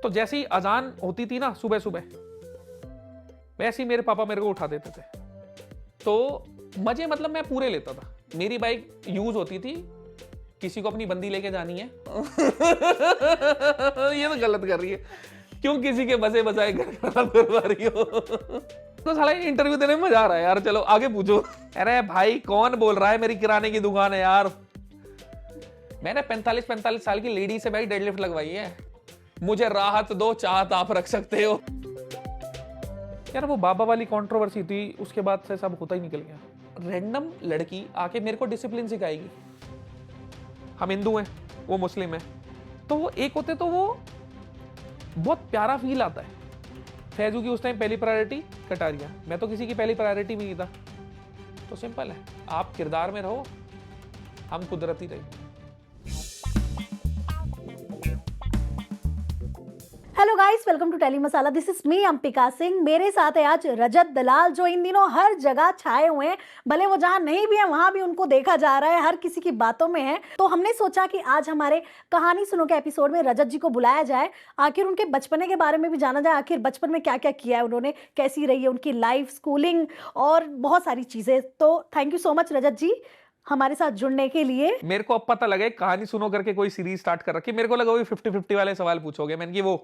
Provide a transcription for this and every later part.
तो जैसे ही अजान होती थी ना सुबह सुबह, वैसे ही मेरे पापा मेरे को उठा देते थे। तो मजे मतलब मैं पूरे लेता था। मेरी बाइक यूज होती थी, किसी को अपनी बंदी लेके जानी है ये तो गलत कर रही है, क्यों किसी के बसे बसाए घर खराब करवा रही हो तो साला इंटरव्यू देने में मजा आ रहा है यार। चलो आगे पूछो। अरे भाई कौन बोल रहा है, मेरी किराने की दुकान है यार। मैंने 45 साल की लेडी से भाई डेडलिफ्ट लगवाई है। मुझे राहत दो, चाहत आप रख सकते हो। यार वो बाबा वाली कंट्रोवर्सी थी, उसके बाद से सब होता ही निकल गया। रैंडम लड़की आके मेरे को डिसिप्लिन सिखाएगी। हम हिंदू हैं, वो मुस्लिम है, तो वो एक होते तो वो बहुत प्यारा फील आता है। फैजू की उस टाइम पहली प्रायोरिटी कटारिया, मैं तो किसी की पहली प्रायोरिटी भी नहीं था। तो सिंपल है, आप किरदार में रहो, हम कुदरती रहिए। Hello guys, welcome to telly masala. This is me Ampika Singh. मेरे साथ है आज रजत दलाल, जो इन दिनों हर जगह छाए हुए हैं। भले वो जहां नहीं भी है वहां भी उनको देखा जा रहा है, हर किसी की बातों में है। तो हमने सोचा कि आज हमारे कहानी सुनो के एपिसोड में रजत जी को बुलाया जाए, आखिर उनके बचपने के बारे में भी जाना जाए। आखिर बचपन में क्या क्या किया है उन्होंने, कैसी रही है उनकी लाइफ, स्कूलिंग और बहुत सारी चीजें। तो thank you so much Rajat जी हमारे साथ जुड़ने के लिए। मेरे को अब पता लगा कहानी सुनो करके कोई सीरीज स्टार्ट कर रखी। मेरे को लगा वही 50-50 वाले सवाल पूछोगे, मैंने कि वो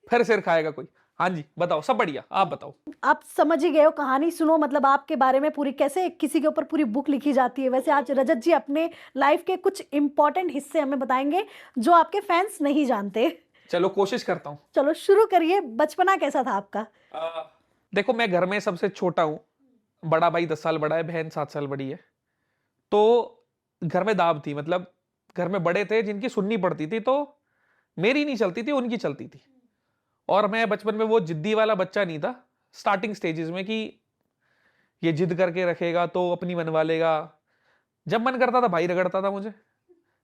फिर सिर खाएगा कोई। हाँ जी बताओ, सब बढ़िया, आप बताओ। आप समझ ही गए हो, कहानी सुनो मतलब आपके बारे में पूरी, कैसे किसी के ऊपर पूरी बुक लिखी जाती है। वैसे आज रजत जी अपने लाइफ के कुछ इंपॉर्टेंट हिस्से हमें बताएंगे जो आपके फैंस नहीं जानते। चलो कोशिश करता हूँ। चलो शुरू करिए, बचपना कैसा था आपका? देखो मैं घर में सबसे छोटा हूँ, बड़ा भाई 10 साल बड़ा है, बहन 7 साल बड़ी है। तो घर में दाब थी, मतलब घर में बड़े थे जिनकी सुननी पड़ती थी, तो मेरी नहीं चलती थी, उनकी चलती थी। और मैं बचपन में वो जिद्दी वाला बच्चा नहीं था स्टार्टिंग स्टेजेस में, कि ये जिद करके रखेगा तो अपनी मनवा लेगा। जब मन करता था भाई रगड़ता था मुझे,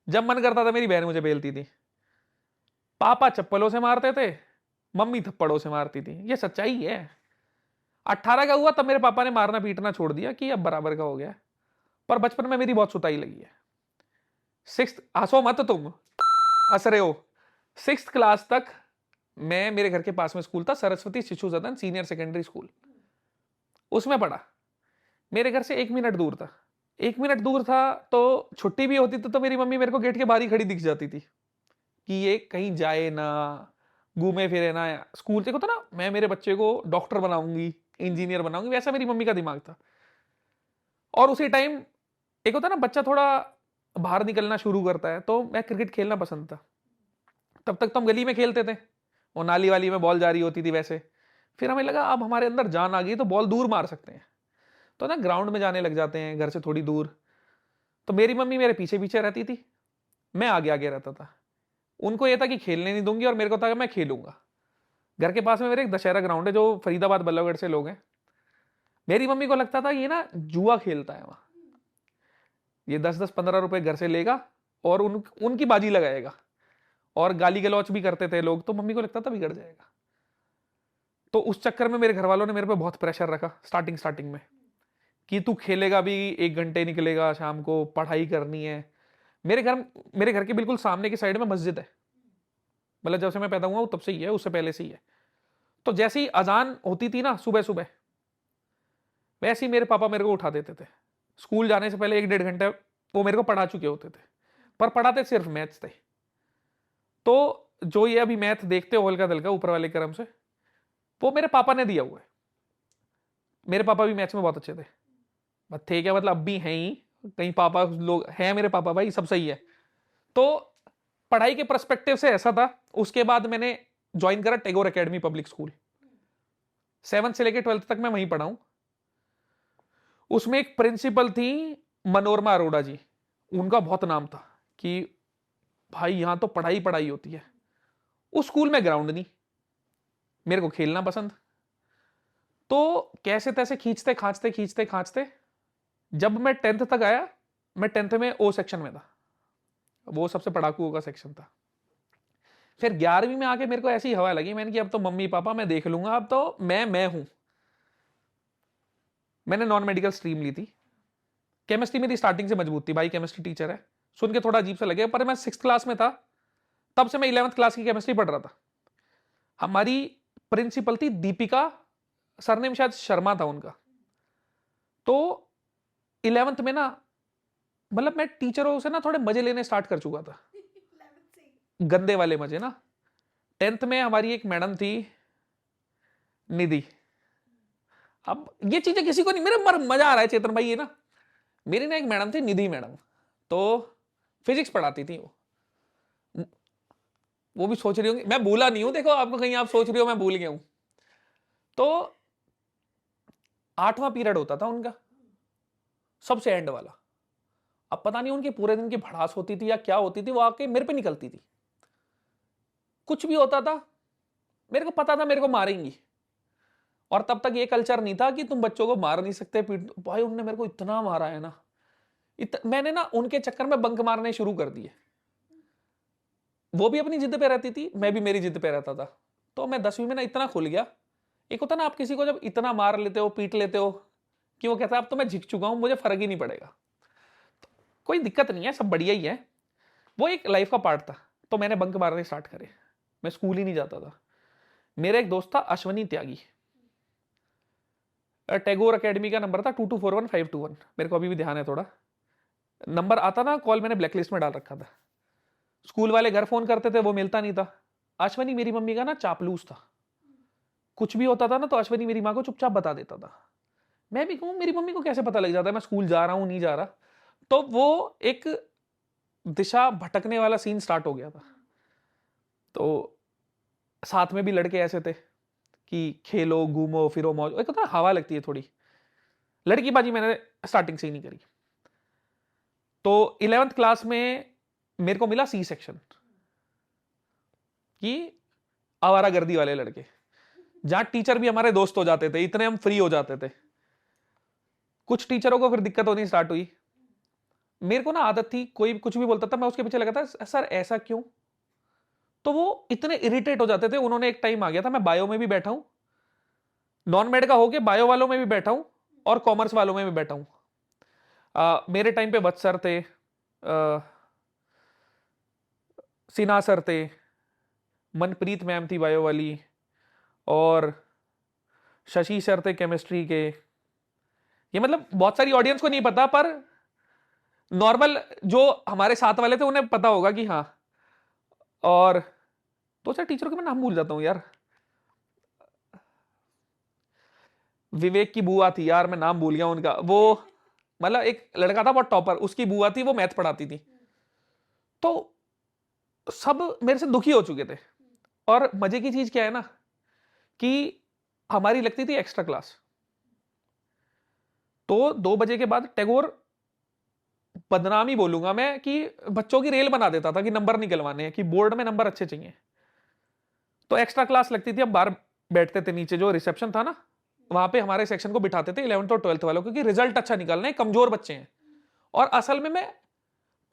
जब मन करता था मेरी बहन मुझे बेलती थी। पापा चप्पलों से मारते थे, मम्मी थप्पड़ों से मारती थी, ये सच्चाई है। 18 का हुआ तब मेरे पापा ने मारना पीटना छोड़ दिया कि अब बराबर का हो गया। पर बचपन में मेरी बहुत सुताई लगी है। 6th, हंसो मत तुम, हंस रहे हो। 6th क्लास तक मैं, मेरे घर के पास में स्कूल था सरस्वती शिशु सदन सीनियर सेकेंडरी स्कूल, उसमें पढ़ा। मेरे घर से 1 मिनट दूर था। 1 मिनट दूर था तो छुट्टी भी होती थी तो मेरी मम्मी मेरे को गेट के बाहर ही खड़ी दिख जाती थी कि ये कहीं जाए ना, घूमे फिरे ना। स्कूल से होता ना, मैं मेरे बच्चे को डॉक्टर बनाऊंगी, इंजीनियर बनाऊंगी, वैसा मेरी मम्मी का दिमाग था। और उसी टाइम एक होता ना बच्चा थोड़ा बाहर निकलना शुरू करता है, तो मैं क्रिकेट खेलना पसंद था। तब तक तो हम गली में खेलते थे, वो नाली वाली में बॉल जा रही होती थी वैसे। फिर हमें लगा अब हमारे अंदर जान आ गई तो बॉल दूर मार सकते हैं, तो ना ग्राउंड में जाने लग जाते हैं घर से थोड़ी दूर। तो मेरी मम्मी मेरे पीछे पीछे रहती थी, मैं आगे आगे रहता था। उनको यह था कि खेलने नहीं दूंगी और मेरे को था कि मैं खेलूंगा। घर के पास में मेरे एक दशहरा ग्राउंड है जो फरीदाबाद बल्लभगढ़ से लोग हैं। मेरी मम्मी को लगता था ये ना जुआ खेलता है वहां, ये 10-10-15 रुपए घर से लेगा और उनकी बाजी लगाएगा। और गाली गलौच भी करते थे लोग, तो मम्मी को लगता था बिगड़ जाएगा। तो उस चक्कर में मेरे घर वालों ने मेरे पे बहुत प्रेशर रखा स्टार्टिंग में, कि तू खेलेगा भी, 1 घंटे निकलेगा, शाम को पढ़ाई करनी है। मेरे घर के बिल्कुल सामने की साइड में मस्जिद है, मतलब जब से मैं पैदा हुआ हूं तब से ही है, उससे पहले से ही है। तो जैसे ही अजान होती थी ना सुबह सुबह, वैसे ही मेरे पापा मेरे को उठा देते थे। स्कूल जाने से पहले 1-1.5 घंटे वो मेरे को पढ़ा चुके होते थे, पर पढ़ाते सिर्फ मैथ्स थे। तो जो ये अभी मैथ देखते हो हल्का दलका ऊपर वाले क्रम से, वो मेरे पापा ने दिया हुआ है। मेरे पापा भी मैथ्स में बहुत अच्छे थे, बस थे क्या, मतलब अब भी हैं ही, कहीं पापा लोग हैं मेरे पापा भाई सब सही है। तो पढ़ाई के पर्सपेक्टिव से ऐसा था। उसके बाद मैंने ज्वाइन करा Tagore academy public school. 7th से लेकर 12th तक मैं वहीं पढ़ा हूं। उसमें एक प्रिंसिपल थी मनोरमा अरोड़ा जी, उनका बहुत नाम था कि भाई यहां तो पढ़ाई पढ़ाई होती है। उस स्कूल में ग्राउंड नहीं, मेरे को खेलना पसंद। तो कैसे तैसे खींचते खांचते खींचते खांचते जब मैं 10th तक आया, मैं 10th में ओ सेक्शन में था, वो सबसे पढ़ाकू का सेक्शन था। फिर 11वीं में आके मेरे को ऐसी हवा लगी, मैंने कि अब तो मम्मी पापा मैं देख लूंगा, अब तो मैं हूं। मैंने नॉन मेडिकल स्ट्रीम ली थी। केमिस्ट्री मेरी स्टार्टिंग से मजबूत थी, भाई केमिस्ट्री टीचर है, सुन के थोड़ा अजीब सा लगे, पर मैं 6th क्लास में था, तब से मैं 11th क्लास की केमिस्ट्री पढ़ रहा था। हमारी प्रिंसिपल थी दीपिका, सरनेम शायद शर्मा था उनका। तो 11th में ना, मतलब मैं टीचरों से ना थोड़े मजे लेने स्टार्ट कर चुका था, गंदे वाले मजे ना। 10th में हमारी एक मैडम थी निधि। अब ये चीजें किसी को नहीं, मेरे मजा आ रहा है चेतन भाई, ये ना मेरी ना एक मैडम थी निधि मैडम, तो फिजिक्स पढ़ाती थी वो भी सोच रही होंगी मैं भूला नहीं हूं, देखो आपको कहीं आप सोच रही हो मैं भूल गया हूं। तो 8वां पीरियड होता था उनका, सबसे एंड वाला। अब पता नहीं उनके पूरे दिन की भड़ास होती थी या क्या होती थी, वो आके मेरे पे निकलती थी। कुछ भी होता था, मेरे को पता था मेरे को मारेंगी, और तब तक ये कल्चर नहीं था कि तुम बच्चों को मार नहीं सकते, पीट। भाई उन्होंने मेरे को इतना मारा है ना, मैंने ना उनके चक्कर में बंक मारने शुरू कर दिए। वो भी अपनी जिद पे रहती थी, मैं भी मेरी जिद पे रहता था। तो मैं 10वीं में ना इतना खुल गया। एक होता ना आप किसी को जब इतना मार लेते हो, पीट लेते हो, कि वो कहता है अब तो मैं झिक चुका हूं, मुझे फर्क ही नहीं पड़ेगा, तो कोई दिक्कत नहीं है, सब बढ़िया ही है। वो एक लाइफ का पार्ट था। तो मैंने बंक मारने स्टार्ट करे, मैं स्कूल ही नहीं जाता था। मेरा एक दोस्त था अश्वनी त्यागी, टैगोर एकेडमी का नंबर था 2241521, मेरे को अभी भी ध्यान है थोड़ा। नंबर आता ना कॉल, मैंने ब्लैकलिस्ट में डाल रखा था। स्कूल वाले घर फोन करते थे, वो मिलता नहीं था। अश्वनी मेरी मम्मी का ना चापलूस था, कुछ भी होता था ना तो अश्वनी मेरी माँ को चुपचाप बता देता था। मैं भी कहूँ मेरी मम्मी को कैसे पता लग जाता है मैं स्कूल जा रहा हूँ नहीं जा रहा। तो वो एक दिशा भटकने वाला सीन स्टार्ट हो गया था। तो साथ में भी लड़के ऐसे थे कि खेलो घूमो फिरो मौज, एक होता है हवा लगती है थोड़ी, लड़कीबाजी मैंने स्टार्टिंग से ही नहीं करी। तो 11th क्लास में मेरे को मिला सी सेक्शन, कि आवारागर्दी वाले लड़के, जहां टीचर भी हमारे दोस्त हो जाते थे, इतने हम फ्री हो जाते थे। कुछ टीचरों को फिर दिक्कत होनी स्टार्ट हुई। मेरे को ना आदत थी, कोई कुछ भी बोलता था मैं उसके पीछे लगा था, सर ऐसा क्यों। तो वो इतने इरिटेट हो जाते थे। उन्होंने एक टाइम आ गया था, मैं बायो में भी बैठा हूं, नॉन मेड का होके बायो वालों में भी बैठा हूं, और कॉमर्स वालों में भी बैठा हूं। मेरे टाइम पे वत्स सर थे, सिन्हा सर थे, मनप्रीत मैम थी बायो वाली, और शशि सर थे केमिस्ट्री के। ये मतलब बहुत सारी ऑडियंस को नहीं पता, पर नॉर्मल जो हमारे साथ वाले थे उन्हें पता होगा कि हाँ। और दो चार टीचरों के मैं नाम भूल जाता हूं यार। विवेक की बुआ थी यार, मैं नाम भूल गया उनका। वो मतलब एक लड़का था बहुत टॉपर, उसकी बुआ थी, वो मैथ पढ़ाती थी। तो सब मेरे से दुखी हो चुके थे। और मजे की चीज क्या है ना, कि हमारी लगती थी एक्स्ट्रा क्लास। तो 2 बजे के बाद टैगोर, बदनामी बोलूंगा मैं, कि बच्चों की रेल बना देता था कि नंबर निकलवाने हैं, कि बोर्ड में नंबर अच्छे चाहिए। तो एक्स्ट्रा क्लास लगती थी, हम बाहर बैठते थे, नीचे जो रिसेप्शन था ना, वहां पे हमारे सेक्शन को बिठाते थे 11th और 12th वालों, क्योंकि रिजल्ट अच्छा निकालना है, कमजोर बच्चे हैं। और असल में मैं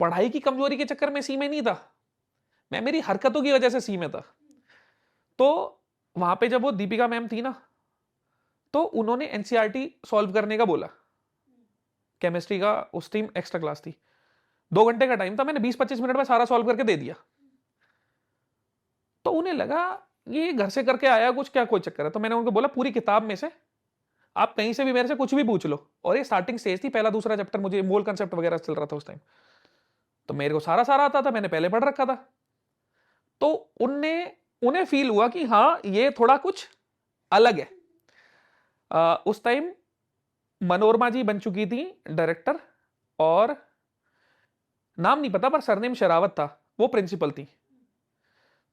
पढ़ाई की कमजोरी के चक्कर में सी में नहीं था, मैं मेरी हरकतों की वजह से सी में था। तो वहां पे जब वो दीपिका मैम थी ना, तो उन्होंने एनसीईआरटी सॉल्व करने का बोला। केमिस्ट्री का उस टाइम एक्स्ट्रा क्लास थी, 2 घंटे का टाइम था, मैंने 20-25 मिनट में सारा सॉल्व करके दे दिया। तो उन्हें लगा ये घर से करके आया कुछ, क्या कोई चक्कर है। तो मैंने उनको बोला पूरी किताब में से आप कहीं से भी मेरे से कुछ भी पूछ लो। और ये स्टार्टिंग स्टेज थी, पहला दूसरा चैप्टर, मुझे मोल कंसेप्ट वगैरह चल रहा था उस टाइम, तो मेरे को सारा सारा आता था, मैंने पहले पढ़ रखा था। तो उन्हें फील हुआ कि हाँ ये थोड़ा कुछ अलग है। उस टाइम मनोरमा जी बन चुकी थी डायरेक्टर, और नाम नहीं पता पर सरनेम शेरावत था, वो प्रिंसिपल थी।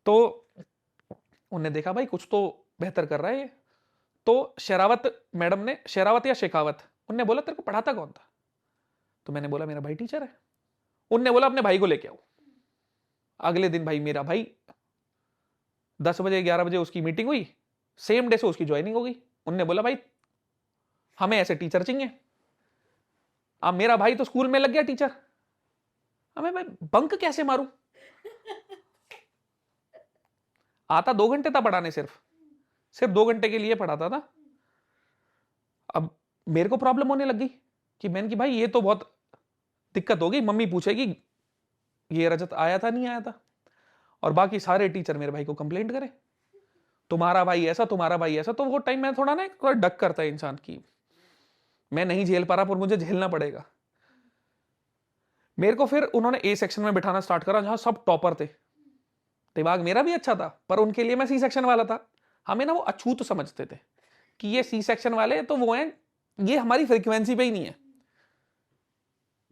तो उन्हें देखा भाई कुछ तो बेहतर कर रहा है ये। तो शेरावत मैडम ने, शेरावत या शेखावत, उनने बोला तेरे को पढ़ाता कौन था। तो मैंने बोला मेरा भाई टीचर है। उनने बोला अपने भाई को लेके आओ। अगले दिन भाई मेरा भाई 10 बजे 11 बजे उसकी मीटिंग हुई, सेम डे से उसकी ज्वाइनिंग हो गई। उनने बोला भाई हमें ऐसे टीचर चाहिए। अब मेरा भाई तो स्कूल में लग गया टीचर, हमें मैं बंक कैसे मारूं। आता 2 घंटे था पढ़ाने, सिर्फ 2 घंटे के लिए पढ़ाता था। अब मेरे को प्रॉब्लम होने लगी कि मैंने कि भाई ये तो बहुत दिक्कत हो गई, मम्मी पूछेगी ये रजत आया था नहीं आया था, और बाकी सारे टीचर मेरे भाई को कंप्लेंट करे। तुम्हारा भाई ऐसा, तुम्हारा भाई ऐसा। तो वो टाइम मैं थोड़ा ना थोड़ा डक करता है इंसान की, मैं नहीं झेल पा रहा पर मुझे झेलना पड़ेगा। मेरे को फिर उन्होंने ए सेक्शन में बिठाना स्टार्ट करा जहां सब टॉपर थे। दिमाग मेरा भी अच्छा था पर उनके लिए मैं सी सेक्शन वाला था। हमें ना वो अछूत समझते थे कि ये सी सेक्शन वाले तो वो हैं, ये हमारी फ्रीक्वेंसी पे ही नहीं है।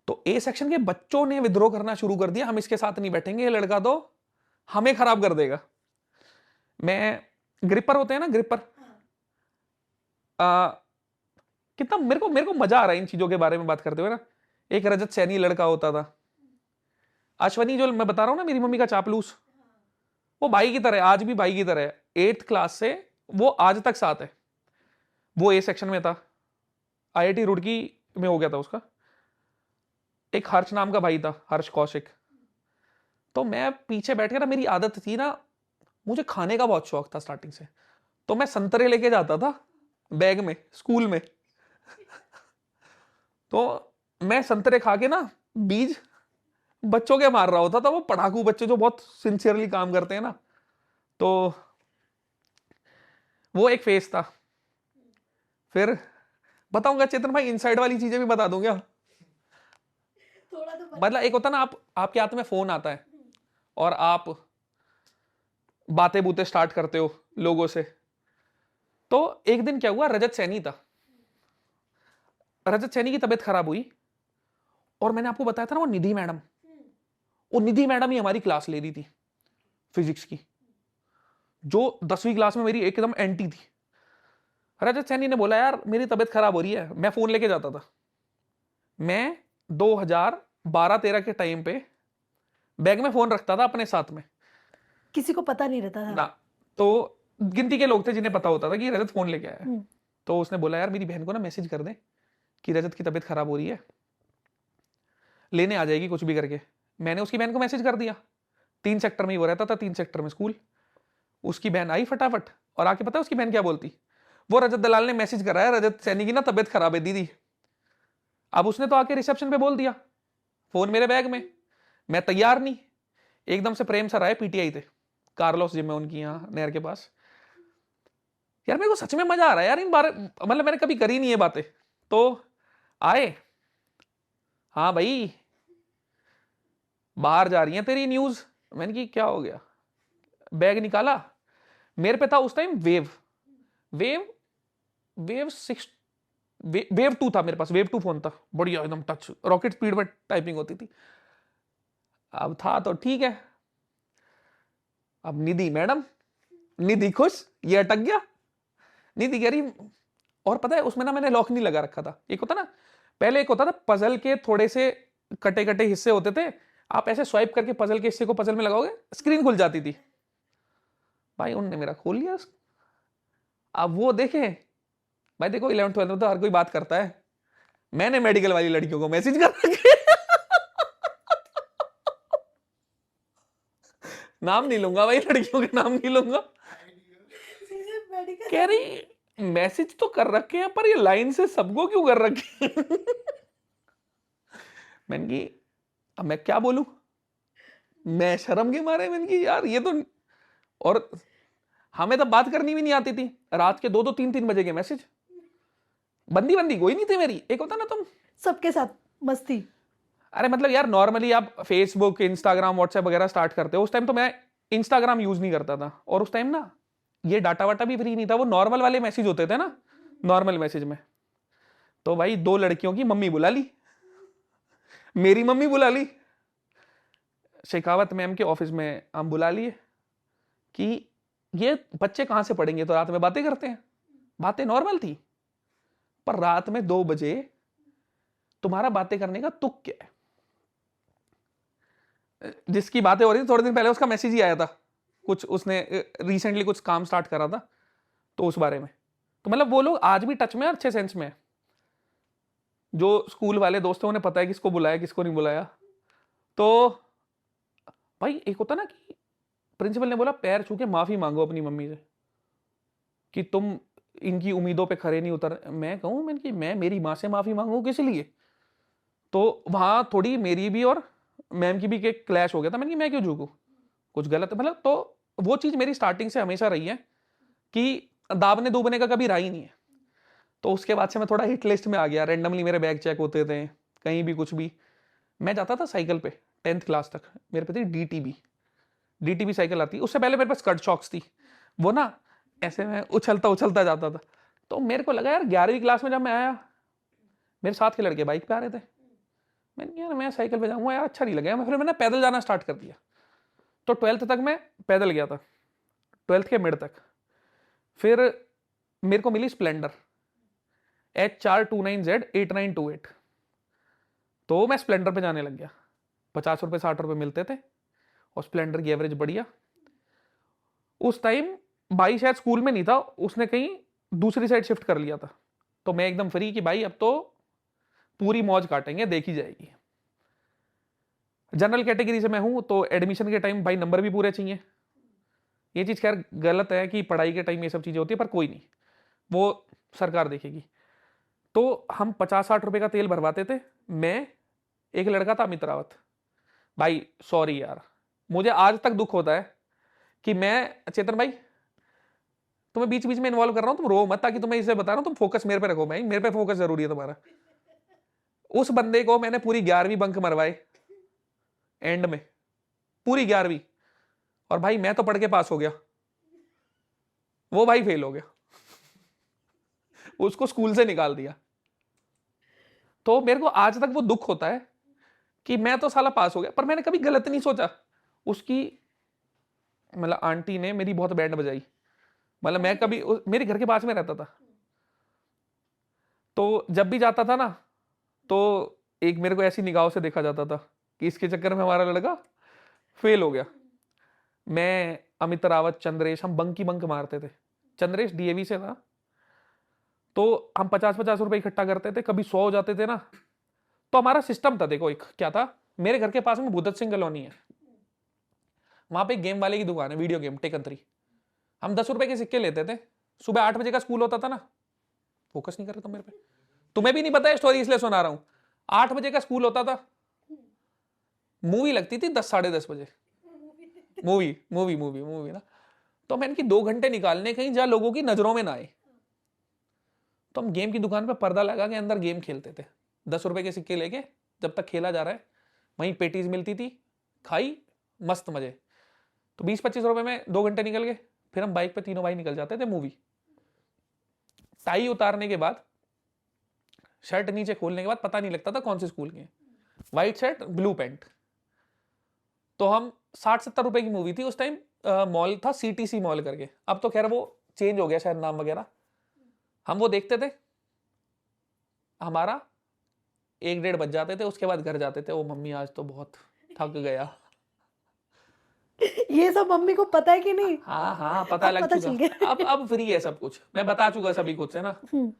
तो ए सेक्शन के बच्चों ने विद्रोह करना शुरू कर दिया, हम इसके साथ नहीं बैठेंगे, ये लड़का तो हमें खराब कर देगा। मैं ग्रिपर होते हैं ना, ग्रिपर, कितना मेरे को मजा आ रहा है इन चीजों के बारे में बात करते हुए ना। एक रजत सैनी लड़का होता था, अश्वनी, जो मैं बता रहा हूं ना मेरी मम्मी का चापलूस, वो भाई की तरह, आज भी भाई की तरह है। 8th क्लास से वो आज तक साथ है। वो ए सेक्शन में था, आईआईटी रुड़की में हो गया था उसका। एक हर्ष नाम का भाई था, हर्ष कौशिक। तो मैं पीछे बैठ के ना, मेरी आदत थी ना, मुझे खाने का बहुत शौक था स्टार्टिंग से, तो मैं संतरे लेके जाता था बैग में स्कूल में। तो मैं संतरे खा के ना बीज बच्चों के मार रहा होता था, वो पढ़ाकू बच्चे जो बहुत सिंसियरली काम करते हैं ना। तो वो एक फेस था। फिर बताऊंगा चेतन भाई, इनसाइड वाली चीजें भी बता दूंगा। थोड़ा तो मतलब एक होता ना, आपके हाथ में फोन आता है और आप बातें बूते स्टार्ट करते हो लोगों से। तो एक दिन क्या हुआ, रजत सैनी था, रजत सैनी की तबीयत खराब हुई। और मैंने आपको बताया था ना, वो निधि मैडम, वो निधि मैडम ही हमारी क्लास ले रही थी फिजिक्स की, जो 10वीं क्लास में मेरी एकदम एंटी थी। रजत सैनी ने बोला यार मेरी तबीयत खराब हो रही है, मैं फोन लेके जाता था। मैं 2012-13 के टाइम पे बैग में फोन रखता था अपने साथ में किसी को पता नहीं रहता था ना। तो गिनती के लोग थे जिन्हें पता होता था कि रजत फोन लेके आया है। तो उसने बोला यार मेरी बहन को ना मैसेज कर दे कि रजत की तबीयत खराब हो रही है, लेने आ जाएगी कुछ भी करके। मैंने उसकी बहन को मैसेज कर दिया, 3 सेक्टर में ही वो रहता था, 3 सेक्टर में स्कूल। उसकी बहन आई फटाफट, और आके पता है उसकी बहन क्या बोलती, वो रजत दलाल ने मैसेज करा है, रजत सैनी की ना तबीयत खराब है दीदी। अब उसने तो आके रिसेप्शन पे बोल दिया, फोन मेरे बैग में, मैं तैयार नहीं। एकदम से प्रेम सर आए, पीटीआई थे, कार्लोस जिम है उनकी यहाँ नहर के पास। यार मेरे को सच में मजा आ रहा है यार इन बारे, मतलब मैंने कभी करी नहीं है बातें। तो आए, हाँ भाई बाहर जा रही है तेरी न्यूज। मैंने की क्या हो गया, बैग निकाला, मेरे पे था उस time wave wave wave 6, wave 2 था मेरे पास, वेव 2 फोन था, बढ़िया एकदम टच, रॉकेट स्पीड में टाइपिंग होती थी। अब था तो ठीक है। अब निधि मैडम, निधि खुश, ये अटक गया। निधि कह रही, और पता है उसमें ना मैंने लॉक नहीं लगा रखा था। एक होता ना, पहले एक होता था पजल के थोड़े से कटे कटे हिस्से होते थे, आप ऐसे स्वाइप करके पजल के हिस्से को पजल में लगाओगे, स्क्रीन खुल जाती थी। भाई उनने मेरा खोल लिया। अब वो देखे भाई, देखो 11th-12th में तो हर कोई बात करता है, मैंने मेडिकल वाली लड़कियों को मैसेज कर रखे। नाम नहीं लूंगा भाई, लड़कियों के नाम नहीं लूंगा। कह रही मैसेज तो कर रखे हैं पर ये लाइन से सबको क्यों कर रखे हैं? मैंने की अब मैं क्या बोलूं, मैं शर्म के मारे मैंने की यार ये तो। और हमें तब बात करनी भी नहीं आती थी, रात के 2-2 3-3 बजे के मैसेज, बंदी बंदी कोई नहीं थी मेरी। एक होता ना तुम सबके साथ मस्ती। अरे मतलब यार नॉर्मली आप फेसबुक, इंस्टाग्राम, व्हाट्सएप वगैरह स्टार्ट करते हो, उस टाइम तो मैं इंस्टाग्राम यूज नहीं करता था। और उस टाइम ना ये डाटा वाटा भी फ्री नहीं था, वो नॉर्मल वाले मैसेज होते थे ना, नॉर्मल मैसेज में। तो भाई 2 लड़कियों की मम्मी बुला ली, मेरी मम्मी बुला ली, शेखावत मैम के ऑफिस में हम बुला लिए कि ये बच्चे कहां से पढ़ेंगे, तो रात में बातें करते हैं। बातें नॉर्मल थी, पर रात में 2 बजे तुम्हारा बातें करने का तुक क्या है। जिसकी बातें हो रही थी थोड़े दिन पहले उसका मैसेज ही आया था, कुछ उसने रिसेंटली कुछ काम स्टार्ट करा था, तो उस बारे में। तो मतलब वो लोग आज भी टच में, अच्छे सेंस में। जो स्कूल वाले दोस्त हैं उन्हें पता है किसको बुलाया किसको नहीं बुलाया। तो भाई एक होता ना कि प्रिंसिपल ने बोला पैर छू के माफी मांगो अपनी मम्मी से कि तुम इनकी उम्मीदों पे खरे नहीं उतर। मैं कहूं मैं मेरी माँ से माफी मांगू किस लिए। तो वहां थोड़ी मेरी भी और मैम की भी क्लैश हो गया था। मैं क्यों झूकू, कुछ गलत मतलब। तो वो चीज मेरी स्टार्टिंग से हमेशा रही है कि दाबने दूबने का कभी रहा ही नहीं है। तो उसके बाद से मैं थोड़ा हिट लिस्ट में आ गया, रैंडमली मेरे बैग चेक होते थे, कहीं भी कुछ भी। मैं जाता था साइकिल पे 10th क्लास तक, मेरे पे थी डीटीबी साइकिल आती। उससे पहले मेरे पास स्कर्ट शॉक्स थी, वो ना ऐसे में उछलता उछलता जाता था। तो मेरे को लगा यार 11वीं क्लास में जब मैं आया, मेरे साथ के लड़के बाइक पे आ रहे थे, मैंने यार मैं साइकिल पे जाऊंगा यार, अच्छा नहीं लगा। फिर मैंने पैदल जाना स्टार्ट कर दिया। तो 12th तक मैं पैदल गया था, 12th के मिड तक। फिर मेरे को मिली स्प्लेंडर H429Z8928। तो मैं स्प्लेंडर पे जाने लग गया। 50 रुपये 60 रुपये मिलते थे और स्प्लेंडर की एवरेज बढ़िया। उस टाइम भाई शायद स्कूल में नहीं था, उसने कहीं दूसरी साइड शिफ्ट कर लिया था। तो मैं एकदम फ्री कि भाई अब तो पूरी मौज काटेंगे, देखी जाएगी। जनरल कैटेगरी से मैं हूं, तो एडमिशन के टाइम भाई नंबर भी पूरे चाहिए। ये चीज खैर गलत है कि पढ़ाई के टाइम ये सब चीजें होती है, पर कोई नहीं, वो सरकार देखेगी। तो हम 50-60 रुपए का तेल भरवाते थे। मैं, एक लड़का था अमित रावत, भाई सॉरी यार, मुझे आज तक दुख होता है कि मैं, चेतन भाई तुम्हें बीच बीच में इन्वॉल्व कर रहा हूं, तुम रो मत, ताकि तुम्हें इसे बता रहा हूं, तुम फोकस मेरे पे रखो भाई, मेरे पे फोकस जरूरी है तुम्हारा। उस बंदे को मैंने पूरी 11वीं बंक मरवाए एंड में, पूरी 11वीं। और भाई मैं तो पढ़ के पास हो गया, वो भाई फेल हो गया, उसको स्कूल से निकाल दिया। तो मेरे को आज तक वो दुख होता है कि मैं तो साला पास हो गया, पर मैंने कभी गलत नहीं सोचा। उसकी मतलब आंटी ने मेरी बहुत बैंड बजाई। मतलब मैं कभी मेरे घर के पास में रहता था, तो जब भी जाता था ना, तो एक मेरे को ऐसी निगाहों से देखा जाता था कि इसके चक्कर में हमारा लड़का फेल हो गया। मैं, अमित रावत, चंद्रेश, हम बंक की बंक मारते थे। चंद्रेश डीएवी से था, तो हम 50-50 रुपए इकट्ठा करते थे, कभी 100 हो जाते थे ना। तो हमारा सिस्टम था, देखो एक क्या था, मेरे घर के पास में भूदत सिंह कॉलोनी है, वहां पे एक गेम वाले की दुकान है, वीडियो गेम टेकन 3। हम 10 रुपए के सिक्के लेते थे। सुबह 8 बजे का स्कूल होता था ना, फोकस नहीं कर रहे तुम मेरे पे, तुम्हें भी नहीं पता है स्टोरी इसलिए सुना रहा हूं। 8 बजे का स्कूल होता था, मूवी लगती थी 10 साढ़े 10 बजे, मूवी मूवी मूवी मूवी ना। तो मैंने कि 2 घंटे निकालने कहीं जहां लोगों की नजरों में ना आए। तो हम गेम की दुकान पे पर्दा लगा के अंदर गेम खेलते थे, 10 रुपए के सिक्के लेके। जब तक खेला जा रहा है, वहीं पेटीज मिलती थी, खाई, मस्त मजे। तो 20-25 रुपए में 2 घंटे निकल गए। फिर हम बाइक पे तीनों भाई निकल जाते थे मूवी। टाई उतारने के बाद, शर्ट नीचे खोलने के बाद पता नहीं लगता था कौन से स्कूल के, व्हाइट शर्ट ब्लू पैंट। तो हम 60-70 रुपए की मूवी थी उस टाइम, मॉल था सीटीसी मॉल करके, अब तो खैर वो चेंज हो गया शायद नाम वगैरह। हम वो देखते थे, हमारा 1-1:30 बज जाते थे। उसके बाद घर जाते थे, ओ मम्मी आज तो बहुत थक गया। ये सब मम्मी को पता है कि नहीं? हाँ हाँ पता अब लग पता चुका, चल गया। अब फ्री है सब कुछ, मैं बता चुका सभी कुछ से ना। हम्म,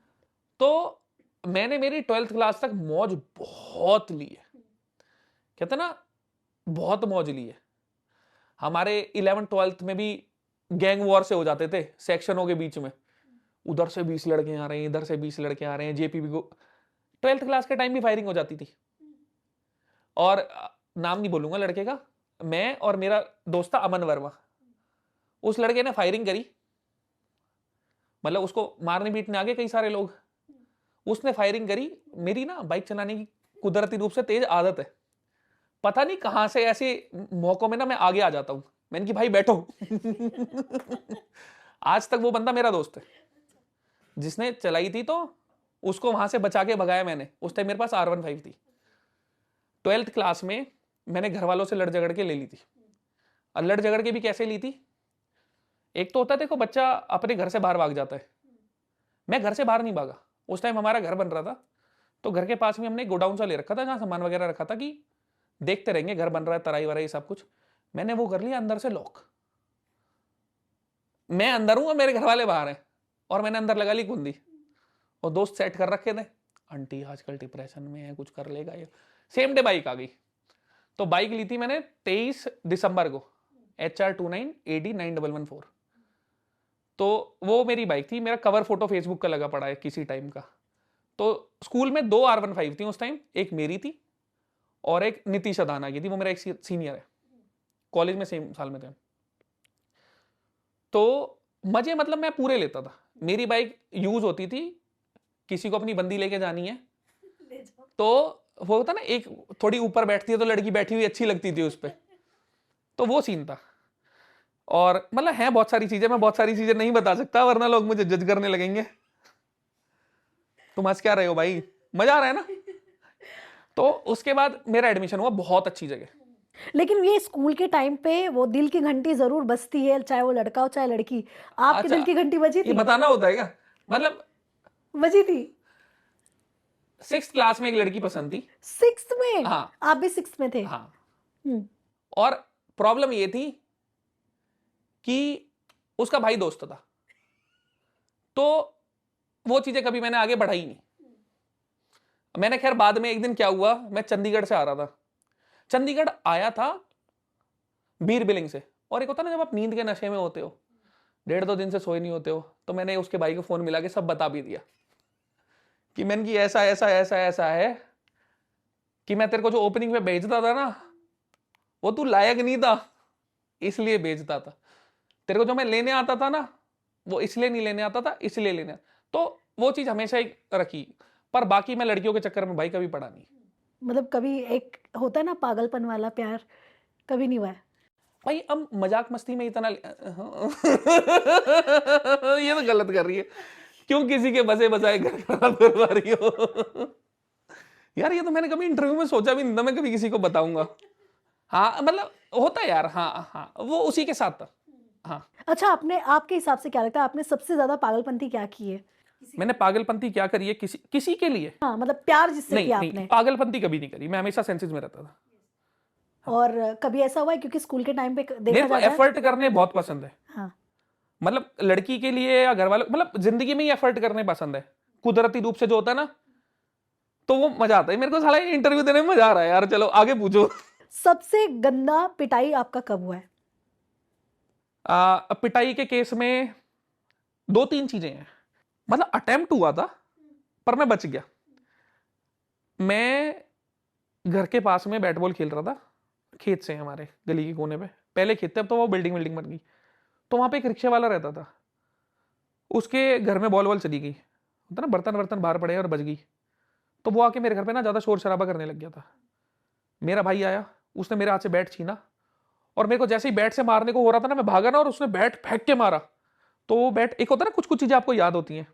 तो मैंने मेरी 12th क्लास तक मौज बहुत ली है, कहते ना, बहुत मौज ली है। हमारे 11th-12th में भी गैंग वॉर से हो जाते थे सेक्शनों के बीच में, उधर से 20 लड़के आ रहे हैं, इधर से 20 लड़के आ रहे हैं, जेपीबी को। 12th क्लास के टाइम भी फायरिंग हो जाती थी। और नाम नहीं बोलूंगा लड़के का, मैं और मेरा दोस्त था अमन वर्मा, उस लड़के ने फायरिंग करी, मतलब उसको मारने पीटने आगे कई सारे लोग, उसने फायरिंग करी। मेरी ना बाइक चलाने की कुदरती रूप से तेज आदत है, पता नहीं कहां से ऐसे मौकों में ना मैं आगे आ जाता हूं। मैंने कि भाई बैठो। आज तक वो बंदा मेरा दोस्त है जिसने चलाई थी, तो उसको वहां से बचा के भगाया मैंने। उस टाइम मेरे पास R15 थी। 12th क्लास में मैंने घर वालों से लड़ झगड़ के ले ली थी। और लड़ झगड़ के भी कैसे ली थी, एक तो होता है देखो बच्चा अपने घर से बाहर भाग जाता है, मैं घर से बाहर नहीं भागा। उस टाइम हमारा घर बन रहा था, तो घर के पास में हमने गोडाउन सा ले रखा था जहां सामान वगैरह रखा था कि देखते रहेंगे घर बन रहा है, तराई वराई सब कुछ। मैंने वो कर लिया अंदर से लॉक, मैं अंदर हूं और मेरे घर वाले बाहर हैं, और मैंने अंदर लगा ली कुंडी। और दोस्त सेट कर रखे थे, आंटी आजकल डिप्रेशन में है, कुछ कर लेगा ये। सेम डे बाइक आ गई। तो बाइक ली थी मैंने 23 दिसंबर को, HR29AD9114। तो वो मेरी बाइक थी, मेरा कवर फोटो फेसबुक का लगा पड़ा है किसी टाइम का। तो स्कूल में 2 R15 थी उस टाइम, एक मेरी थी और एक नीतीश अदाना की थी, वो मेरा एक सीनियर है, कॉलेज में सेम साल में थे। तो मजे मतलब मैं पूरे लेता था। मेरी बाइक यूज होती थी, किसी को अपनी बंदी लेके जानी है तो वो होता ना, एक थोड़ी ऊपर बैठती है तो लड़की बैठी हुई अच्छी लगती थी उस पे, तो वो सीन था। और मतलब है बहुत सारी चीजें, मैं बहुत सारी चीजें नहीं बता सकता वरना लोग मुझे जज करने लगेंगे। तुम हंस क्या रहे हो भाई, मजा आ रहा है ना। तो उसके बाद मेरा एडमिशन हुआ बहुत अच्छी जगह। लेकिन ये स्कूल के टाइम पे वो दिल की घंटी जरूर बजती है, चाहे वो लड़का हो चाहे लड़की। आपके अच्छा, दिल की घंटी बजी ये थी? बताना होता है क्या? मतलब बजी थी? 6th क्लास में एक लड़की पसंद थी। सिक्स्थ में? हाँ आप भी सिक्स्थ में थे? हाँ। हम्म। और प्रॉब्लम ये थी कि उसका भाई दोस्त था, तो वो चीजें कभी मैंने आगे बढ़ाई नहीं। मैंने खैर बाद में एक दिन क्या हुआ, मैं चंडीगढ़ से आ रहा था, चंडीगढ़ आया था बीर बिलिंग से, और एक होता ना जब आप नींद के नशे में होते हो, 1.5-2 दिन से सोए नहीं होते हो, तो मैंने उसके भाई को फोन मिला के सब बता भी दिया कि मैंने कि ऐसा ऐसा ऐसा ऐसा है कि मैं तेरे को जो ओपनिंग में भेजता था ना वो तू लायक नहीं था इसलिए भेजता था, तेरे को जो मैं लेने आता था ना वो इसलिए नहीं लेने आता था, इसलिए लेने आता। तो वो चीज हमेशा ही रखी, पर बाकी मैं लड़कियों के चक्कर में भाई कभी पड़ा नहीं। मतलब कभी एक होता है ना पागलपन वाला प्यार, कभी नहीं हुआ है? भाई अब मजाक मस्ती में इतना ये तो गलत कर रही है, क्यों किसी के बसे बसाए घर खराब करवा रही हो। यार ये तो मैंने कभी इंटरव्यू में सोचा भी नहीं था मैं कभी किसी को बताऊंगा। हाँ मतलब होता है यार, हाँ हाँ वो उसी के साथ था। हाँ अच्छा, आपने, आपके हिसाब से क्या लगता है आपने सबसे ज्यादा पागलपंती क्या की है? मैंने पागलपंती क्या करी है किसी किसी के लिए? हाँ, मतलब प्यार जिससे नहीं किया नहीं, आपने। पागलपंती कभी नहीं करी, मैं हमेशा सेंसेस में रहता था। और कभी ऐसा हुआ है, क्योंकि स्कूल के टाइम पे देखा मेरे को जाता है। एफर्ट करने बहुत पसंद है, हाँ। मतलब लड़की के लिए या घर वालों, मतलब जिंदगी में ही एफर्ट करने पसंद है कुदरती रूप से जो होता है ना, तो वो मजा आता है मेरे को। साला इंटरव्यू देने में मजा आ रहा है यार, चलो आगे पूछो। सबसे गंदा पिटाई आपका कब हुआ है? पिटाई के केस में 2-3 चीजें हैं, मतलब अटेम्प्ट हुआ था पर मैं बच गया। मैं घर के पास में बैट बॉल खेल रहा था, खेत से हमारे गली के कोने पे, पहले खेत थे अब तो वो बिल्डिंग बिल्डिंग बन गई, तो वहां पे एक रिक्शे वाला रहता था, उसके घर में बॉल बॉल चली गई, होता ना बर्तन वर्तन बाहर पड़े और बच गई, तो वो आके मेरे घर पे ना ज्यादा शोर शराबा करने लग गया था। मेरा भाई आया, उसने मेरे हाथ से बैट छीना, और मेरे को जैसे ही बैट से मारने को हो रहा था ना मैं भागा ना, और उसने बैट फेंक के मारा। तो वो बैट, एक होता है ना कुछ कुछ चीजें आपको याद होती हैं,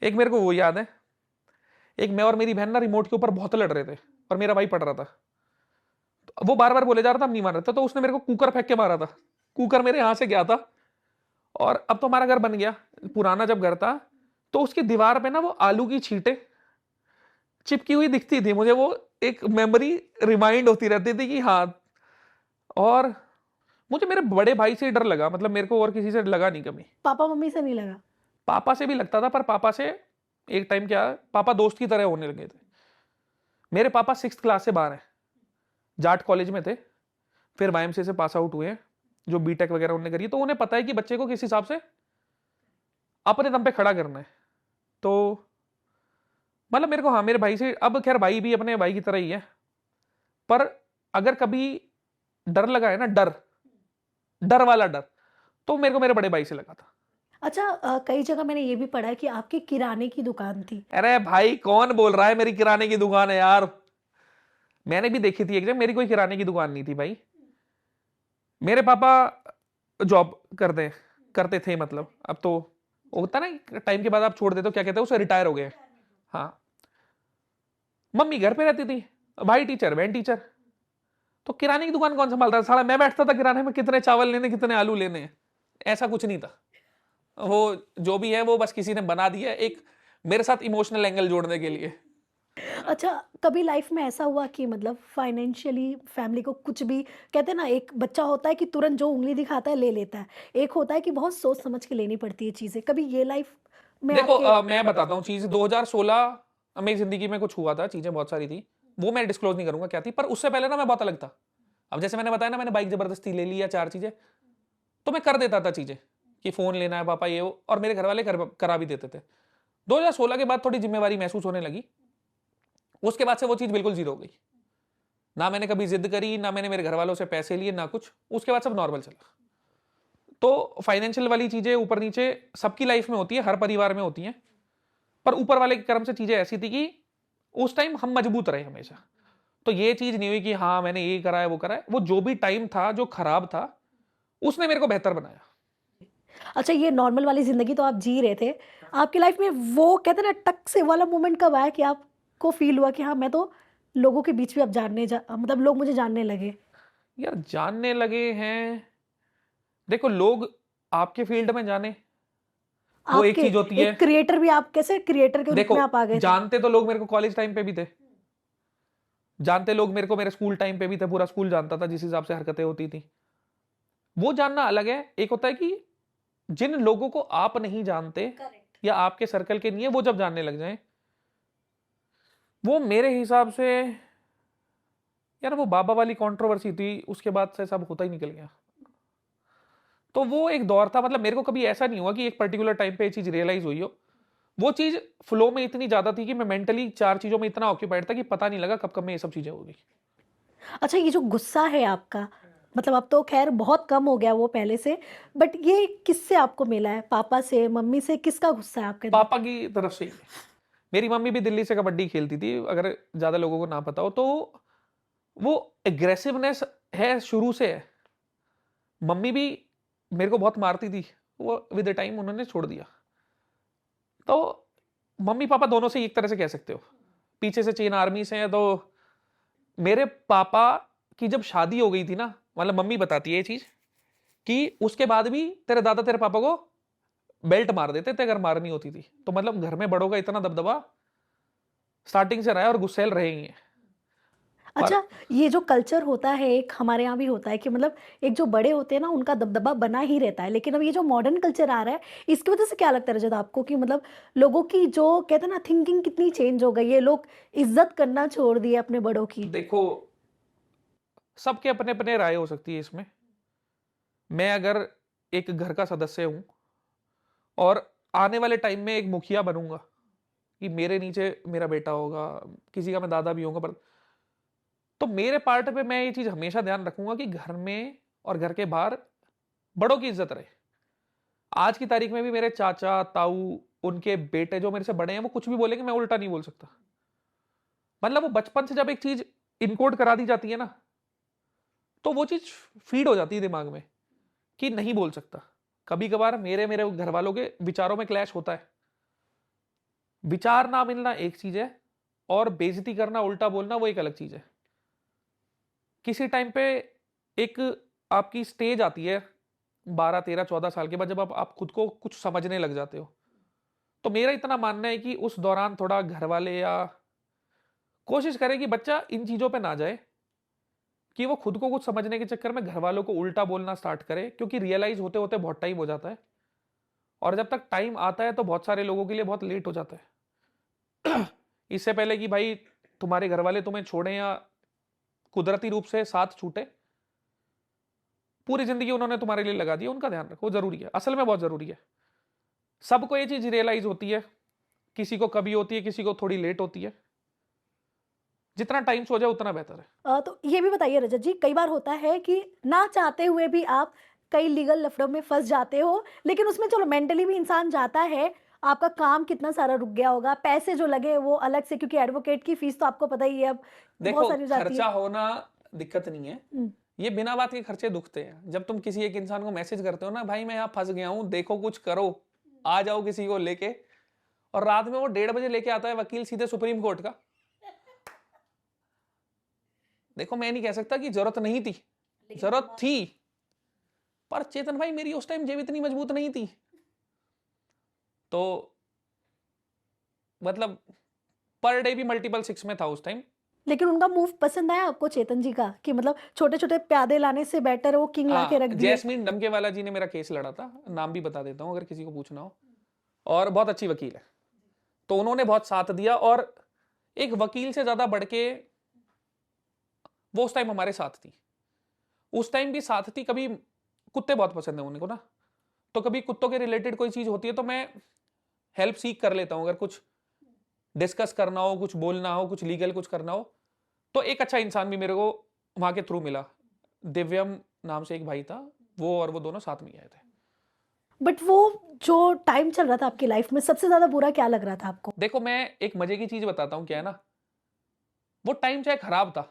एक मेरे को वो याद है, एक मैं और मेरी बहन ना रिमोट के ऊपर बहुत लड़ रहे थे और मेरा भाई पड़ रहा था, तो वो बार बार बोले जा रहा था हम नहीं मार रहे थे, तो उसने मेरे को कुकर फेंक के मारा था, कुकर मेरे यहाँ से गया था। और अब तो हमारा घर बन गया, पुराना जब घर था तो उसकी दीवार पे ना वो आलू की छींटे चिपकी हुई दिखती थी मुझे, वो एक मेमोरी रिमाइंड होती रहती थी कि हाँ। और मुझे मेरे बड़े भाई से डर लगा, मतलब मेरे को और किसी से लगा नहीं कभी। पापा मम्मी से नहीं लगा? पापा से भी लगता था, पर पापा से एक टाइम क्या, पापा दोस्त की तरह होने लगे थे। मेरे पापा 6th क्लास से बाहर हैं, जाट कॉलेज में थे, फिर वाईएमसीए से पास आउट हुए हैं, जो बीटेक वगैरह उन्होंने करी है, तो उन्हें पता है कि बच्चे को किस हिसाब से अपने दम पे खड़ा करना है। तो मतलब मेरे को, हाँ मेरे भाई से, अब खैर भाई भी अपने भाई की तरह ही है, पर अगर कभी डर लगा है ना, डर डर वाला डर, तो मेरे को मेरे बड़े भाई से लगा था। अच्छा, कई जगह मैंने ये भी पढ़ा है कि आपकी किराने की दुकान थी। अरे भाई कौन बोल रहा है मेरी किराने की दुकान है यार, मैंने भी देखी थी एक जगह, मेरी कोई किराने की दुकान नहीं थी भाई। मेरे पापा जॉब करते थे, मतलब अब तो होता ना टाइम के बाद आप छोड़ देते हो, क्या कहते हो उसे, रिटायर हो गए। हाँ, मम्मी घर पे रहती थी, भाई टीचर बहन टीचर, तो किराने की दुकान कौन संभालता था? साला मैं बैठता था किराने में, कितने चावल लेने कितने आलू लेने, ऐसा कुछ नहीं था। वो जो भी है वो बस किसी ने बना दिया एक मेरे साथ इमोशनल एंगल जोड़ने के लिए। अच्छा, कभी लाइफ में ऐसा हुआ कि मतलब फाइनेंशियली फैमिली को कुछ भी, कहते हैं ना एक बच्चा होता है कि तुरंत जो उंगली दिखाता है ले लेता है, एक होता है कि बहुत सोच समझ के लेनी पड़ती है चीजें, कभी ये लाइफ में देखो आपके? मैं बताता हूँ चीज, 2016 मेरी जिंदगी में कुछ हुआ था, चीजें बहुत सारी थी, वो मैं डिस्क्लोज नहीं करूंगा क्या थी, पर उससे पहले ना मैं बहुत अलग था। अब जैसे मैंने बताया ना, मैंने बाइक जबरदस्ती ले ली या 4 चीजें, तो मैं कर देता था चीजें कि फोन लेना है पापा ये वो, और मेरे घर वाले करा भी देते थे। 2016 के बाद थोड़ी जिम्मेवारी महसूस होने लगी, उसके बाद से वो चीज बिल्कुल जीरो हो गई। ना मैंने कभी जिद करी, ना मैंने मेरे घर वालों से पैसे लिए, ना कुछ, उसके बाद सब नॉर्मल चला। तो फाइनेंशियल वाली चीजें ऊपर नीचे सबकी लाइफ में होती है, हर परिवार में होती हैं, पर ऊपर वाले के कर्म से चीजें ऐसी थी कि उस टाइम हम मजबूत रहे हमेशा। तो ये चीज नहीं हुई कि हाँ मैंने ये करा है वो करा है, वो जो भी टाइम था जो खराब था उसने मेरे को बेहतर बनाया। अच्छा, ये नॉर्मल वाली ज़िंदगी तो आप जी रहे थे। आपकी लाइफ में वो कहते हैं ना टक से वाला मोमेंट कब आया कि आपको फ़ील हुआ कि हाँ, मैं तो लोगों के बीच भी अब मतलब लोग मुझे जानने लगे? यार जानने लगे हैं, देखो लोग आपके फील्ड में जाने वो एक आपके चीज होती है। एक क्रिएटर भी, आप कैसे क्रिएटर के रूप देखो में आप आ गए थे? जानते तो लोग मेरे को कॉलेज टाइम पे भी थे, जानते लोग मेरे को मेरे स्कूल टाइम पे भी थे, पूरा स्कूल जानता था जिस हिसाब से हरकतें होती थी। वो जानना अलग है, एक होता है कि जिन लोगों को आप नहीं जानते करेक्ट। या आपके सर्कल के नहीं है वो जब जानने लग जाएं, वो मेरे हिसाब से यार वो बाबा वाली कंट्रोवर्सी थी, उसके बाद से सब होता ही निकल गया। तो वो एक दौर था, मतलब मेरे को कभी ऐसा नहीं हुआ कि एक पर्टिकुलर टाइम पे ये चीज रियलाइज हुई हो। वो चीज फ्लो में इतनी ज्यादा थी कि मैं मेंटली 4 चीजों में इतना ऑक्यूपाइड था कि पता नहीं लगा कब कब में ये सब चीजें होगी। अच्छा, ये जो गुस्सा है आपका, मतलब अब तो खैर बहुत कम हो गया वो पहले से, बट ये किससे आपको मिला है? पापा से, मम्मी से? किसका गुस्सा है आपके अंदर? पापा की तरफ से ही। मेरी मम्मी भी दिल्ली से कबड्डी खेलती थी, अगर ज्यादा लोगों को ना पता हो तो। वो एग्रेसिवनेस है शुरू से है। मम्मी भी मेरे को बहुत मारती थी, वो विद द टाइम उन्होंने छोड़ दिया। तो मम्मी पापा दोनों से एक तरह से कह सकते हो, पीछे से चेन आर्मी से है। तो मेरे पापा की जब शादी हो गई थी ना, मतलब मम्मी बताती है ये चीज कि उसके बाद भी तेरे दादा तेरे पापा को बेल्ट मार देते थे अगर मारनी होती थी। तो मतलब घर में बड़ों का इतना दबदबा स्टार्टिंग से रहा है और गुस्सैल रहे ही हैं। और अच्छा, ये जो कल्चर होता है एक हमारे यहाँ भी होता है कि मतलब एक जो बड़े होते हैं ना उनका दबदबा बना ही रहता है, लेकिन अब ये जो मॉडर्न कल्चर आ रहा है इसकी वजह से क्या लगता है रजत आपको कि मतलब लोगों की जो कहते हैं ना थिंकिंग कितनी चेंज हो गई है, लोग इज्जत करना छोड़ दिए अपने बड़ों की? देखो सबके अपने अपने राय हो सकती है इसमें। मैं अगर एक घर का सदस्य हूं और आने वाले टाइम में एक मुखिया बनूंगा कि मेरे नीचे मेरा बेटा होगा, किसी का मैं दादा भी होगा, पर तो मेरे पार्ट पे मैं ये चीज हमेशा ध्यान रखूंगा कि घर में और घर के बाहर बड़ों की इज्जत रहे। आज की तारीख में भी मेरे चाचा ताऊ उनके बेटे जो मेरे से बड़े हैं वो कुछ भी बोलेंगे, मैं उल्टा नहीं बोल सकता। मतलब वो बचपन से जब एक चीज इनकोड करा दी जाती है ना, तो वो चीज फीड हो जाती है दिमाग में कि नहीं बोल सकता। कभी कभार मेरे मेरे घर वालों के विचारों में क्लैश होता है। विचार ना मिलना एक चीज है और बेइज्जती करना उल्टा बोलना वो एक अलग चीज है। किसी टाइम पे एक आपकी स्टेज आती है 12 13 14 साल के बाद, जब आप खुद को कुछ समझने लग जाते हो। तो मेरा इतना मानना है कि उस दौरान थोड़ा घर वाले या कोशिश करें कि बच्चा इन चीजों पे ना जाए कि वो खुद को कुछ समझने के चक्कर में घर वालों को उल्टा बोलना स्टार्ट करे, क्योंकि रियलाइज होते होते बहुत टाइम हो जाता है और जब तक टाइम आता है तो बहुत सारे लोगों के लिए बहुत लेट हो जाता है। इससे पहले कि भाई तुम्हारे घर वाले तुम्हें छोड़ें या कुदरती रूप से साथ छूटे, पूरी जिंदगी उन्होंने तुम्हारे लिए लगा दी, उनका ध्यान रखो, जरूरी है, असल में बहुत जरूरी है। सबको ये चीज रियलाइज होती है, किसी को कभी होती है, किसी को थोड़ी लेट होती है। जितना टाइम सो जाए उतना बेहतर है। तो ये भी बताइए रजत जी, कई बार होता है कि ना चाहते हुए भी आप कई लीगल लफड़ों में फंस जाते हो, लेकिन उसमें चलो मेंटली भी इंसान जाता है। आपका काम कितना सारा रुक गया होगा, पैसे जो लगे वो अलग से, क्योंकि एडवोकेट की फीस तो आपको पता ही है अब बहुत देखो सारी हो जाती खर्चा है। होना दिक्कत नहीं है, ये बिना बात के खर्चे दुखते हैं। जब तुम किसी एक इंसान को मैसेज करते हो ना, भाई मैं यहाँ फंस गया हूँ, देखो कुछ करो, आ जाओ किसी को लेके, और रात में वो 1:30 बजे लेके आता है वकील सीधे सुप्रीम कोर्ट का। देखो मैं नहीं कह सकता कि जरूरत नहीं थी, जरूरत थी, पर चेतन भाई मेरी उस टाइम जेब इतनी मजबूत नहीं थी। तो मतलब पर डे भी मल्टीपल 6 में था उस टाइम। लेकिन उनका मूव पसंद आया आपको चेतन जी का कि मतलब छोटे छोटे प्यादे लाने से बेटर वो किंग ला के रख दिए? जैस्मीन डमकेवाला जी ने मेरा केस लड़ा था, नाम भी बता देता हूं अगर किसी को पूछना हो, और बहुत अच्छी वकील है। तो उन्होंने बहुत साथ दिया, और एक वकील से ज्यादा बढ़ के वो उस टाइम हमारे साथ थी। उस टाइम भी साथ थी। कभी कुत्ते बहुत पसंद है उनको ना, तो कभी कुत्तों के रिलेटेड कोई चीज होती है तो मैं हेल्प सीख कर लेता हूं। अगर कुछ डिस्कस करना हो, कुछ बोलना हो, कुछ लीगल कुछ करना हो, तो एक अच्छा इंसान भी मेरे को वहां के थ्रू मिला। दिव्यम नाम से एक भाई था, वो और वो दोनों साथ में आए थे। बट वो जो टाइम चल रहा था आपकी लाइफ में, सबसे ज्यादा बुरा क्या लग रहा था आपको? देखो मैं एक मजे की चीज बताता हूँ, क्या है ना, वो टाइम चाहे खराब था,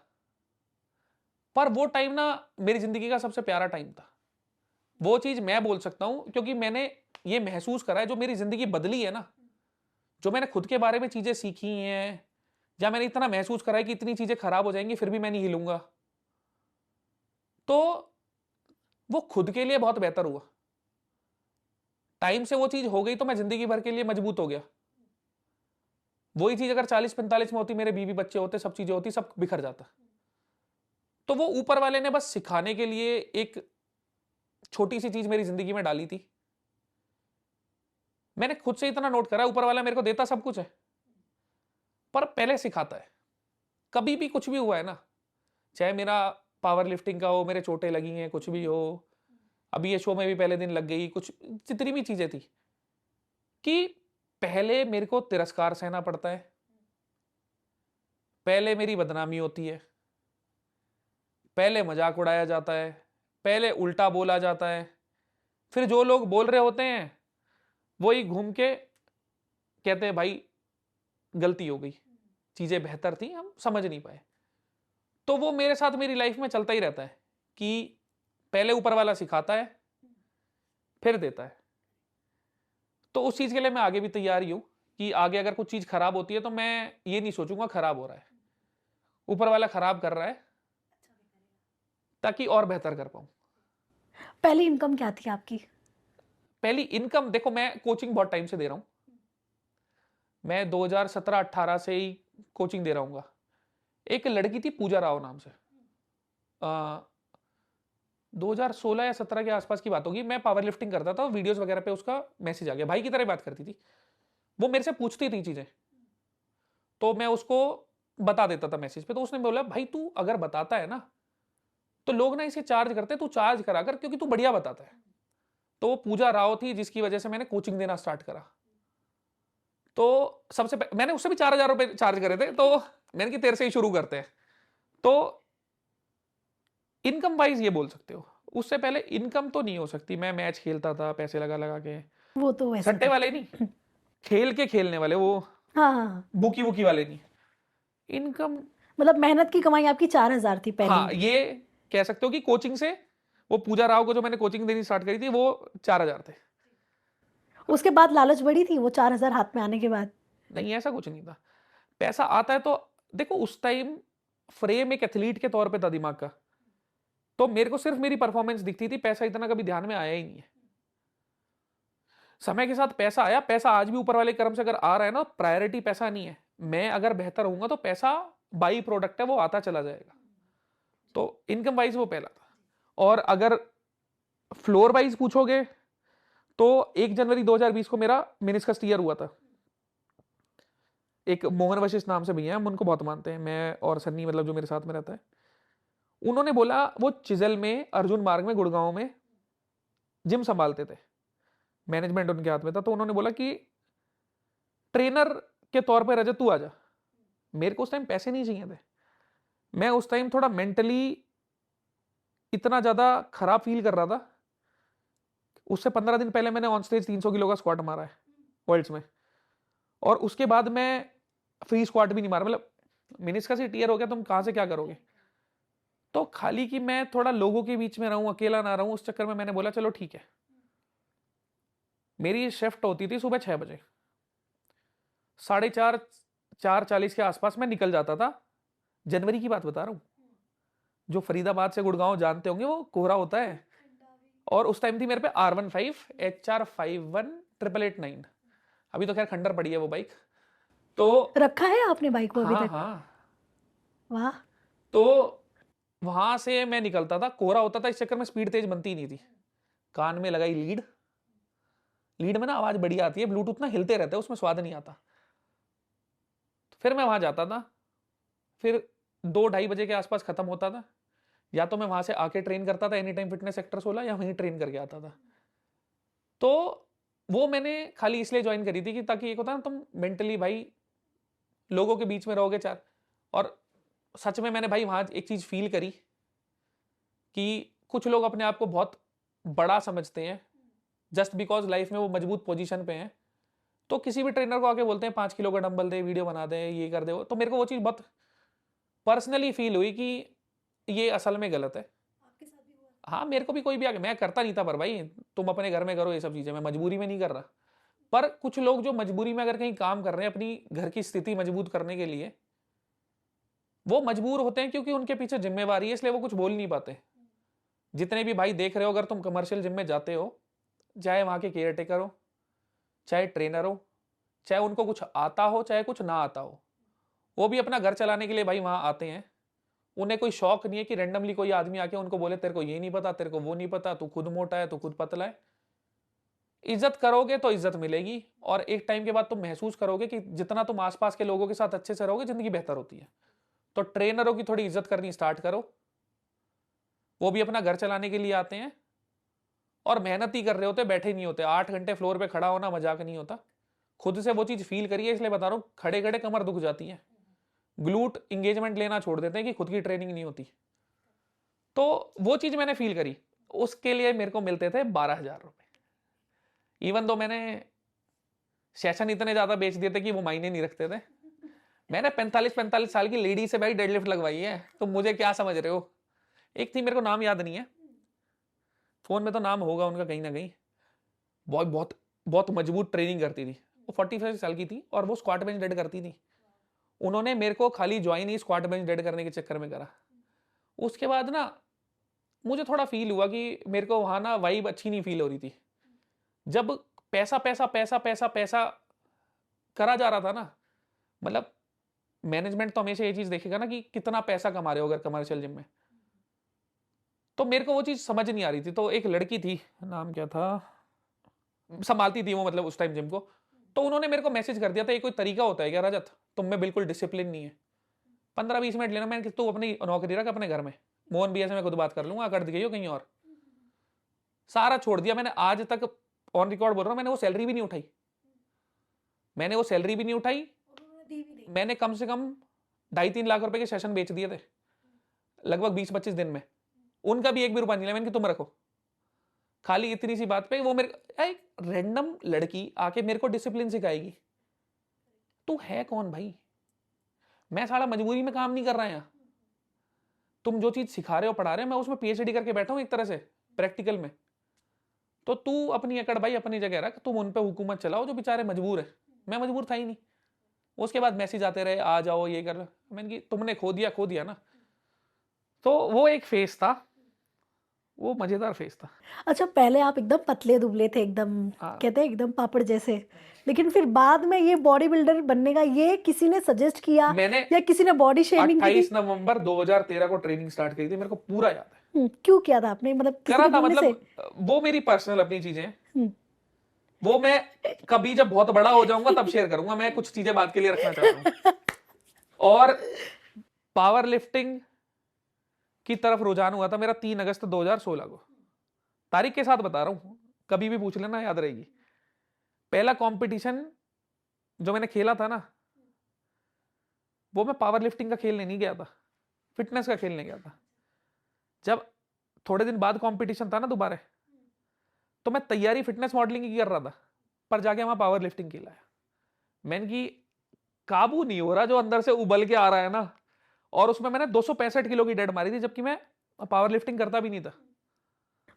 पर वो टाइम ना मेरी जिंदगी का सबसे प्यारा टाइम था। वो चीज मैं बोल सकता हूं क्योंकि मैंने ये महसूस करा है, जो मेरी जिंदगी बदली है ना, जो मैंने खुद के बारे में चीजें सीखी हैं, या मैंने इतना महसूस करा है कि इतनी चीजें खराब हो जाएंगी फिर भी मैं नहीं हिलूंगा, तो वो खुद के लिए बहुत बेहतर हुआ। टाइम से वो चीज हो गई तो मैं जिंदगी भर के लिए मजबूत हो गया। वही चीज अगर 40-45 में होती, मेरे बीवी बच्चे होते, सब चीजें होती, सब बिखर जाता। तो वो ऊपर वाले ने बस सिखाने के लिए एक छोटी सी चीज मेरी जिंदगी में डाली थी। मैंने खुद से इतना नोट करा, ऊपर वाला मेरे को देता सब कुछ है, पर पहले सिखाता है। कभी भी कुछ भी हुआ है ना, चाहे मेरा पावर लिफ्टिंग का हो, मेरे चोटें लगी हैं, कुछ भी हो, अभी ये शो में भी पहले दिन लग गई, कुछ जितनी भी चीजें थी, कि पहले मेरे को तिरस्कार सहना पड़ता है, पहले मेरी बदनामी होती है, पहले मजाक उड़ाया जाता है, पहले उल्टा बोला जाता है, फिर जो लोग बोल रहे होते हैं वही घूम के कहते हैं भाई गलती हो गई, चीजें बेहतर थी, हम समझ नहीं पाए। तो वो मेरे साथ मेरी लाइफ में चलता ही रहता है कि पहले ऊपर वाला सिखाता है, फिर देता है। तो उस चीज के लिए मैं आगे भी तैयार ही हूं कि आगे अगर कुछ चीज खराब होती है तो मैं ये नहीं सोचूंगा खराब हो रहा है, ऊपर वाला खराब कर रहा है, ताकि और बेहतर कर पाऊं। पहली इनकम क्या थी आपकी? पहली इनकम, देखो मैं कोचिंग बहुत टाइम से दे रहा हूं, मैं 2017-18 से ही कोचिंग दे रहा हूँ। एक लड़की थी पूजा राव नाम से, 2016 या 17 के आसपास की बात होगी, मैं पावर लिफ्टिंग करता था, वीडियोस वगैरह पे उसका मैसेज आ गया, भाई की तरह बात करती थी, वो मेरे से पूछती थी चीजें, तो मैं उसको बता देता था मैसेज पे। तो उसने बोला भाई तू अगर बताता है ना तो लोग ना इसे चार्ज करते, तू चार्ज करा कर क्योंकि तू बढ़िया बताता है। तो वो पूजा राव थी जिसकी वजह से मैंने कोचिंग देना स्टार्ट करा। तो मैंने उससे भी 4,000 रुपए चार्ज करे थे, तो मैंने कि तेरे से ही शुरू करते हैं। तो इनकम वाइज ये बोल सकते हो, उससे पहले इनकम तो नहीं हो सकती। मैं मैच खेलता था पैसे लगा लगा के, वो तो वैसे सट्टे था। वाले नहीं, खेल के खेलने वाले, वो हाँ हाँ हाँ। बुकी वुकी वाले नहीं। इनकम, मतलब मेहनत की कमाई आपकी 4,000 थी पहली? हाँ ये कह सकते हो कि कोचिंग से, वो पूजा राव को जो मैंने कोचिंग देनी स्टार्ट करी थी वो 4,000 थे। उसके बाद लालच बढ़ी थी वो 4,000 हाथ में आने के बाद? नहीं ऐसा कुछ नहीं था, पैसा आता है तो देखो, उस टाइम फ्रेम एक एथलीट के तौर पे था दिमाग का, तो मेरे को सिर्फ मेरी परफॉर्मेंस दिखती थी, पैसा इतना कभी ध्यान में आया ही नहीं है। समय के साथ पैसा आया, पैसा आज भी ऊपर वाले कर्म से अगर आ रहा है ना, प्रायोरिटी पैसा नहीं है। मैं अगर बेहतर होऊंगा तो पैसा बाई प्रोडक्ट है, वो आता चला जाएगा। तो इनकम वाइज वो पहला था। और अगर फ्लोर वाइज पूछोगे तो 1 जनवरी 2020 को मेरा मेनिस्कस टीयर हुआ था। एक मोहन वशिष्ठ नाम से भैया, हम उनको बहुत मानते हैं, मैं और सन्नी, मतलब जो मेरे साथ में रहता है, उन्होंने बोला, वो चिजल में अर्जुन मार्ग में गुड़गांव में जिम संभालते थे, मैनेजमेंट उनके हाथ में था। तो उन्होंने बोला कि ट्रेनर के तौर पे रजत तू आ जा। मेरे को उस टाइम पैसे नहीं चाहिए थे, मैं उस टाइम थोड़ा मेंटली इतना ज्यादा खराब फील कर रहा था। उससे 15 दिन पहले मैंने ऑन स्टेज 300 किलो का स्क्वाट मारा है वर्ल्ड्स में, और उसके बाद मैं फ्री स्क्वाट भी नहीं मारा। मतलब मेनिस्कस ही टीयर हो गया, तुम कहां से क्या करोगे। तो खाली कि मैं थोड़ा लोगों के बीच में रहूं, अकेला ना रहूं, उस चक्कर में मैंने बोला चलो ठीक है। मेरी शिफ्ट होती थी सुबह 6 बजे, 4:30 4:40 के आसपास मैं निकल जाता था। जनवरी की बात बता रहा हूँ, जो फरीदाबाद से गुड़गांव जानते होंगे, वो कोहरा होता है। और उस टाइम थी मेरे पे R15 HR51 889, अभी तो खैर खंडर पड़ी है वो बाइक। तो रखा है आपने बाइक को अभी हाँ तक? हाँ, वाह। तो वहां से मैं निकलता था, कोहरा होता था, इस चक्कर में स्पीड तेज बनती नहीं थी। कान में लगाई लीड, लीड में ना आवाज बढ़िया आती है, ब्लूटूथ ना हिलते रहते हैं, उसमें स्वाद नहीं आता। तो फिर मैं वहां जाता था, फिर 2-2:30 बजे के आसपास खत्म होता था। या तो मैं वहां से आके ट्रेन करता था एनी टाइम फिटनेस सेक्टर 16, या वहीं ट्रेन करके आता था। तो वो मैंने खाली इसलिए ज्वाइन करी थी कि ताकि एक होता ना, तुम मेंटली भाई लोगों के बीच में रहोगे चार। और सच में मैंने भाई वहां एक चीज फील करी कि कुछ लोग अपने आप को बहुत बड़ा समझते हैं, जस्ट बिकॉज लाइफ में वो मजबूत पोजीशन पे हैं, तो किसी भी ट्रेनर को आके बोलते हैं 5 किलो का डंबल दे, वीडियो बना दे, ये कर दे वो। तो मेरे को वो चीज़ बहुत पर्सनली फील हुई कि ये असल में गलत है। आपके साथ भी हुआ? हाँ, मेरे को भी कोई भी आके, मैं करता नहीं था, पर भाई तुम अपने घर में करो ये सब चीज़ें, मैं मजबूरी में नहीं कर रहा। पर कुछ लोग जो मजबूरी में अगर कहीं काम कर रहे हैं अपनी घर की स्थिति मजबूत करने के लिए, वो मजबूर होते हैं क्योंकि उनके पीछे जिम्मेवारी है, इसलिए वो कुछ बोल नहीं पाते। जितने भी भाई देख रहे हो, अगर तुम कमर्शियल जिम में जाते हो, चाहे वहाँ के केयर टेकर हो, चाहे ट्रेनर हो, चाहे उनको कुछ आता हो, चाहे कुछ ना आता हो, वो भी अपना घर चलाने के लिए भाई वहाँ आते हैं। उन्हें कोई शौक नहीं है कि रैंडमली कोई आदमी आके उनको बोले तेरे को ये नहीं पता, तेरे को वो नहीं पता, तू खुद मोटा है, तू खुद पतला है। इज्जत करोगे तो इज्जत मिलेगी, और एक टाइम के बाद तुम महसूस करोगे कि जितना तुम आसपास के लोगों के साथ अच्छे से रहोगे, जिंदगी बेहतर होती है। तो ट्रेनरों की थोड़ी इज्जत करनी स्टार्ट करो। वो भी अपना घर चलाने के लिए आते हैं और मेहनत ही कर रहे होते, बैठे नहीं होते। 8 घंटे फ्लोर पे खड़ा होना मजाक नहीं होता। खुद से वो चीज फील करिए, इसलिए बता रहा हूँ, खड़े खड़े कमर दुख जाती है। ग्लूट इंगेजमेंट लेना छोड़ देते हैं कि खुद की ट्रेनिंग नहीं होती। तो वो चीज मैंने फील करी। उसके लिए मेरे को मिलते थे 12,000 रुपए। इवन दो मैंने सेशन इतने ज्यादा बेच दिए थे कि वो मायने नहीं रखते थे। मैंने 45 साल की लेडी से भाई डेडलिफ्ट लगवाई है, तो मुझे क्या समझ रहे हो। एक थी, मेरे को नाम याद नहीं है, फोन में तो नाम होगा उनका कहीं ना कहीं। बहुत बहुत बहुत मजबूत ट्रेनिंग करती थी। वो 45 साल की थी और वो स्क्वाट बेंच डेड करती थी। उन्होंने मेरे को खाली ज्वाइन ही स्क्वाट बेंच डेड करने के चक्कर में करा। उसके बाद ना मुझे थोड़ा फील हुआ कि मेरे को वहां ना वाइब अच्छी नहीं फील हो रही थी। जब पैसा पैसा पैसा पैसा पैसा करा जा रहा था ना, मतलब मैनेजमेंट तो हमेशा ये चीज देखेगा ना कि कितना पैसा कमा रहे हो अगर कमर्शियल जिम में। तो मेरे को वो चीज समझ नहीं आ रही थी। तो एक लड़की थी, नाम क्या था, संभालती थी वो मतलब उस टाइम जिम को। तो उन्होंने मेरे को मैसेज कर दिया था, ये कोई तरीका होता है क्या रजत, तुम में बिल्कुल डिसिप्लिन नहीं है, 15-20 मिनट लेना। मैंने तू अपनी नौकरी रख अपने घर में, मोहन भैया से मैं खुद बात कर लूंगा, कर दी हो कहीं और। सारा छोड़ दिया मैंने। आज तक ऑन रिकॉर्ड बोल रहा हूँ, मैंने वो सैलरी भी नहीं उठाई। मैंने वो सैलरी भी नहीं उठाई। मैंने कम से कम 2.5-3 लाख रुपए के सेशन बेच दिए थे लगभग 20-25 दिन में। उनका भी 1 भी रुपया नहीं लिया मैंने कि तुम रखो। खाली इतनी सी बात पे वो मेरे, एक रैंडम लड़की आके मेरे को डिसिप्लिन सिखाएगी। तू है कौन भाई? मैं साला मजबूरी में काम नहीं कर रहा है यहाँ। तुम जो चीज सिखा रहे हो, पढ़ा रहे हो, मैं उसमें पीएचडी करके बैठा हूँ एक तरह से प्रैक्टिकल में। तो तू अपनी अकड़ भाई अपनी जगह रख, तुम उन पे हुकूमत चलाओ जो बेचारे मजबूर है। मैं मजबूर था ही नहीं। उसके बाद मैसेज आते रहे, आ जाओ ये कर लो। मैंने कि तुमने खो दिया ना। तो वो एक फेस था, वो मजेदार फेस था। अच्छा, पहले आप एकदम पतले दुबले थे, एकदम हाँ। कहते हैं एकदम पापड़ जैसे, लेकिन फिर बाद में ये बॉडी बिल्डर बनने का ये किसी ने सजेस्ट किया मैंने या किसी ने बॉडी शेमिंग की 28 नवंबर 2013 को ट्रेनिंग स्टार्ट करी थी, मेरे को पूरा याद है। क्यों किया था आपने? मतलब किसी करा के था, बोलने से? मतलब वो मेरी पर्सनल अपनी चीजें हैं। हम्म, वो मैं कभी जब बहुत बड़ा हो जाऊंगा तब शेयर करूंगा। मैं कुछ चीजें बात के लिए रखना चाहता हूँ। और पावर लिफ्टिंग की तरफ रुझान हुआ था मेरा 3 अगस्त 2016 को। तारीख के साथ बता रहा हूँ, कभी भी पूछ लेना, याद रहेगी। पहला कंपटीशन जो मैंने खेला था ना, वो मैं पावर लिफ्टिंग का खेलने नहीं गया था, फिटनेस का खेलने गया था। जब थोड़े दिन बाद कंपटीशन था ना दोबारा, तो मैं तैयारी फिटनेस मॉडलिंग की कर रहा था, पर जाके वहां पावर लिफ्टिंग खेला है। मैंने कि काबू नहीं हो रहा जो अंदर से उबल के आ रहा है ना। और उसमें मैंने 265 किलो की डेड मारी थी, जबकि मैं पावर लिफ्टिंग करता भी नहीं था।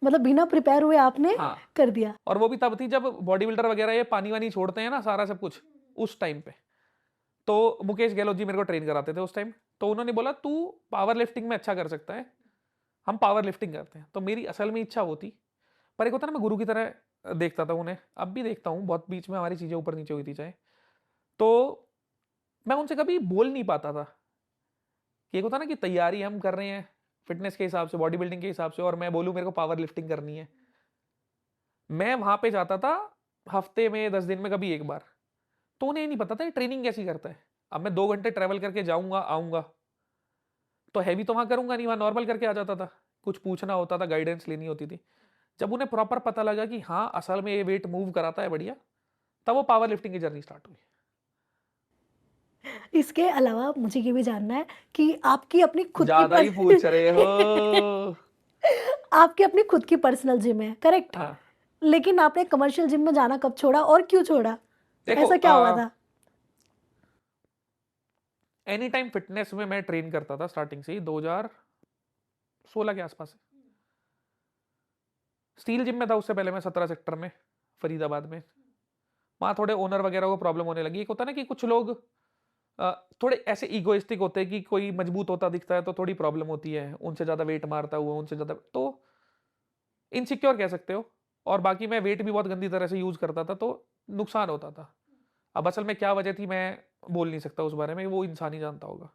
मतलब बिना प्रिपेयर हुए आपने हाँ। कर दिया। और वो भी तब थी जब बॉडी बिल्डर वगैरह ये पानी वानी छोड़ते हैं ना, सारा सब कुछ उस टाइम पे। तो मुकेश गहलोत जी मेरे को ट्रेन कराते थे उस टाइम। तो उन्होंने बोला तू पावर लिफ्टिंग में अच्छा कर सकता है, हम पावर लिफ्टिंग करते हैं। तो मेरी असल में इच्छा वो थी, पर एक होता ना, मैं गुरु की तरह देखता था उन्हें, अब भी देखता हूँ, बहुत बीच में हमारी चीजें ऊपर नीचे हुई थी चाहे। तो मैं उनसे कभी बोल नहीं पाता था कि एक होता ना कि तैयारी हम कर रहे हैं फिटनेस के हिसाब से, बॉडी बिल्डिंग के हिसाब से, और मैं बोलूँ मेरे को पावर लिफ्टिंग करनी है। मैं वहां पे जाता था हफ्ते में 10 दिन में कभी एक बार। तो उन्हें नहीं पता था ट्रेनिंग कैसी करता है। अब मैं 2 घंटे ट्रेवल करके जाऊंगा आऊंगा, तो हैवी तो वहां करूंगा नहीं, वहां नॉर्मल करके आ जाता था। कुछ पूछना होता था, गाइडेंस लेनी होती थी। जब उन्हें प्रॉपर पता लगा कि हाँ असल में ये वेट मूव कराता है बढ़िया, तब वो पावर लिफ्टिंग की जर्नी स्टार्ट हुई। इसके अलावा मुझे ये भी जानना है कि आपकी अपनी खुद की ज्यादा ही पूछ रहे हो। आपकी अपनी खुद की पर्सनल जिम है, करेक्ट? हाँ। लेकिन आपने कमर्शियल जिम में जाना कब छोड़ा और क्यों छोड़ा? देखो ऐसा क्या हुआ था? एनी टाइम फिटनेस में मैं ट्रेन करता था स्टार्टिंग से ही, 2016 के आसपास से। स्टील जिम में था उससे पहले मैं 17 सेक्टर में, फरीदाबाद में। वहाँ थोड़े ओनर वगैरह को प्रॉब्लम होने लगी। एक होता है ना कि कुछ लोग थोड़े ऐसे ईगोइस्टिक होते हैं कि कोई मजबूत होता दिखता है तो थोड़ी प्रॉब्लम होती है, उनसे ज़्यादा वेट मारता हुआ, उनसे ज़्यादा, तो इनसिक्योर कह सकते हो। और बाकी मैं वेट भी बहुत गंदी तरह से यूज़ करता था, तो नुकसान होता था। अब असल में क्या वजह थी मैं बोल नहीं सकता उस बारे में, वो इंसान ही जानता होगा।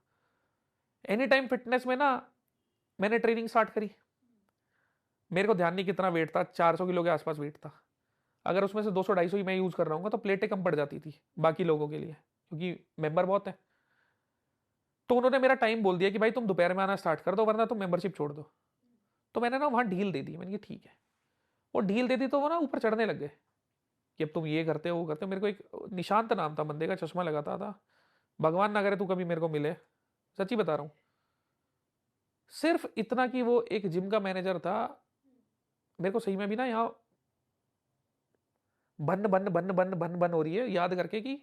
एनी टाइम फिटनेस में ना मैंने ट्रेनिंग स्टार्ट करी। मेरे को ध्यान नहीं कितना वेट था, 400 किलो के आसपास वेट था। अगर उसमें से 200-250 ही मैं यूज़ कर रहा हूँ तो प्लेटें कम पड़ जाती थी बाकी लोगों के लिए, क्योंकि मेंबर बहुत है। तो उन्होंने मेरा टाइम बोल दिया कि भाई तुम दोपहर में आना स्टार्ट कर दो, वरना तुम मेंबरशिप छोड़ दो। तो मैंने ना वहाँ ढील दे दी। मैंने कहा ठीक है। वो ढील दे दी तो वो ना ऊपर चढ़ने लग गए कि अब तुम ये करते हो वो करते हो। मेरे को एक निशांत नाम था बंदे का, चश्मा लगाता था। भगवान ना करे तू कभी मेरे को मिले, सच्ची बता रहा हूँ। सिर्फ इतना कि वो एक जिम का मैनेजर था। मेरे को सही में भी ना यहाँ बन बन बन बन बन बन हो रही है याद करके कि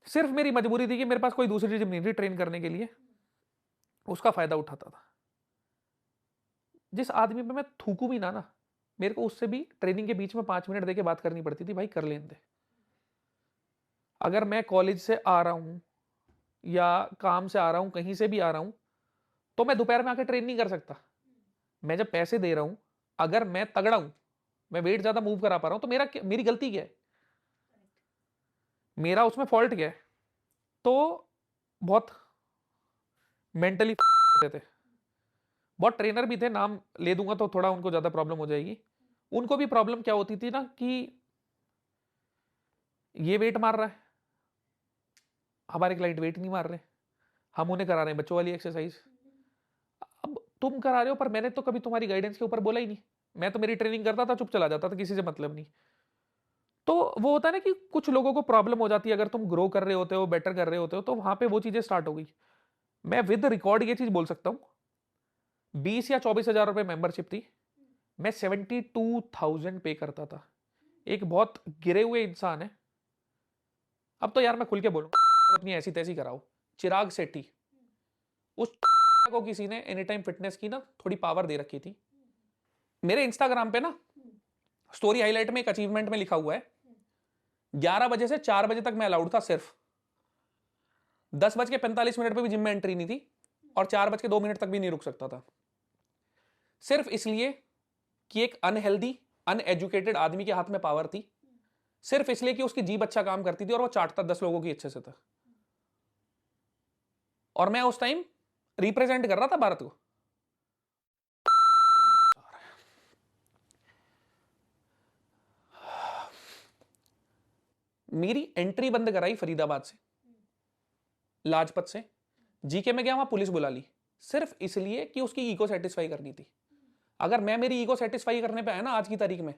सिर्फ मेरी मजबूरी थी कि मेरे पास कोई दूसरी जिम नहीं थी ट्रेन करने के लिए, उसका फायदा उठाता था। जिस आदमी पे मैं थूकू भी ना मेरे को उससे भी ट्रेनिंग के बीच में 5 मिनट देके बात करनी पड़ती थी, भाई कर लेने दे। अगर मैं कॉलेज से आ रहा हूं या काम से आ रहा हूं, कहीं से भी आ रहा हूं, तो मैं दोपहर में आके ट्रेन नहीं कर सकता। मैं जब पैसे दे रहा हूं, अगर मैं तगड़ा हूं, मैं वेट ज्यादा मूव करा पा रहा हूं, तो मेरी गलती क्या है, मेरा उसमें फॉल्ट क्या है? तो बहुत मेंटली थे। बहुत ट्रेनर भी थे, नाम ले दूंगा तो थोड़ा उनको ज्यादा प्रॉब्लम हो जाएगी। उनको भी प्रॉब्लम क्या होती थी ना कि ये वेट मार रहा है, हमारे क्लाइंट वेट नहीं मार रहे, हम उन्हें करा रहे हैं बच्चों वाली एक्सरसाइज। अब तुम करा रहे हो पर मैंने तो कभी तुम्हारी गाइडेंस के ऊपर बोला ही नहीं। मैं तो मेरी ट्रेनिंग करता था, चुप चला जाता था, किसी से मतलब नहीं। तो वो होता है ना कि कुछ लोगों को प्रॉब्लम हो जाती है अगर तुम ग्रो कर रहे होते हो, बेटर कर रहे होते हो, तो वहां पे वो चीजें स्टार्ट हो गई। मैं विद रिकॉर्ड ये चीज बोल सकता हूं, 20 या 24 हजार रुपए मेंबरशिप थी, मैं 72,000 पे करता था। एक बहुत गिरे हुए इंसान है। अब तो यार मैं खुल के बोलूंगा, अपनी ऐसी तैसी कराओ। चिराग सेठी, उस को किसी ने एनी टाइम फिटनेस की ना थोड़ी पावर दे रखी थी। मेरे इंस्टाग्राम पे ना स्टोरी हाईलाइट में एक अचीवमेंट में लिखा हुआ है, 11 बजे से 4 बजे तक मैं अलाउड था सिर्फ। 10:45 पे भी जिम में एंट्री नहीं थी, और 4:02 तक भी नहीं रुक सकता था। सिर्फ इसलिए कि एक अनहेल्दी अनएजुकेटेड आदमी के हाथ में पावर थी, सिर्फ इसलिए कि उसकी जीभ अच्छा काम करती थी और वो चाटता 10 लोगों की अच्छे से था। और मैं उस टाइम रिप्रेजेंट कर रहा था भारत को। मेरी एंट्री बंद कराई फरीदाबाद से, लाजपत से। जीके में गया, वहां पुलिस बुला ली, सिर्फ इसलिए कि उसकी ईगो सेटिस्फाई करनी थी। अगर मैं मेरी ईगो सेटिस्फाई करने पे आया ना आज की तारीख में,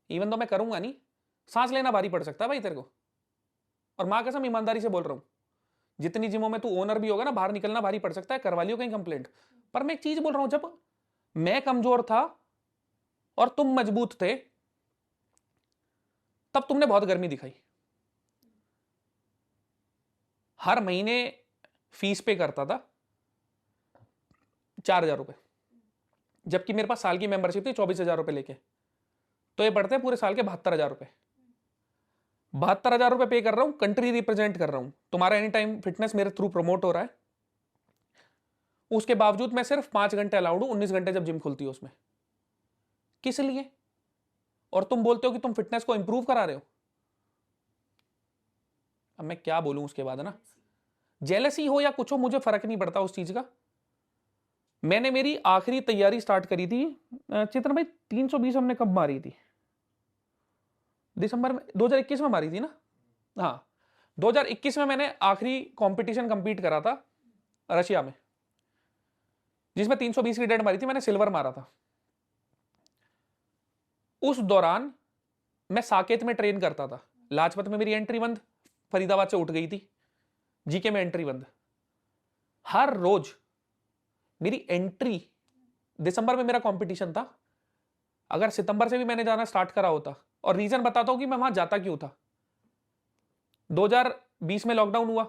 इवन तो मैं करूंगा नहीं, सांस लेना भारी पड़ सकता है भाई तेरे को। और मां कसम ईमानदारी से बोल रहा हूं, जितनी जिमों में तू ओनर भी होगा ना, बाहर निकलना भारी पड़ सकता है, करवा लियो कहीं कंप्लेंट। पर मैं एक चीज बोल रहा हूं, जब मैं कमजोर था और तुम मजबूत थे, तब तुमने बहुत गर्मी दिखाई। हर महीने फीस पे करता था 4,000 रुपए, जबकि मेरे पास साल की मेंबरशिप थी 24,000 रुपए लेके। तो ये पड़ते हैं पूरे साल के 72,000 रुपए। 72,000 रुपए पे कर रहा हूं, कंट्री रिप्रेजेंट कर रहा हूं, तुम्हारा एनी टाइम फिटनेस मेरे थ्रू प्रमोट हो रहा है। उसके बावजूद मैं सिर्फ 5 घंटे अलाउड हूं, 19 घंटे जब जिम खुलती है उसमें। किस लिए? और तुम बोलते हो कि तुम फिटनेस को इंप्रूव करा रहे हो। अब मैं क्या बोलूं उसके बाद, है ना, जेलसी हो या कुछ हो, मुझे फर्क नहीं पड़ता उस चीज का। मैंने मेरी आखिरी तैयारी स्टार्ट करी थी, चित्र भाई 320 हमने कब मारी थी? दिसंबर में 2021 में मारी थी ना। हाँ, 2021 में मैंने आखिरी कंपटीशन कंपीट करा था रशिया में, जिसमें 320 की डेड मारी थी, मैंने सिल्वर मारा था। उस दौरान मैं साकेत में ट्रेन करता था। लाजपत में मेरी एंट्री बंद, फरीदाबाद से उठ गई थी, जीके में एंट्री बंद। हर रोज मेरी एंट्री, दिसंबर में मेरा कंपटीशन था, अगर सितंबर से भी मैंने जाना स्टार्ट करा होता, और रीजन बताता हूं कि मैं वहां जाता क्यों था। 2020 में लॉकडाउन हुआ,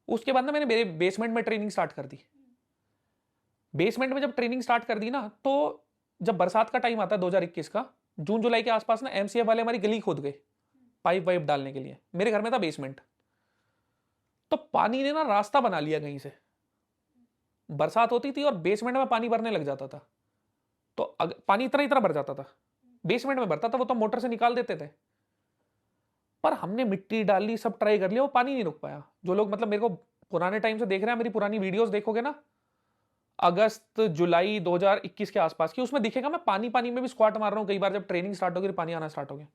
उसके बाद ना मैंने मेरे बेसमेंट में ट्रेनिंग स्टार्ट कर दी। बेसमेंट में जब ट्रेनिंग स्टार्ट कर दी ना, तो जब बरसात का टाइम आता है 2021 का, जून जुलाई के आसपास ना एमसीएफ वाले हमारी गली खोद गए पाइप वाइप डालने के लिए। मेरे घर में था बेसमेंट, तो पानी ने ना रास्ता बना लिया कहीं से। बरसात होती थी और बेसमेंट में पानी भरने लग जाता था, तो पानी इतना भर जाता था, बेसमेंट में भरता था, वो तो मोटर से निकाल देते थे। पर हमने मिट्टी डाली, सब ट्राई कर लिया, वो पानी नहीं रुक पाया। जो लोग मतलब मेरे को पुराने टाइम से देख रहे हैं, मेरी पुरानी वीडियोस देखोगे ना, अगस्त जुलाई 2021 के आसपास की, उसमें दिखेगा मैं पानी पानी में भी स्क्वाट मार रहा हूँ कई बार। जब ट्रेनिंग स्टार्ट होगी, पानी आना स्टार्ट हो गया,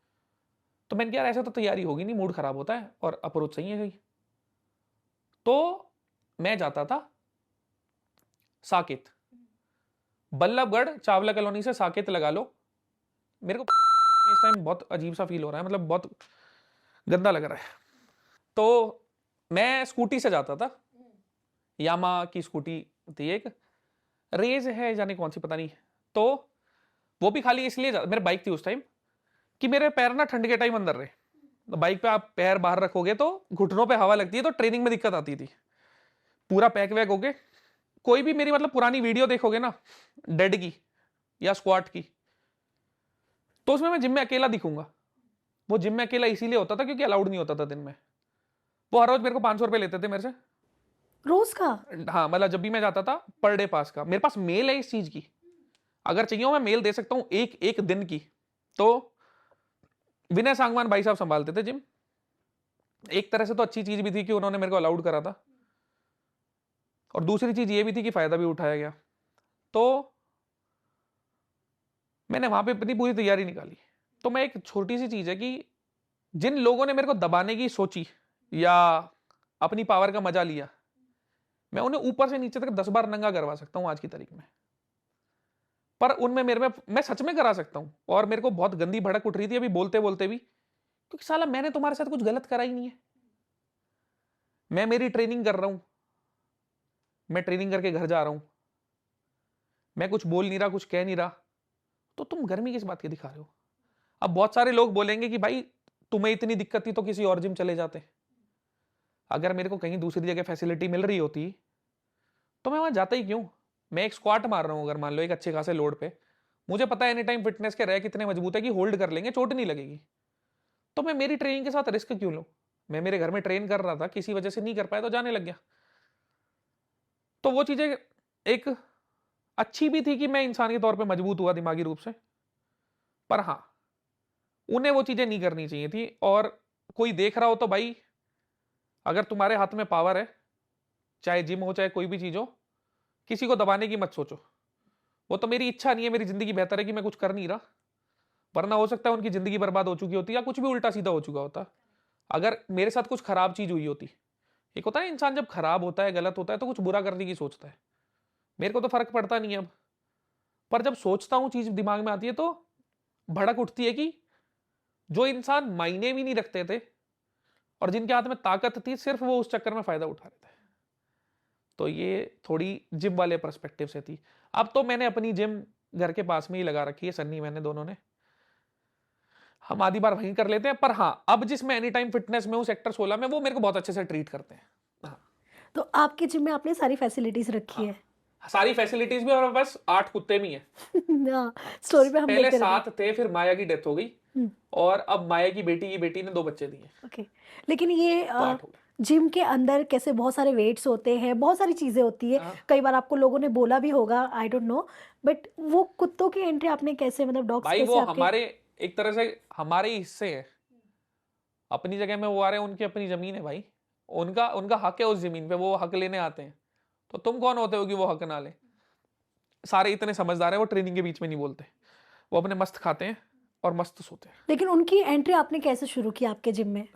तो मैंने कहा यार ऐसे तो तैयारी होगी नहीं, मूड खराब होता है और अप्रोच सही है गई। तो मैं जाता था साकेत, बल्लभगढ़ चावला कॉलोनी से साकेत लगा लो। मेरे को इस टाइम बहुत अजीब सा फील हो रहा है, मतलब बहुत गंदा लग रहा है। तो मैं स्कूटी से जाता था, यामा की स्कूटी थी एक, रेज है जाने कौन सी पता नहीं। तो वो भी खाली इसलिए मेरे बाइक थी उस टाइम कि मेरे पैर ना ठंड के टाइम अंदर रहे। तो बाइक पे आप पैर बाहर रखोगे तो घुटनों पे हवा लगती है, तो ट्रेनिंग में दिक्कत आती थी। पूरा पैक वैक हो गए। कोई भी मेरी मतलब पुरानी वीडियो देखोगे ना डेड की या स्क्वाट की, तो उसमें मैं जिम में अकेला दिखूंगा। वो जिम में अकेला इसीलिए होता था क्योंकि अलाउड नहीं होता था दिन में। वो हर रोज मेरे को 500 रुपए लेते थे मेरे से, रोज का? हाँ मतलब जब भी मैं जाता था पर डे पास का। मेरे पास मेल है इस चीज की, अगर चाहिए हो मैं मेल दे सकता हूं एक एक दिन की। तो विनय सांगवान भाई साहब संभालते थे जिम। एक तरह से तो अच्छी चीज भी थी कि उन्होंने मेरे को अलाउड करा था, और दूसरी चीज ये भी थी कि फायदा भी उठाया गया। तो मैंने वहां पे अपनी पूरी तैयारी निकाली। तो मैं, एक छोटी सी चीज है कि जिन लोगों ने मेरे को दबाने की सोची या अपनी पावर का मजा लिया, मैं उन्हें ऊपर से नीचे तक 10 बार नंगा करवा सकता हूं आज की तारीख में। पर उनमें मेरे में मैं सच में करा सकता हूं। और मेरे को बहुत गंदी भड़क उठ रही थी अभी बोलते बोलते भी, क्योंकि साला मैंने तुम्हारे साथ कुछ गलत करा ही नहीं है। मैं मेरी ट्रेनिंग कर रहा हूं, मैं ट्रेनिंग करके घर जा रहा हूं, मैं कुछ बोल नहीं रहा, कुछ कह नहीं रहा, तो तुम गर्मी किस बात की दिखा रहे हो? अब बहुत सारे लोग बोलेंगे कि भाई तुम्हें इतनी दिक्कत थी तो किसी और जिम चले जाते। अगर मेरे को कहीं दूसरी जगह फैसिलिटी मिल रही होती तो मैं वहां जाता ही क्यों? मैं एक स्क्वाट मार रहा हूं, अगर मान लो एक अच्छे खासे लोड पे, मुझे पता है एनी टाइम फिटनेस के रैक कितने मजबूत है कि होल्ड कर लेंगे, चोट नहीं लगेगी। तो मैं मेरी ट्रेनिंग के साथ रिस्क क्यों लूं? मैं मेरे घर में ट्रेन कर रहा था, किसी वजह से नहीं कर पाया तो जाने लग गया। तो वो चीजें एक अच्छी भी थी कि मैं इंसान के तौर पे मजबूत हुआ दिमागी रूप से। पर हाँ, उन्हें वो चीजें नहीं करनी चाहिए थी। और कोई देख रहा हो तो भाई, अगर तुम्हारे हाथ में पावर है, चाहे जिम हो चाहे कोई भी चीज हो, किसी को दबाने की मत सोचो। वो तो मेरी इच्छा नहीं है, मेरी जिंदगी बेहतर है कि मैं कुछ कर नहीं रहा, वरना हो सकता है उनकी जिंदगी बर्बाद हो चुकी होती या कुछ भी उल्टा सीधा हो चुका होता अगर मेरे साथ कुछ खराब चीज हुई होती। एक होता है इंसान जब खराब होता है, गलत होता है, तो कुछ बुरा करने की सोचता है। मेरे को तो फर्क पड़ता नहीं है अब, पर जब सोचता हूं चीज दिमाग में आती है तो भड़क उठती है कि जो इंसान मायने भी नहीं रखते थे और जिनके हाथ में ताकत थी, सिर्फ वो उस चक्कर में फायदा उठा रहे थे। तो ये थोड़ी जिम वाले पर्सपेक्टिव से थी। अब तो मैंने अपनी जिम घर के पास में ही लगा रखी है, सन्नी मैंने दोनों ने, हम आधी बार वहीं कर लेते हैं। पर हाँ, अब जिसमें एनी टाइम फिटनेस में हूँ सेक्टर 16 में, वो मेरे को बहुत अच्छे से ट्रीट करते हैं। हाँ, तो आपके जिम में आपने सारी फैसिलिटीज रखी है? सारी फैसिलिटीज भी, और बस 8 कुत्ते भी हैं। हाँ, स्टोरी पे हम पहले देखते 7 थे, फिर माया की डेथ हो गई, और अब माया की बेटी ने 2 बच्चे दिए, ओके। लेकिन ये तो 8 हो गए। जिम के अंदर कैसे बहुत सारे वेट्स होते हैं, बहुत सारी चीजें होती है, हाँ। कई बार आपको लोगों ने बोला भी होगा, आई डोंट नो, बट वो कुत्तों की एंट्री आपने कैसे, मतलब डॉग्स भाई कैसे वो आपके? हमारे एक तरह से हमारे ही हिस्से हैं। अपनी जगह में वो आ रहे हैं, उनकी अपनी जमीन है भाई, उनका उनका हक है उस जमीन पे, वो हक लेने आते हैं। तो तुम कौन होते हो कि वो हक ना ले? सारे इतने समझदार हैं, वो ट्रेनिंग के बीच में नहीं बोलते, वो अपने मस्त खाते हैं और मस्त सोते हैं। लेकिन उनकी एंट्री आपने कैसे शुरू की आपके जिम में?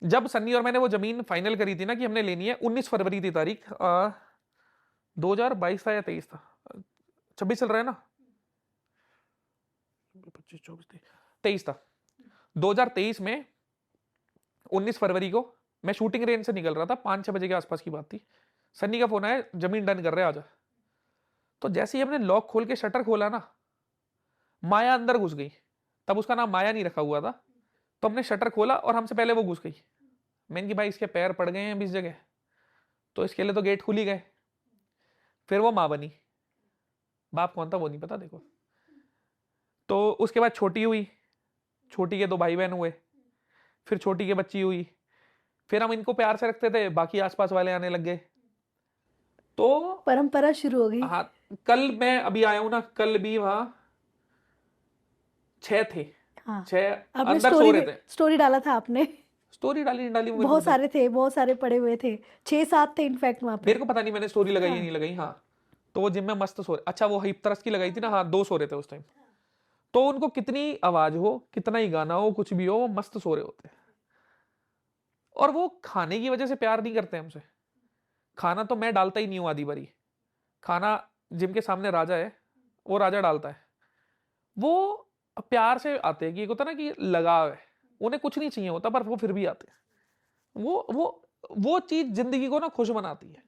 जब सन्नी और मैंने वो जमीन फाइनल करी थी ना कि हमने लेनी है, 19 फरवरी थी तारीख, 2022 था या 23 था, 26 चल रहा है ना, 25 24 23 था। 2023 में 19 फरवरी को मैं शूटिंग रेंज से निकल रहा था, 5-6 बजे के आसपास की बात थी। सन्नी का फोन आया, जमीन डन कर रहे आजा। तो जैसे ही हमने लॉक खोल के शटर खोला ना, माया अंदर घुस गई, तब उसका नाम माया नहीं रखा हुआ था। तो हमने शटर खोला और हमसे पहले वो घुस गई। मैंने कि भाई इसके पैर पड़ गए हैं 20 जगह, तो इसके लिए तो गेट खुल ही गए। फिर वो माँ बनी, बाप कौन था वो नहीं पता देखो। तो उसके बाद छोटी हुई, छोटी के 2 भाई बहन हुए, फिर छोटी की बच्ची हुई, फिर हम इनको प्यार से रखते थे, बाकी आसपास वाले आने लग गए। तो परंपरा शुरू हो गई। हाँ, कल मैं अभी आया हूं ना, कल भी वहां 6 थे, हाँ, 6 आपने अंदर सो रहे थे। स्टोरी डाला था आपने। स्टोरी डाली नहीं डाली वो मेरे को बहुत नहीं पता। सारे थे, बहुत सारे पड़े हुए थे, 6-7 थे इनफैक्ट वहां मेरे पे। को पता नहीं मैंने स्टोरी लगाई या हाँ। नहीं लगाई। हाँ, तो वो जिम में मस्त सो रहे। अच्छा, वो हिप्तरस की लगाई थी ना, हाँ 2 सो रहे थे उस टाइम। तो उनको कितनी आवाज हो, कितना ही गाना हो, कुछ भी हो, वो मस्त सो रहे होते हैं। और वो खाने की वजह से प्यार नहीं करते हमसे। खाना तो मैं डालता ही नहीं हूं आधी बारी। खाना जिम के सामने राजा है, वो राजा डालता है। वो प्यार से आते हैं, कि एक होता है ना कि लगाव है, उन्हें कुछ नहीं चाहिए होता पर वो फिर भी आते हैं। वो चीज जिंदगी को ना खुश बनाती है।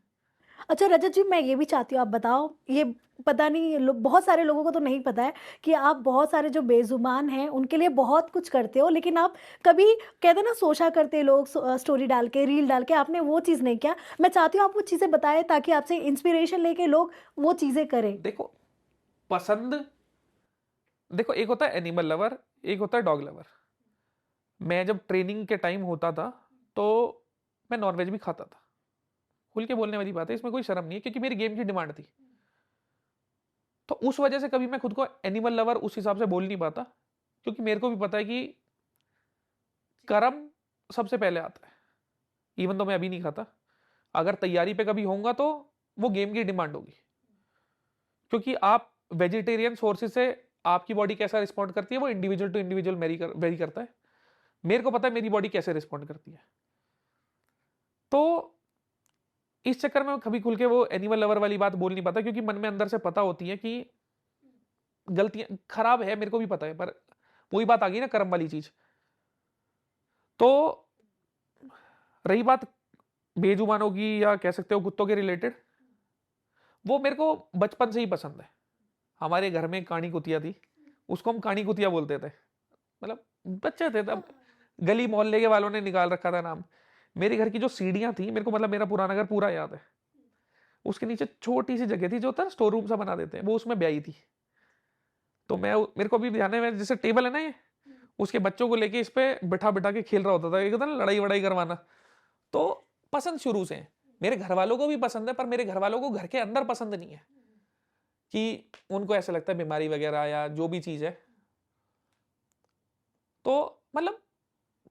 अच्छा रजत जी, मैं ये भी चाहती हूँ आप बताओ, ये पता नहीं बहुत सारे लोगों को तो नहीं पता है कि आप बहुत सारे जो बेजुबान हैं उनके लिए बहुत कुछ करते हो, लेकिन आप कभी कहते हैं ना सोचा करते हैं लोग, स्टोरी डाल के, रील डाल के, आपने वो चीज़ नहीं किया। मैं चाहती हूँ आप वो चीज़ें बताएं ताकि आपसे इंस्पिरेशन लेके लोग वो चीज़ें करें। देखो, पसंद, देखो एक होता है एनिमल लवर, एक होता है डॉग लवर। मैं जब ट्रेनिंग के टाइम होता था, तो मैं नॉनवेज भी खाता था। खुल के बोलने वाली बात है, इसमें कोई शर्म नहीं है, क्योंकि मेरी गेम की डिमांड थी। तो उस वजह से कभी मैं खुद को एनिमल लवर उस हिसाब से बोल नहीं पाता, क्योंकि मेरे को भी पता है कि कर्म सबसे पहले आता है। इवन तो मैं अभी नहीं खाता, अगर तैयारी पे कभी होऊंगा तो वो गेम की डिमांड होगी। क्योंकि आप वेजिटेरियन सोर्सेज से आपकी बॉडी कैसा रिस्पॉन्ड करती है, वो इंडिविजुअल टू इंडिविजुअल वेरी करता है। मेरे को पता है मेरी बॉडी कैसे रिस्पॉन्ड करती है। तो इस चक्कर में कभी खुल के वो एनिमल लवर वाली बात बोल नहीं पाता, क्योंकि मन में अंदर से पता होती है कि गलतियां खराब है, मेरे को भी पता है, पर वही बात आ गई ना कर्म वाली चीज। तो रही बात बेजुबानों की, या कह सकते हो कुत्तों के रिलेटेड, वो मेरे को बचपन से ही पसंद है। हमारे घर में कानी कुतिया थी, उसको हम कानी कुतिया बोलते थे। मतलब बच्चे थे तब, गली मोहल्ले के वालों ने निकाल रखा था नाम। मेरे घर की जो सीढ़ियां थी, मेरे को मतलब मेरा पुराना घर पूरा याद है, उसके नीचे छोटी सी जगह थी, जो होता है स्टोर रूम सा बना देते हैं, वो उसमें ब्याई थी। तो मैं, मेरे को अभी ध्यान है, मैं जैसे टेबल है ना ये, उसके बच्चों को लेके इस पे बिठा बिठा के खेल रहा होता था, एक होता है ना लड़ाई वड़ाई करवाना। तो पसंद शुरू से है, मेरे घर वालों को भी पसंद है, पर मेरे घर वालों को घर के अंदर पसंद नहीं है, कि उनको ऐसा लगता है बीमारी वगैरह या जो भी चीज है। तो मतलब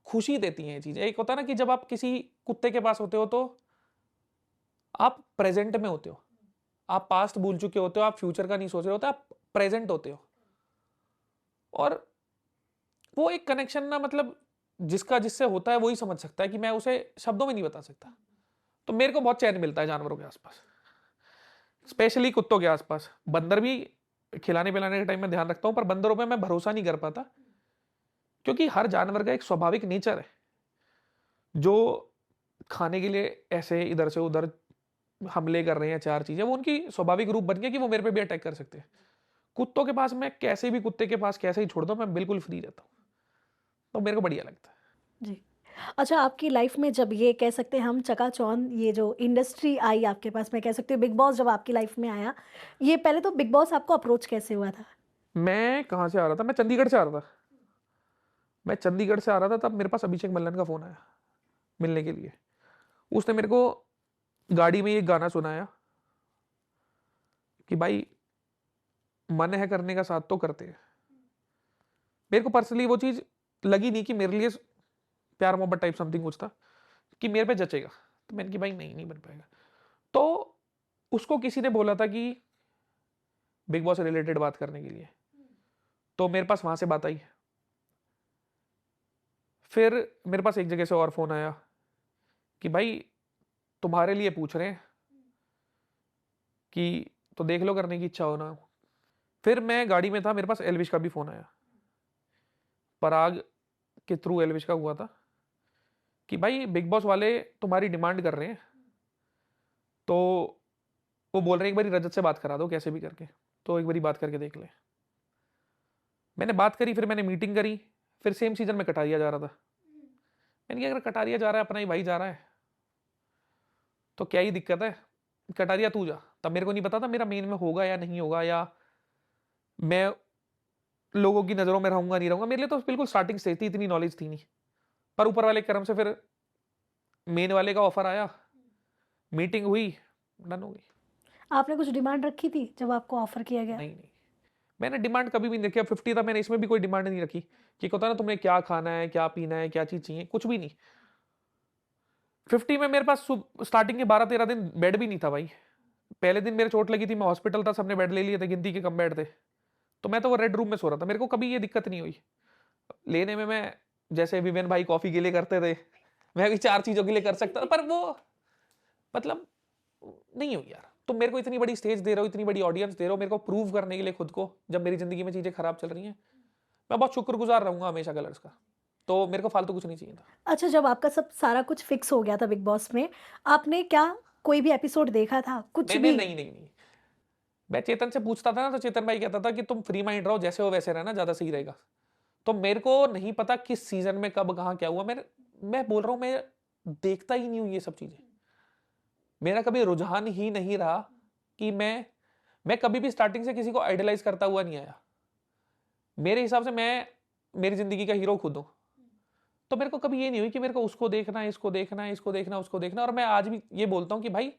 खुशी देती हैं ये चीजें। एक होता है ना कि जब आप किसी कुत्ते के पास होते हो, तो आप प्रेजेंट में होते हो, आप पास्ट भूल चुके होते हो, आप फ्यूचर का नहीं सोच रहे होते, आप प्रेजेंट होते हो। और वो एक कनेक्शन ना, मतलब जिसका जिससे होता है वही समझ सकता है, कि मैं उसे शब्दों में नहीं बता सकता। तो मेरे को बहुत चैन मिलता है जानवरों के आसपास, स्पेशली कुत्तों के आसपास। बंदर भी खिलाने पिलाने के टाइम में ध्यान रखता हूं, पर बंदरों पे मैं भरोसा नहीं कर पाता, क्योंकि हर जानवर का एक स्वाभाविक नेचर है, जो खाने के लिए ऐसे इधर से उधर हमले कर रहे हैं, 4 चीजें, वो उनकी स्वाभाविक रूप बन गया कि वो मेरे पे भी अटैक कर सकते हैं। कुत्तों के पास मैं कैसे भी, कुत्ते के पास कैसे ही छोड़ दो, मैं बिल्कुल फ्री रहता हूँ। तो मेरे को बढ़िया लगता है। जी। अच्छा, आपकी लाइफ में जब ये कह सकते हैं हम चकाचौंध, ये जो इंडस्ट्री आई आपके पास, मैं कह सकती हूँ बिग बॉस जब आपकी लाइफ में आया, ये पहले तो बिग बॉस आपको अप्रोच कैसे हुआ था? मैं कहाँ से आ रहा था, मैं चंडीगढ़ से आ रहा था। मैं चंडीगढ़ से आ रहा था, तब मेरे पास अभिषेक मल्लन का फोन आया मिलने के लिए। उसने मेरे को गाड़ी में ये गाना सुनाया कि भाई मन है करने का, साथ तो करते हैं। मेरे को पर्सनली वो चीज लगी नहीं कि मेरे लिए प्यार मोहब्बत टाइप समथिंग कुछ था, कि मेरे पे जचेगा। तो मैंने कि भाई नहीं, नहीं बन पाएगा। तो उसको किसी ने बोला था कि बिग बॉस से रिलेटेड बात करने के लिए, तो मेरे पास वहां से बात आई। फिर मेरे पास एक जगह से और फोन आया कि भाई तुम्हारे लिए पूछ रहे हैं, कि तो देख लो, करने की इच्छा हो ना। फिर मैं गाड़ी में था, मेरे पास एल्विश का भी फोन आया, पराग के थ्रू एल्विश का हुआ था, कि भाई बिग बॉस वाले तुम्हारी डिमांड कर रहे हैं, तो वो बोल रहे हैं एक बारी रजत से बात करा दो कैसे भी करके, तो एक बारी बात करके देख ले। मैंने बात करी, फिर मैंने मीटिंग करी, फिर सेम सीजन में कटारिया जा रहा था। मैंने कहा अगर कटारिया जा रहा है, अपना ही भाई जा रहा है, तो क्या ही दिक्कत है, कटारिया तू जा। तब मेरे को नहीं पता था मेरा मेन में होगा या नहीं होगा, या मैं लोगों की नजरों में रहूंगा नहीं रहूंगा। मेरे लिए तो बिल्कुल स्टार्टिंग स्टेज थी, इतनी नॉलेज थी नहीं। पर ऊपर वाले कर्म से फिर मेन वाले का ऑफर आया, मीटिंग हुई, डन हो गई। आपने कुछ डिमांड रखी थी जब आपको ऑफर किया गया? नहीं, मैंने डिमांड कभी भी नहीं रखी। अब 50 था, मैंने इसमें भी कोई डिमांड नहीं रखी कि होता ना तुम्हें क्या खाना है, क्या पीना है, क्या चीज चाहिए, कुछ भी नहीं। 50 में मेरे पास स्टार्टिंग के 12-13 दिन बेड भी नहीं था भाई। पहले दिन मेरे चोट लगी थी, मैं हॉस्पिटल था, सबने बेड ले लिए थे, गिनती के कम बेड थे, तो मैं तो वो रेड रूम में सो रहा था। मेरे को कभी ये दिक्कत नहीं हुई लेने में। मैं जैसे विवेन भाई कॉफी के लिए करते थे, मैं भी 4 चीजों के लिए कर सकता था, पर वो मतलब नहीं हुई यार। तुम मेरे को इतनी बड़ी स्टेज दे रहे हो, इतनी बड़ी ऑडियंस दे रहे हो मेरे को प्रूव करने के लिए खुद को, जब मेरी जिंदगी में चीजें खराब चल रही हैं। मैं बहुत शुक्रगुजार रहूंगा हमेशा कलर्स का। तो मेरे को फालतू कुछ नहीं चाहिए था। अच्छा, जब आपका सब सारा कुछ फिक्स हो गया था बिग बॉस में, आपने क्या कोई भी एपिसोड देखा था, कुछ मैंने भी? नहीं। मैं चेतन से पूछता था ना, तो चेतन भाई कहता था कि तुम फ्री माइंड रहो, जैसे हो वैसे रहना, ज्यादा सही रहेगा। तो मेरे को नहीं पता किस सीजन में कब कहाँ क्या हुआ। मैं बोल रहा हूँ, मैं देखता ही नहीं हूँ ये सब चीजें। मेरा कभी रुझान ही नहीं रहा कि मैं कभी भी स्टार्टिंग से किसी को आइडलाइज करता हुआ नहीं आया। मेरे हिसाब से मैं मेरी जिंदगी का हीरो खुद हूं। तो मेरे को कभी ये नहीं हुई कि मेरे को उसको देखना है, इसको देखना है, इसको देखना, उसको देखना। और मैं आज भी ये बोलता हूं कि भाई,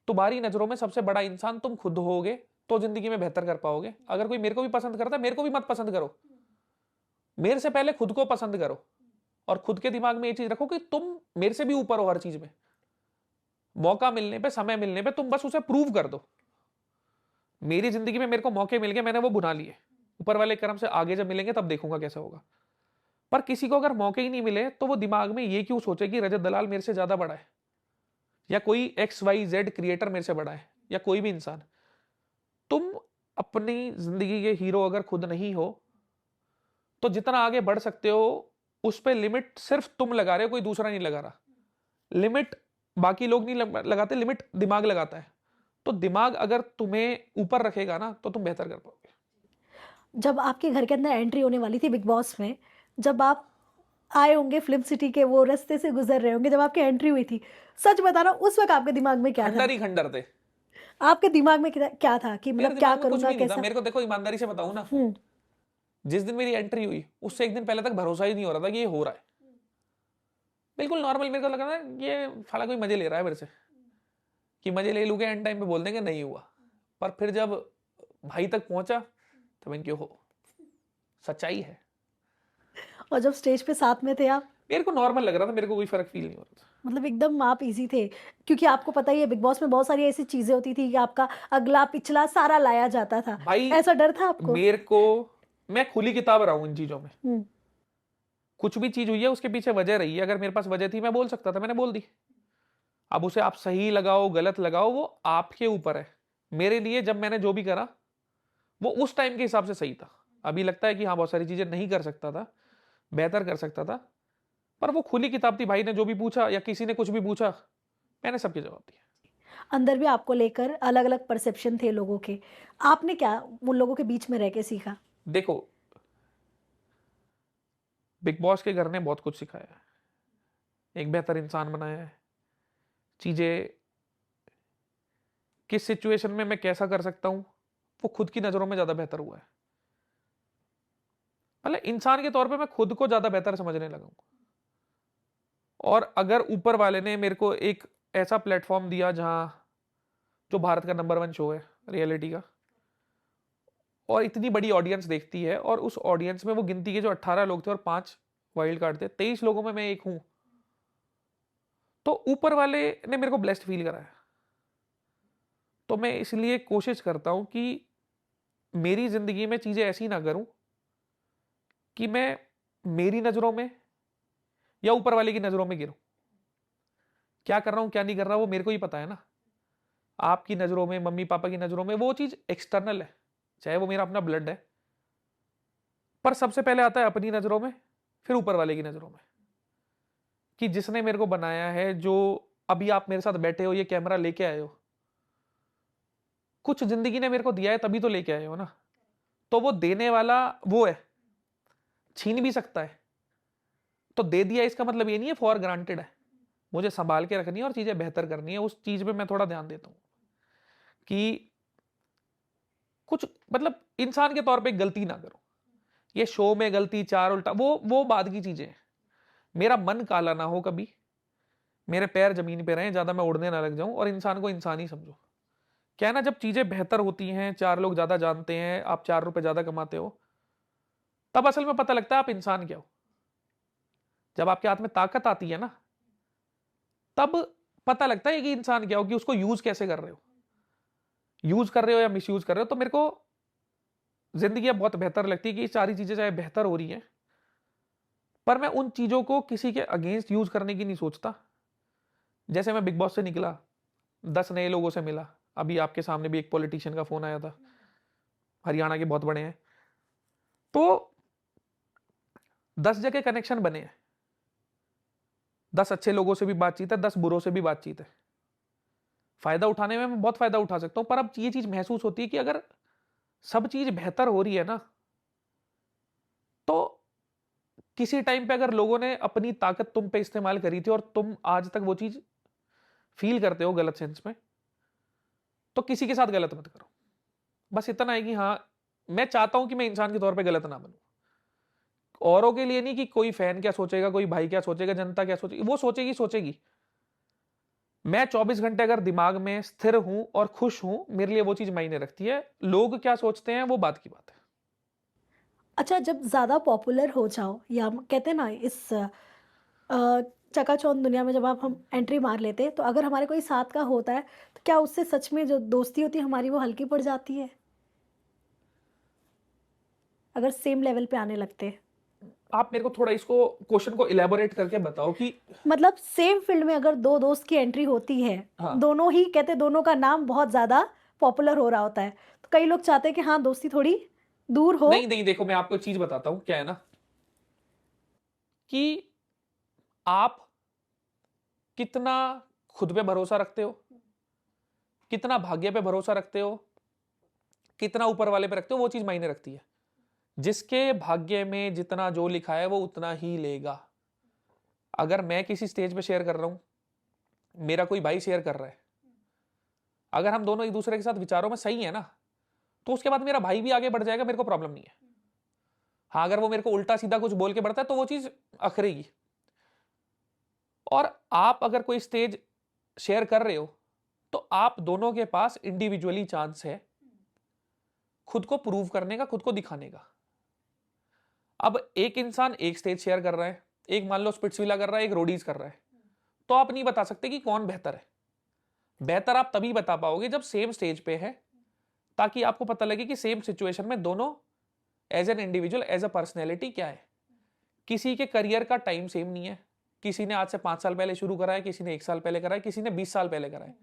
तुम्हारी नजरों में सबसे बड़ा इंसान तुम खुद होगे, तो जिंदगी में बेहतर कर पाओगे। अगर कोई मेरे को भी पसंद करता है, मेरे को भी मत पसंद करो, मेरे से पहले खुद को पसंद करो। और खुद के दिमाग में ये चीज रखो कि तुम मेरे से भी ऊपर हो हर चीज में। मौका मिलने पे, समय मिलने पे तुम बस उसे प्रूव कर दो। मेरी जिंदगी में मेरे को मौके मिल गए, मैंने वो बुना लिए। ऊपर वाले कर्म से आगे जब मिलेंगे तब देखूंगा कैसा होगा। पर किसी को अगर मौके ही नहीं मिले, तो वो दिमाग में ये क्यों सोचे कि रजत दलाल मेरे से ज्यादा बड़ा है, या कोई XYZ क्रिएटर मेरे से बड़ा है, या कोई भी इंसान। तुम अपनी जिंदगी के हीरो अगर खुद नहीं हो, तो जितना आगे बढ़ सकते हो उस पर लिमिट सिर्फ तुम लगा रहे हो, कोई दूसरा नहीं लगा रहा। लिमिट बाकी लोग नहीं लगाते, लिमिट दिमाग लगाता है। तो दिमाग अगर तुम्हें ऊपर रखेगा ना, तो तुम बेहतर कर पाओगे। जब आपके घर के अंदर एंट्री होने वाली थी बिग बॉस में, जब आप आए होंगे फिल्म सिटी के वो रास्ते से गुजर रहे होंगे, जब आपकी एंट्री हुई थी, सच बताना उस वक्त आपके दिमाग में क्या था? खंडर ही खंडर थे। आपके दिमाग में क्या था कि मेरे मतलब क्या दिमाग में कुछ करूंगा, भी नहीं था। कैसा? मेरे को देखो, ईमानदारी से बताऊं ना, जिस दिन मेरी एंट्री हुई उससे एक दिन पहले तक भरोसा ही नहीं हो रहा था कि ये हो रहा है। बिल्कुल नॉर्मल मेरे को लगा ना, ये साला कोई मजे ले रहा है मेरे से, कि मजे ले लूंगे, एंड टाइम पे बोल देंगे नहीं हुआ। पर फिर जब भाई तक पहुंचा, तो मैं क्यों हो, सच्चाई है। और जब स्टेज पे साथ में थे आप, मेरे को नॉर्मल लग रहा था, मेरे को कोई फर्क फील नहीं हो रहा था। मतलब एकदम आप इजी थे? क्योंकि आपको पता ही है बिग बॉस में बहुत सारी ऐसी चीजें होती थी कि आपका अगला पिछला सारा लाया जाता था। भाई ऐसा डर था आपको? मेरे को, मैं खुली किताब रहा हूं इन चीजों में। हम्म। कुछ भी चीज हुई है उसके पीछे वजह रही है। अगर मेरे पास वजह थी, मैं बोल सकता था, मैंने बोल दी। अब उसे आप सही लगाओ गलत लगाओ, वो आपके ऊपर है। मेरे लिए जब मैंने जो भी करा, वो उस टाइम के हिसाब से सही था। अभी लगता है कि हाँ, बहुत सारी चीजें नहीं कर सकता था, बेहतर कर सकता था। पर वो खुली किताब थी। भाई ने जो भी पूछा या किसी ने कुछ भी पूछा, मैंने सबके जवाब दिया। अंदर भी आपको लेकर अलग अलग परसेप्शन थे लोगों के, आपने क्या उन लोगों के बीच में रह के सीखा? देखो, बिग बॉस के घर ने बहुत कुछ सिखाया है, एक बेहतर इंसान बनाया है। चीजें किस सिचुएशन में मैं कैसा कर सकता हूं, वो खुद की नजरों में ज्यादा बेहतर हुआ है। मतलब इंसान के तौर पे मैं खुद को ज्यादा बेहतर समझने लगा हूं। और अगर ऊपर वाले ने मेरे को एक ऐसा प्लेटफॉर्म दिया, जहां जो भारत का नंबर 1 शो है रियलिटी का, और इतनी बड़ी ऑडियंस देखती है, और उस ऑडियंस में वो गिनती के जो 18 लोग थे और 5 वाइल्ड कार्ड थे, 23 लोगों में मैं एक हूं, तो ऊपर वाले ने मेरे को ब्लेस्ड फील कराया। तो मैं इसलिए कोशिश करता हूं कि मेरी जिंदगी में चीजें ऐसी ना करूं कि मैं मेरी नजरों में या ऊपर वाले की नजरों में गिरूं। क्या कर रहा हूं क्या नहीं कर रहा, वो मेरे को ही पता है ना। आपकी नजरों में, मम्मी पापा की नजरों में, वो चीज एक्सटर्नल है, चाहे वो मेरा अपना ब्लड है। पर सबसे पहले आता है अपनी नजरों में, फिर ऊपर वाले की नजरों में, कि जिसने मेरे को बनाया है। जो अभी आप मेरे साथ बैठे हो, ये कैमरा लेके आए हो, कुछ जिंदगी ने मेरे को दिया है, तभी तो लेके आए हो ना। तो वो देने वाला वो है, छीन भी सकता है। तो दे दिया इसका मतलब ये नहीं है फॉर ग्रांटेड है। मुझे संभाल के रखनी है और चीजें बेहतर करनी है, उस चीज पे मैं थोड़ा ध्यान देता हूं कि कुछ मतलब इंसान के तौर पे गलती ना करो। ये शो में गलती, चार उल्टा, वो बाद की चीजें हैं। मेरा मन काला ना हो कभी, मेरे पैर जमीन पे रहें, ज्यादा मैं उड़ने ना लग जाऊं, और इंसान को इंसान ही समझो। क्या है ना, जब चीजें बेहतर होती हैं, चार लोग ज्यादा जानते हैं, आप 4 रुपए ज्यादा कमाते हो, तब असल में पता लगता है आप इंसान क्या हो। जब आपके हाथ में ताकत आती है ना, तब पता लगता है कि इंसान क्या हो, कि उसको यूज कैसे कर रहे हो, यूज कर रहे हो या मिस यूज कर रहे हो। तो मेरे को जिंदगी अब बहुत बेहतर लगती है कि ये सारी चीजें चाहे बेहतर हो रही हैं, पर मैं उन चीजों को किसी के अगेंस्ट यूज करने की नहीं सोचता। जैसे मैं बिग बॉस से निकला, 10 नए लोगों से मिला, अभी आपके सामने भी एक पॉलिटिशियन का फोन आया था, हरियाणा के बहुत बड़े हैं, तो 10 जगह कनेक्शन बने हैं, 10 अच्छे लोगों से भी बातचीत है, 10 बुरों से भी बातचीत है। फायदा उठाने में मैं बहुत फायदा उठा सकता हूं, पर अब ये चीज महसूस होती है कि अगर सब चीज बेहतर हो रही है ना, तो किसी टाइम पे अगर लोगों ने अपनी ताकत तुम पे इस्तेमाल करी थी और तुम आज तक वो चीज फील करते हो गलत सेंस में, तो किसी के साथ गलत मत करो। बस इतना है कि हाँ, मैं चाहता हूं कि मैं इंसान के तौर पे गलत ना बनूं। औरों के लिए नहीं कि कोई फैन क्या सोचेगा, कोई भाई क्या सोचेगा, जनता क्या सोचेगी, वो सोचेगी सोचेगी। मैं 24 घंटे अगर दिमाग में स्थिर हूं और खुश हूं, मेरे लिए वो चीज मायने रखती है। लोग क्या सोचते हैं वो बात की बात है। अच्छा, जब ज़्यादा पॉपुलर हो जाओ, या कहते हैं ना इस चकाचौंध दुनिया में जब हम एंट्री मार लेते हैं, तो अगर हमारे कोई साथ का होता है, तो क्या उससे सच में जो दोस्ती होती है हमारी वो हल्की पड़ जाती है, अगर सेम लेवल पे आने लगते हैं? आप मेरे को थोड़ा इसको क्वेश्चन को इलेबोरेट करके बताओ कि मतलब सेम फील्ड में अगर दो दोस्त की एंट्री होती है, हाँ, दोनों ही कहते दोनों का नाम बहुत ज़्यादा पॉपुलर हो रहा होता है, तो कई लोग चाहते हैं कि हाँ दोस्ती थोड़ी दूर हो। नहीं नहीं, देखो मैं आपको एक चीज बताता हूं, क्या है ना कि आप कितना खुद पे भरोसा रखते हो, कितना भाग्य पे भरोसा रखते हो, कितना ऊपर वाले पे रखते हो, वो चीज मायने रखती है। जिसके भाग्य में जितना जो लिखा है वो उतना ही लेगा। अगर मैं किसी स्टेज पे शेयर कर रहा हूं, मेरा कोई भाई शेयर कर रहा है, अगर हम दोनों एक दूसरे के साथ विचारों में सही है ना, तो उसके बाद मेरा भाई भी आगे बढ़ जाएगा, मेरे को प्रॉब्लम नहीं है। हाँ, अगर वो मेरे को उल्टा सीधा कुछ बोल के बढ़ता है तो वो चीज अखरेगी। और आप अगर कोई स्टेज शेयर कर रहे हो, तो आप दोनों के पास इंडिविजुअली चांस है खुद को प्रूव करने का, खुद को दिखाने का। अब एक इंसान एक स्टेज शेयर कर रहा है, एक मान लो स्पिट्सविला कर रहा है, एक रोडीज कर रहा है, तो आप नहीं बता सकते कि कौन बेहतर है। बेहतर आप तभी बता पाओगे जब सेम स्टेज पे है, ताकि आपको पता लगे कि सेम सिचुएशन में दोनों as an individual, as a personality क्या है। किसी के करियर का टाइम सेम नहीं है, किसी ने आज से 5 साल पहले शुरू करा है, किसी ने 1 साल पहले करा है, किसी ने 20 साल पहले करा है।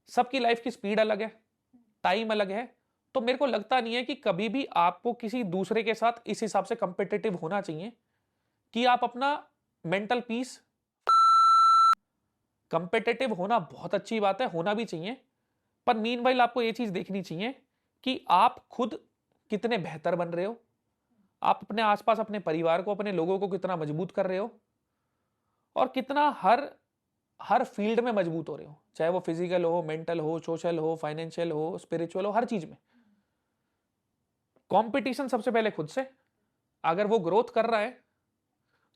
सबकी लाइफ की स्पीड अलग है, टाइम अलग है। तो मेरे को लगता नहीं है कि कभी भी आपको किसी दूसरे के साथ इस हिसाब से कंपेटिटिव होना चाहिए कि आप अपना मेंटल पीस, कंपेटिटिव होना बहुत अच्छी बात है, होना भी चाहिए, पर मीनवाइल आपको यह चीज देखनी चाहिए कि आप खुद कितने बेहतर बन रहे हो, आप अपने आसपास अपने परिवार को, अपने लोगों को कितना मजबूत कर रहे हो, और कितना हर हर फील्ड में मजबूत हो रहे हो, चाहे वो फिजिकल हो, मेंटल हो, सोशल हो, फाइनेंशियल हो, स्पिरिचुअल हो, हर चीज में। कंपटीशन सबसे पहले खुद से। अगर वो ग्रोथ कर रहा है,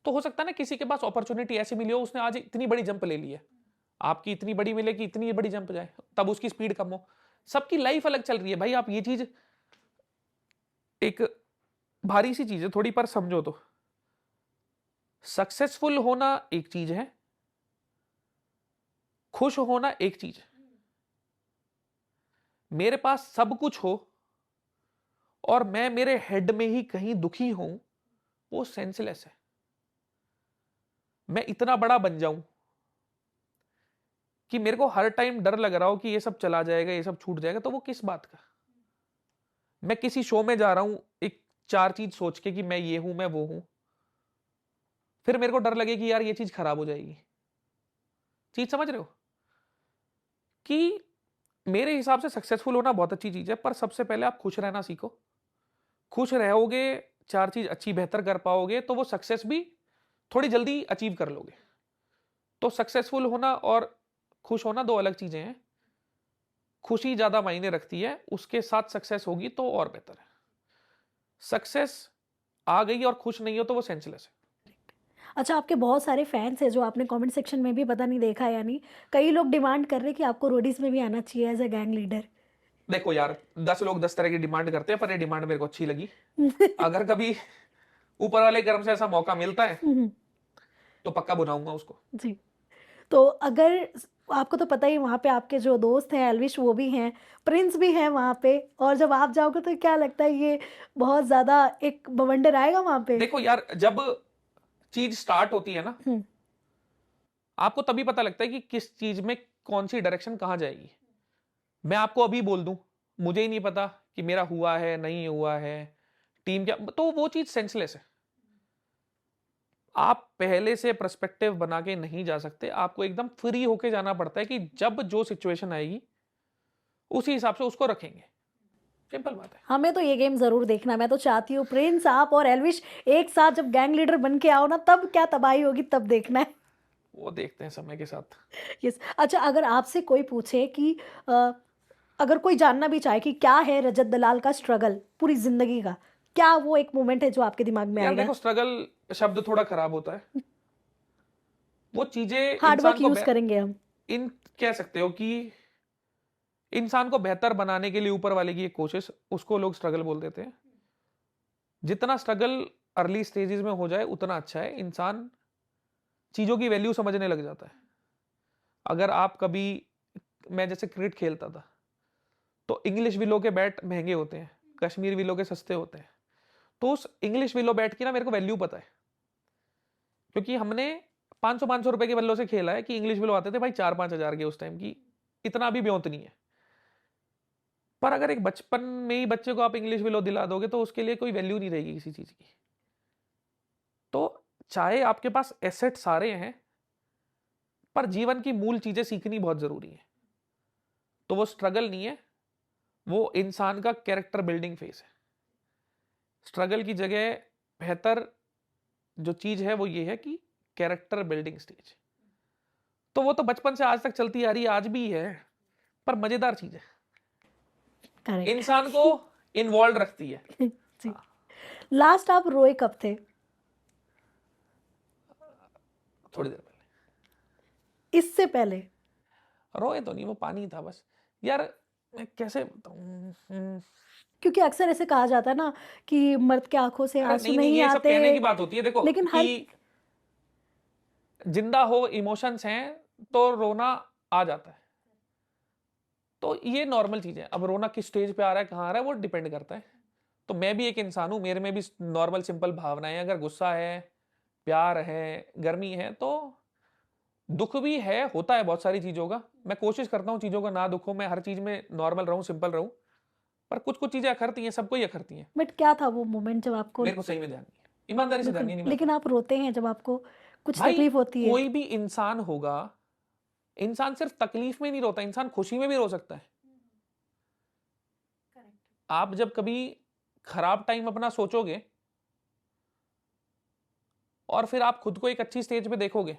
तो हो सकता है ना किसी के पास अपॉर्चुनिटी ऐसी मिली हो, उसने आज इतनी बड़ी जंप ले ली है, आपकी इतनी बड़ी मिले कि इतनी बड़ी जंप जाए, तब उसकी स्पीड कम हो। सबकी लाइफ अलग चल रही है भाई, आप ये चीज एक भारी सी चीज है थोड़ी, पर समझो तो सक्सेसफुल होना एक चीज है, खुश होना एक चीज है। मेरे पास सब कुछ हो और मैं मेरे हेड में ही कहीं दुखी हूं, वो सेंसलेस है। मैं इतना बड़ा बन जाऊं कि मेरे को हर टाइम डर लग रहा हो कि ये सब चला जाएगा, ये सब छूट जाएगा, तो वो किस बात का। मैं किसी शो में जा रहा हूं एक 4 चीज सोच के कि मैं ये हूं, मैं वो हूं, फिर मेरे को डर लगे कि यार ये चीज खराब हो जाएगी। चीज समझ रहे हो कि मेरे हिसाब से सक्सेसफुल होना बहुत अच्छी चीज है, पर सबसे पहले आप खुश रहना सीखो, खुश रहोगे, 4 चीज अच्छी बेहतर कर पाओगे, तो वो सक्सेस भी थोड़ी जल्दी अचीव कर लोगे। तो सक्सेसफुल होना और खुश होना 2 अलग चीजें हैं। खुशी ज्यादा मायने रखती है, उसके साथ सक्सेस होगी तो और बेहतर है। सक्सेस आ गई और खुश नहीं हो तो वो सेंसलेस है। अच्छा, आपके बहुत सारे फैंस हैं जो आपने कमेंट सेक्शन में भी पता नहीं देखा या नहीं, कई लोग डिमांड कर रहे हैं कि आपको रोडीज में भी आना चाहिए एज अ गैंग लीडर। देखो यार, 10 लोग 10 तरह की डिमांड करते हैं, पर ये डिमांड मेरे को अच्छी लगी। अगर कभी ऊपर वाले कर्म से ऐसा मौका मिलता है तो पक्का बुलाऊंगा उसको। जी। तो अगर आपको तो पता ही, वहाँ पे आपके जो दोस्त हैं एल्विश वो भी हैं, प्रिंस भी हैं वहाँ पे, और जब आप जाओगे तो क्या लगता है, ये बहुत ज़्यादा एक बवंडर आएगा वहाँ पे? देखो यार, जब चीज स्टार्ट होती है ना, हम्म, आपको तभी पता लगता है कि किस चीज में कौन सी डायरेक्शन कहाँ जाएगी। मैं आपको अभी बोल दूं, मुझे ही नहीं पता कि मेरा हुआ है नहीं हुआ है, टीम क्या, तो वो चीज सेंसलेस है। आप पहले से पर्सपेक्टिव बना के नहीं जा सकते, आपको एकदम फ्री होके जाना पड़ता है कि जब जो सिचुएशन आएगी उसी हिसाब से उसको रखेंगे। सिंपल बात है। हमें तो ये गेम ज़रूर देखना। मैं तो चाहती हूँ प्रिंस, आप और एल्विश एक साथ जब गैंग लीडर बन के आओ ना, तब क्या तबाही होगी, तब देखना है। वो देखते हैं समय के साथ। यस। अच्छा, अगर आपसे कोई पूछे कि अगर कोई जानना भी चाहे कि क्या है रजत दलाल का स्ट्रगल पूरी जिंदगी का, क्या वो एक मोमेंट है जो आपके दिमाग में यार आएगा? देखो, स्ट्रगल शब्द थोड़ा खराब होता है। वो चीजें हार्ड इंसान वर्क को यूज करेंगे हम। इन कह सकते हो कि इंसान को बेहतर बनाने के लिए ऊपर वाले की एक कोशिश, उसको लोग स्ट्रगल बोल देते हैं। जितना स्ट्रगल अर्ली स्टेजेस में हो जाए उतना अच्छा है। इंसान चीजों की वैल्यू समझने लग जाता है। अगर आप कभी, मैं जैसे क्रिकेट खेलता था, तो इंग्लिश विलो के बैट महंगे होते हैं, कश्मीर विलो के सस्ते होते हैं। तो उस इंग्लिश विलो बैट की ना मेरे को वैल्यू पता है, क्योंकि हमने 500 रुपए के बल्लों से खेला है। कि इंग्लिश विलो आते थे भाई 4-5 हजार के उस टाइम की, इतना भी ब्योंत नहीं है। पर अगर एक बचपन में ही बच्चे को आप इंग्लिश विलो दिला दोगे तो उसके लिए कोई वैल्यू नहीं रहेगी किसी चीज की। तो चाहे आपके पास एसेट सारे हैं, पर जीवन की मूल चीजें सीखनी बहुत जरूरी है। तो वो स्ट्रगल नहीं है, वो इंसान का कैरेक्टर बिल्डिंग फेज है। स्ट्रगल की जगह बेहतर जो चीज है वो ये है कि कैरेक्टर बिल्डिंग स्टेज। तो वो तो बचपन से आज तक चलती आ रही है, आज भी है, पर मजेदार चीज है, करेक्ट। इंसान को इन्वॉल्व रखती है। जी। लास्ट आप रोए कब थे? थोड़ी देर पहले। इससे पहले? रोए तो नहीं, वो पानी था बस। यार मैं कैसे बताऊं, क्योंकि अक्सर ऐसे कहा जाता है ना कि मर्द के आंखों से अरे आंसू नहीं नहीं, नहीं ये सब कहने की आते, बात होती है। देखो लेकिन हर कि जिंदा हो, इमोशंस हैं, तो रोना आ जाता है। तो ये नॉर्मल चीज है। अब रोना किस स्टेज पे आ रहा है, कहाँ आ रहा है, वो डिपेंड करता है। तो मैं भी एक इंसान हूं, मेरे में भी नॉर्मल सिंपल भावनाएं हैं। अगर गुस्सा है, प्यार है, गर्मी है, तो दुख भी है, होता है बहुत सारी चीजों का। मैं कोशिश करता हूँ चीजों का ना दुख हो, मैं हर चीज में नॉर्मल रहूं, सिंपल रहूं। पर कुछ कुछ चीजें अखरती हैं, सबको ही अखरती हैं। बट क्या था वो मोमेंट जब आपको? मेरे को सही में ध्यान नहीं है, ईमानदारी से ध्यान बिल्कुल, नहीं है, नहीं लेकिन मैं आप रोते हैं जब आपको कुछ भाई, तकलीफ होती है। कोई भी इंसान होगा, इंसान सिर्फ तकलीफ में नहीं रोता, इंसान खुशी में भी रो सकता है। आप जब कभी खराब टाइम अपना सोचोगे और फिर आप खुद को एक अच्छी स्टेज पे देखोगे,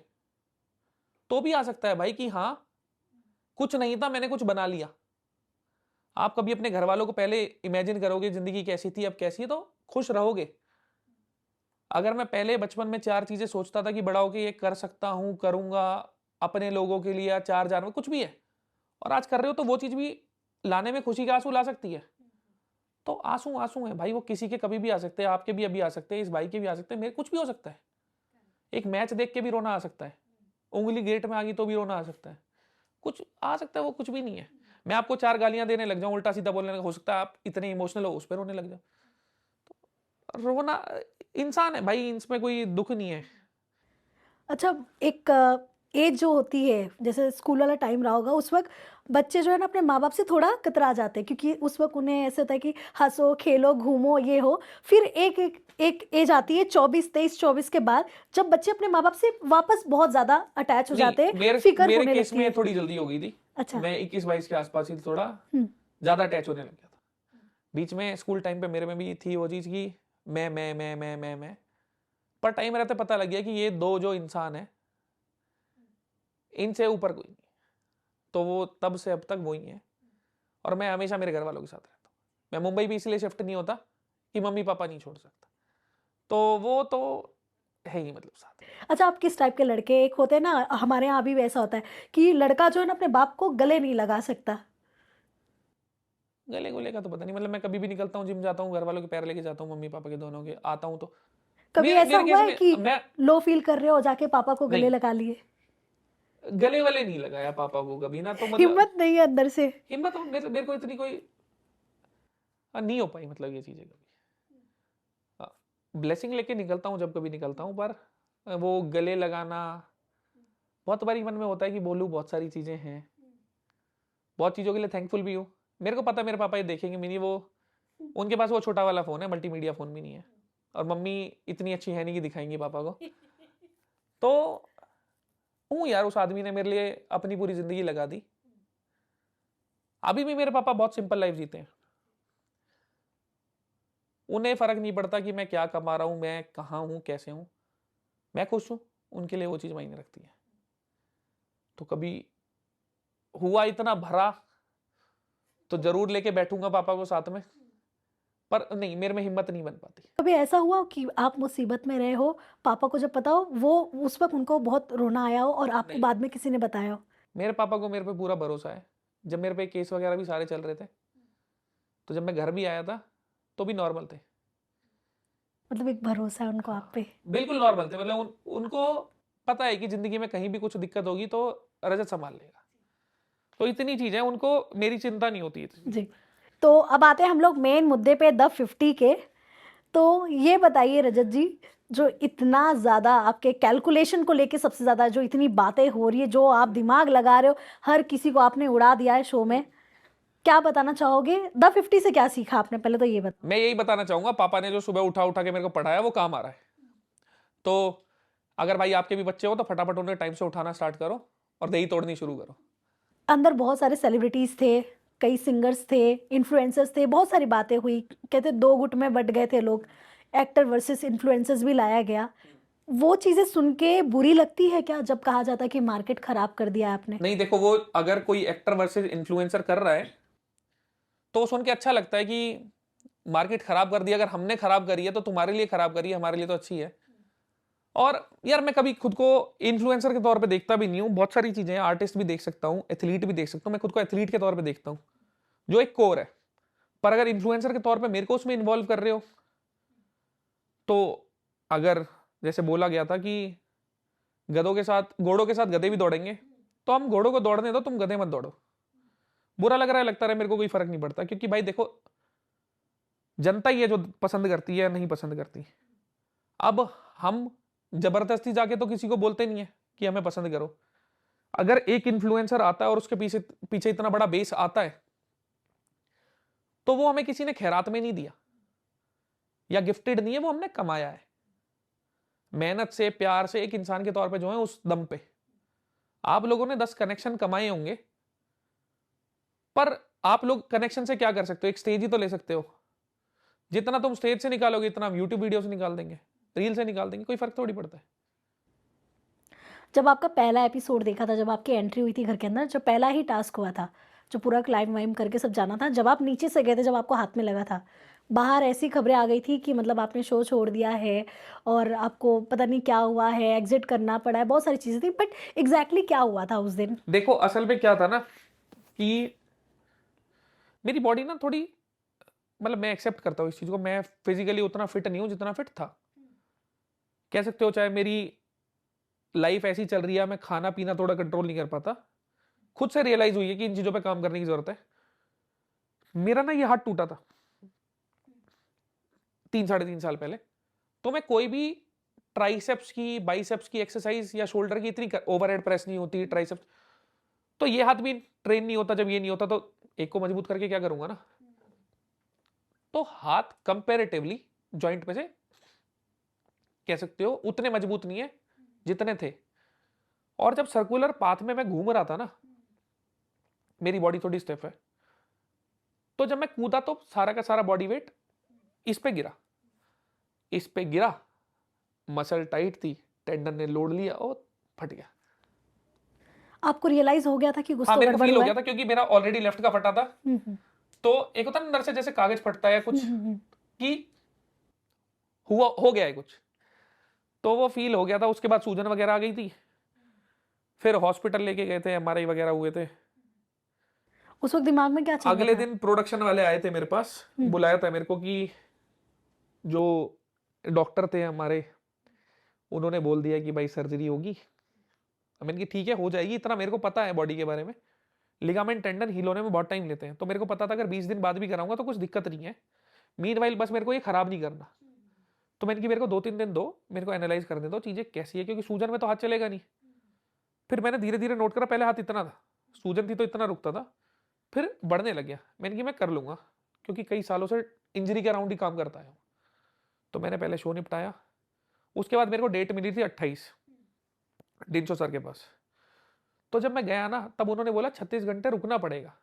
तो भी आ सकता है भाई कि हाँ, कुछ नहीं था, मैंने कुछ बना लिया। आप कभी अपने घर वालों को पहले इमेजिन करोगे जिंदगी कैसी थी अब कैसी है, तो खुश रहोगे। अगर मैं पहले बचपन में 4 चीजें सोचता था कि बड़ा होके ये कर सकता हूं, करूंगा अपने लोगों के लिए, या 4 जानवर, कुछ भी है, और आज कर रहे हो, तो वो चीज भी लाने में खुशी के आंसू ला सकती है। तो आंसू आंसू है भाई, वो किसी के कभी भी आ सकते हैं, आपके भी अभी आ सकते हैं, इस भाई के भी आ सकते हैं, मेरे कुछ भी हो सकता है। एक मैच देख के भी रोना आ सकता है, उंगली गेट में आ गई तो भी रोना आ सकता है, कुछ आ सकता है, वो कुछ भी नहीं है। मैं आपको 4 गालियां देने लग जाऊं, उल्टा सीधा बोलने लगा, हो सकता है आप इतने इमोशनल हो उस पर रोने लग जाओ। तो रोना इंसान है भाई, इसमें कोई दुख नहीं है। अच्छा, एक एज जो होती है, जैसे स्कूल वाला टाइम रहा होगा, उस वक्त बच्चे जो है ना अपने माँ बाप से थोड़ा कतरा जाते हैं, क्योंकि उस वक्त उन्हें ऐसे होता है कि हंसो खेलो घूमो ये हो। फिर एक एज आती है 24 के बाद, जब बच्चे अपने माँ बाप से वापस बहुत ज्यादा अटैच हो जाते नहीं, हैं, फिक्र मेरे होने केस लगती में है। थोड़ी जल्दी हो गई थी। अच्छा। मैं 21-22 के आसपास ही थोड़ा हम्म। ज्यादा अटैच होने लग गया था। बीच में स्कूल टाइम पे मेरे में भी थी वो चीज़ कि मैं, पर टाइम रहते पता लग गया कि ये दो जो इंसान है इनसे ऊपर कोई नहीं। तो वो तब से अब तक वही है, और मैं हमेशा मेरे घर वालों के साथ रहता हूँ। मैं मुंबई भी इसलिए शिफ्ट नहीं होता कि मम्मी पापा नहीं छोड़ सकता, तो वो तो है ही, मतलब साथ। अच्छा, आप किस टाइप के लड़के? एक होते हैं ना, हमारे यहाँ भी वैसा होता है कि लड़का जो है ना अपने बाप को गले नहीं लगा सकता। गले गुले का तो पता नहीं, मतलब मैं कभी भी निकलता हूँ, जिम जाता हूँ, घर वालों के पैर लेके जाता हूँ, मम्मी पापा के दोनों के, आता हूँ तो कभी मेरे ऐसा मेरे हुआ केस है में कि मैं लो फील कर रहे हो जाके पापा को गले नहीं, लगा लिए? गले वाले नहीं लगाया पापा को कभी ना, तो मतलब हिम्मत नहीं है अंदर से? हिम्मत मेरे को इतनी कोई नहीं हो पाई, मतलब ये चीजें कभी। ब्लेसिंग लेके निकलता हूँ जब कभी निकलता हूँ, पर वो गले लगाना बहुत बारी मन में होता है कि बोलूँ, बहुत सारी चीजें हैं, बहुत चीजों के लिए थैंकफुल भी हूँ। मेरे को पता है मेरे पापा ये देखेंगे भी नहीं, वो उनके पास वो छोटा वाला फोन है, मल्टीमीडिया फोन भी नहीं है, और मम्मी इतनी अच्छी है नहीं कि दिखाएंगी पापा को। तो हूँ यार, उस आदमी ने मेरे लिए अपनी पूरी जिंदगी लगा दी। अभी भी मेरे पापा बहुत सिंपल लाइफ जीते हैं, उन्हें फर्क नहीं पड़ता कि मैं क्या कमा रहा हूं, मैं कहाँ हूं, कैसे हूं, मैं खुश हूं, उनके लिए वो चीज मायने रखती है। तो कभी हुआ इतना भरा तो जरूर लेके बैठूंगा पापा को साथ में, पर नहीं, मेरे में हिम्मत नहीं बन पाती। कभी ऐसा हुआ कि आप मुसीबत में रहे हो, पापा को जब पता हो, वो उस वक्त उनको बहुत रोना आया हो और आपको नहीं, बाद में किसी ने बताया हो? मेरे पापा को मेरे पे पूरा भरोसा है। जब मेरे पे केस वगैरह भी सारे चल रहे थे, तो जब मैं घर भी आया था तो भी नॉर्मल थे। मतलब एक भरोसा है उनको आप पे? बिल्कुल नॉर्मल थे, मतलब उनको पता है कि जिंदगी में कहीं भी कुछ दिक्कत होगी तो रजत संभाल लेगा। तो इतनी चीज है, उनको मेरी चिंता नहीं होती इतनी। जी। तो अब आते हैं हम लोग मेन मुद्दे पे, द 50 के। तो ये बताइए रजत जी, जो इतना ज़्यादा आपके कैलकुलेशन को लेके सबसे ज़्यादा जो इतनी बातें हो रही है, जो आप दिमाग लगा रहे हो, हर किसी को आपने उड़ा दिया है शो में, क्या बताना चाहोगे? द 50 से क्या सीखा आपने, पहले तो ये बताओ। मैं यही बताना चाहूंगा, पापा ने जो सुबह उठा उठा के मेरे को पढ़ाया वो काम आ रहा है। तो अगर भाई आपके भी बच्चे हो तो फटाफट उन्हें टाइम से उठाना स्टार्ट करो और दही तोड़नी शुरू करो। अंदर बहुत सारे सेलिब्रिटीज थे, कई सिंगर्स थे, इन्फ्लुएंसर्स थे, बहुत सारी बातें हुई, कहते दो गुट में बट गए थे लोग, एक्टर वर्सेस इन्फ्लुएंसर्स भी लाया गया। वो चीज़ें सुन के बुरी लगती है क्या, जब कहा जाता है कि मार्केट खराब कर दिया है आपने? नहीं देखो, वो अगर कोई एक्टर वर्सेस इन्फ्लुएंसर कर रहा है तो सुन के अच्छा लगता है कि मार्केट खराब कर दिया। अगर हमने खराब करी है तो तुम्हारे लिए खराब करी है, हमारे लिए तो अच्छी है। और यार मैं कभी खुद को इन्फ्लुएंसर के तौर पे देखता भी नहीं हूँ, बहुत सारी चीजें हैं, आर्टिस्ट भी देख सकता हूँ, एथलीट भी देख सकता हूँ, मैं खुद को एथलीट के तौर पे देखता हूँ जो एक कोर है। पर अगर इन्फ्लुएंसर के तौर पे मेरे को उसमें इन्वॉल्व कर रहे हो, तो अगर जैसे बोला गया था कि गधों के साथ घोड़ों के साथ गधे भी दौड़ेंगे, तो हम घोड़ों को दौड़ने दो, तुम गधे मत दौड़ो। बुरा लग रहा है, लगता है, मेरे को कोई फर्क नहीं पड़ता, क्योंकि भाई देखो, जनता ही है जो पसंद करती है या नहीं पसंद करती। अब हम जबरदस्ती जाके तो किसी को बोलते नहीं है कि हमें पसंद करो। अगर एक इन्फ्लुएंसर आता है और उसके पीछे पीछे इतना बड़ा बेस आता है, तो वो हमें किसी ने खैरात में नहीं दिया या गिफ्टेड नहीं है, वो हमने कमाया है मेहनत से, प्यार से, एक इंसान के तौर पे जो है उस दम पे। आप लोगों ने 10 कनेक्शन कमाए होंगे, पर आप लोग कनेक्शन से क्या कर सकते हो? एक स्टेज ही तो ले सकते हो। जितना तुम स्टेज से निकालोगे इतना हम यूट्यूब वीडियो से निकाल देंगे, रील से निकाल देंगे, कोई फर्क थोड़ी पड़ता है। जब आपका पहला एपिसोड देखा था, जब आपकी एंट्री हुई थी घर के अंदर, जो पहला ही टास्क हुआ था, जो पूरा क्लाइम वाइम करके सब जाना था, जब आप नीचे से गए थे, जब आपको हाथ में लगा था, बाहर ऐसी खबरें आ गई थी कि मतलब आपने शो छोड़ दिया है और आपको पता नहीं क्या हुआ है, एग्जिट करना पड़ा है, बहुत सारी चीज़ें थी, बट एग्जैक्टली क्या हुआ था उस दिन? देखो असल में क्या था ना कि मेरी बॉडी ना थोड़ी, मतलब मैं एक्सेप्ट करता हूँ इस चीज को, मैं फिजिकली उतना फिट नहीं हूँ जितना फिट था, कह सकते हो। चाहे मेरी लाइफ ऐसी चल रही है, मैं खाना पीना थोड़ा कंट्रोल नहीं कर पाता, खुद से रियलाइज हुई है कि इन चीजों पे काम करने की जरूरत है। मेरा ना ये हाथ टूटा था 3 साढ़े 3 साल पहले, तो मैं कोई भी ट्राइसेप्स की, बाइसेप्स की एक्सरसाइज या शोल्डर की इतनी ओवरहेड प्रेस नहीं होती, ट्राइसेप्स, तो ये हाथ भी ट्रेन नहीं होता। जब ये नहीं होता तो एक को मजबूत करके क्या करूंगा ना। तो हाथ कंपेरेटिवली जॉइंट में से कह सकते हो उतने मजबूत नहीं है जितने थे। और जब सर्कुलर पाथ में मैं घूम रहा था ना, मेरी बॉडी थोड़ी स्टिफ है, तो जब मैं कूदा तो सारा का सारा बॉडी वेट इस पे गिरा, मसल टाइट थी, टेंडन ने लोड लिया और फट गया। आपको रियलाइज हो गया था कि कुछ हाँ, तो मेरे को गड़बड़ फील हो हुआ गया है? था क्योंकि मेरा ऑलरेडी लेफ्ट का फटा था। हम्म, तो एक होता है ना अंदर से जैसे कागज फटता है कुछ, हम्म। कि हुआ हो गया है कुछ, तो वो फील हो गया था। उसके बाद सूजन वगैरह आ गई थी, फिर हॉस्पिटल लेके गए थे, एमआरआई वगैरह हुए थे। उस वक्त दिमाग में क्या चल रहा अगले था? दिन प्रोडक्शन वाले आए थे मेरे पास, बुलाया था मेरे को कि जो डॉक्टर थे हमारे, उन्होंने बोल दिया कि भाई सर्जरी होगी। मैंने कि ठीक है हो जाएगी, इतना मेरे को पता है बॉडी के बारे में। लिगामेंट टेंडन हील होने में बहुत टाइम लेते हैं, तो मेरे को पता था अगर 20 दिन बाद भी कराऊंगा तो कुछ दिक्कत नहीं है। मीनवाइल बस मेरे को ये खराब नहीं करना। तो मैंने कि मेरे को 2-3 दिन दो, मेरे को एनालाइज करने दो चीजें कैसी है, क्योंकि सूजन में तो हाथ चलेगा नहीं। फिर मैंने धीरे धीरे नोट करा, पहले हाथ इतना था, सूजन थी तो इतना रुकता था, फिर बढ़ने लग गया। मैंने कि मैं कर लूंगा, क्योंकि कई सालों से इंजरी के अराउंड ही काम करता है। तो मैंने पहले शो निपटाया। उसके बाद मेरे को डेट मिली थी 28, डिंचो सर के पास। तो जब मैं गया ना, तब उन्होंने बोला 36 घंटे रुकना पड़ेगा।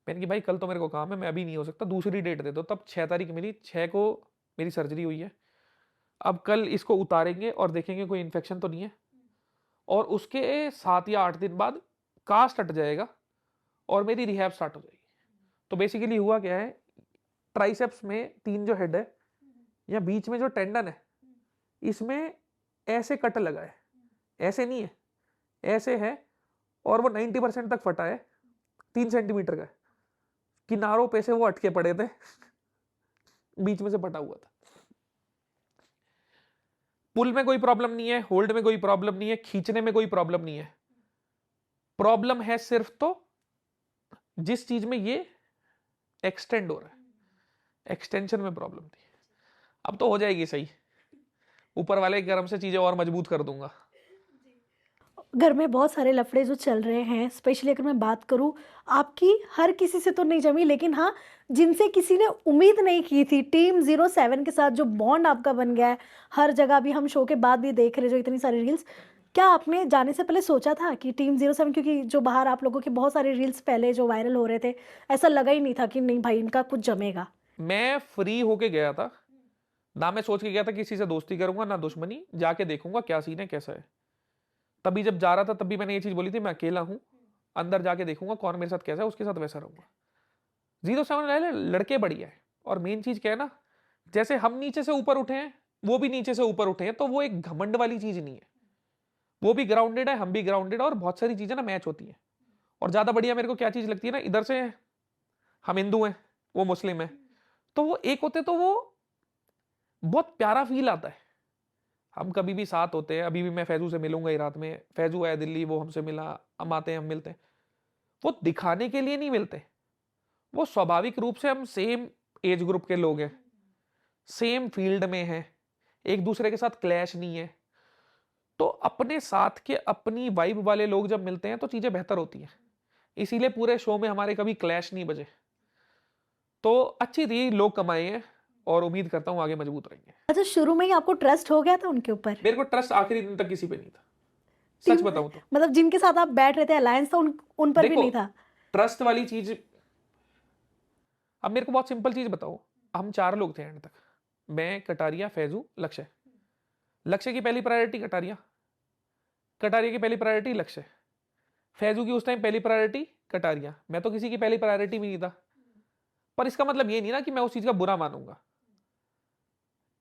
मैंने कि भाई कल तो मेरे को काम है, मैं अभी नहीं हो सकता, दूसरी डेट दे दो। तब 6 तारीख मिली, 6 को मेरी सर्जरी हुई है। अब कल इसको उतारेंगे और देखेंगे कोई इन्फेक्शन तो नहीं है, और उसके 7 या 8 दिन बाद कास्ट हट जाएगा और मेरी रिहैब स्टार्ट हो जाएगी। तो बेसिकली हुआ क्या है, ट्राइसेप्स में 3 जो हेड है या बीच में जो टेंडन है, इसमें ऐसे कट लगा है, ऐसे नहीं है, ऐसे है, और वो 90% तक फटा है, 3 सेंटीमीटर का है। किनारों पे से वो अटके पड़े थे, बीच में से फटा हुआ था। पुल में कोई प्रॉब्लम नहीं है, होल्ड में कोई प्रॉब्लम नहीं है, खींचने में कोई प्रॉब्लम नहीं है। प्रॉब्लम है सिर्फ तो जिस चीज में ये एक्सटेंड हो रहा है, एक्सटेंशन में प्रॉब्लम थी। अब तो हो जाएगी सही, ऊपर वाले के कर्म से चीजें और मजबूत कर दूंगा। घर में बहुत सारे लफड़े जो चल रहे हैं, स्पेशली अगर मैं बात करूं, आपकी हर किसी से तो नहीं जमी, लेकिन हाँ जिनसे किसी ने उम्मीद नहीं की थी, टीम 07 के साथ जो बॉन्ड आपका बन गया है, हर जगह भी हम शो के बाद भी देख रहे जो इतनी सारी रील्स, क्या आपने जाने से पहले सोचा था कि टीम 07, क्योंकि जो बाहर आप लोगों के बहुत सारे रील्स पहले जो वायरल हो रहे थे, ऐसा लगा ही नहीं था कि नहीं भाई इनका कुछ जमेगा? मैं फ्री होके गया था ना, मैं सोच के गया था किसी से दोस्ती करूंगा ना दुश्मनी, जाके देखूंगा क्या सीन है कैसा है। तभी जब जा रहा था तब भी मैंने ये चीज बोली थी, मैं अकेला हूं, अंदर जाके देखूंगा कौन मेरे साथ कैसा है, उसके साथ वैसा रहूंगा। 07 वाले लड़के बढ़िया है, और मेन चीज क्या है ना, जैसे हम नीचे से ऊपर उठे हैं, वो भी नीचे से ऊपर उठे हैं, तो वो एक घमंड वाली चीज नहीं है। वो भी ग्राउंडेड है, हम भी ग्राउंडेड है, और बहुत सारी चीजें ना मैच होती है। और ज्यादा बढ़िया मेरे को क्या चीज लगती है ना, इधर से हम हिंदू हैं, वो मुस्लिम है, तो वो एक होते तो वो बहुत प्यारा फील आता है। हम कभी भी साथ होते हैं, अभी भी मैं फैजू से मिलूंगा ही रात में, फैजू आया दिल्ली, वो हमसे मिला, हम आते हैं, हम मिलते हैं। वो दिखाने के लिए नहीं मिलते, वो स्वाभाविक रूप से हम सेम एज ग्रुप के लोग हैं, सेम फील्ड में हैं, एक दूसरे के साथ क्लैश नहीं है। तो अपने साथ के अपनी वाइब वाले लोग जब मिलते हैं तो चीजें बेहतर होती हैं। इसीलिए पूरे शो में हमारे कभी क्लैश नहीं बजे। तो अच्छी थी, लोग कमाए हैं, और उम्मीद करता हूं आगे मजबूत रहेंगे। अच्छा, शुरू में ही आपको ट्रस्ट हो गया था उनके ऊपर? मेरे को ट्रस्ट आखिरी दिन तक किसी पे नहीं था, सच टीम बताऊं तो। मतलब जिनके साथ आप बैठ रहे थे, अलायंस था, उन पर भी देखो, नहीं था? ट्रस्ट वाली चीज, अब मेरे को बहुत सिंपल चीज बताओ, हम 4 लोग थे एंड तक, मैं, कटारिया, फैजू, लक्ष्य। लक्ष्य की पहली प्रायोरिटी कटारिया, कटारिया की पहली प्रायोरिटी लक्ष्य, फैजू की उस टाइम पहली प्रायोरिटी कटारिया। मैं तो किसी की पहली प्रायोरिटी भी नहीं था, पर इसका मतलब ये नहीं ना कि मैं उस चीज का बुरा मानूंगा।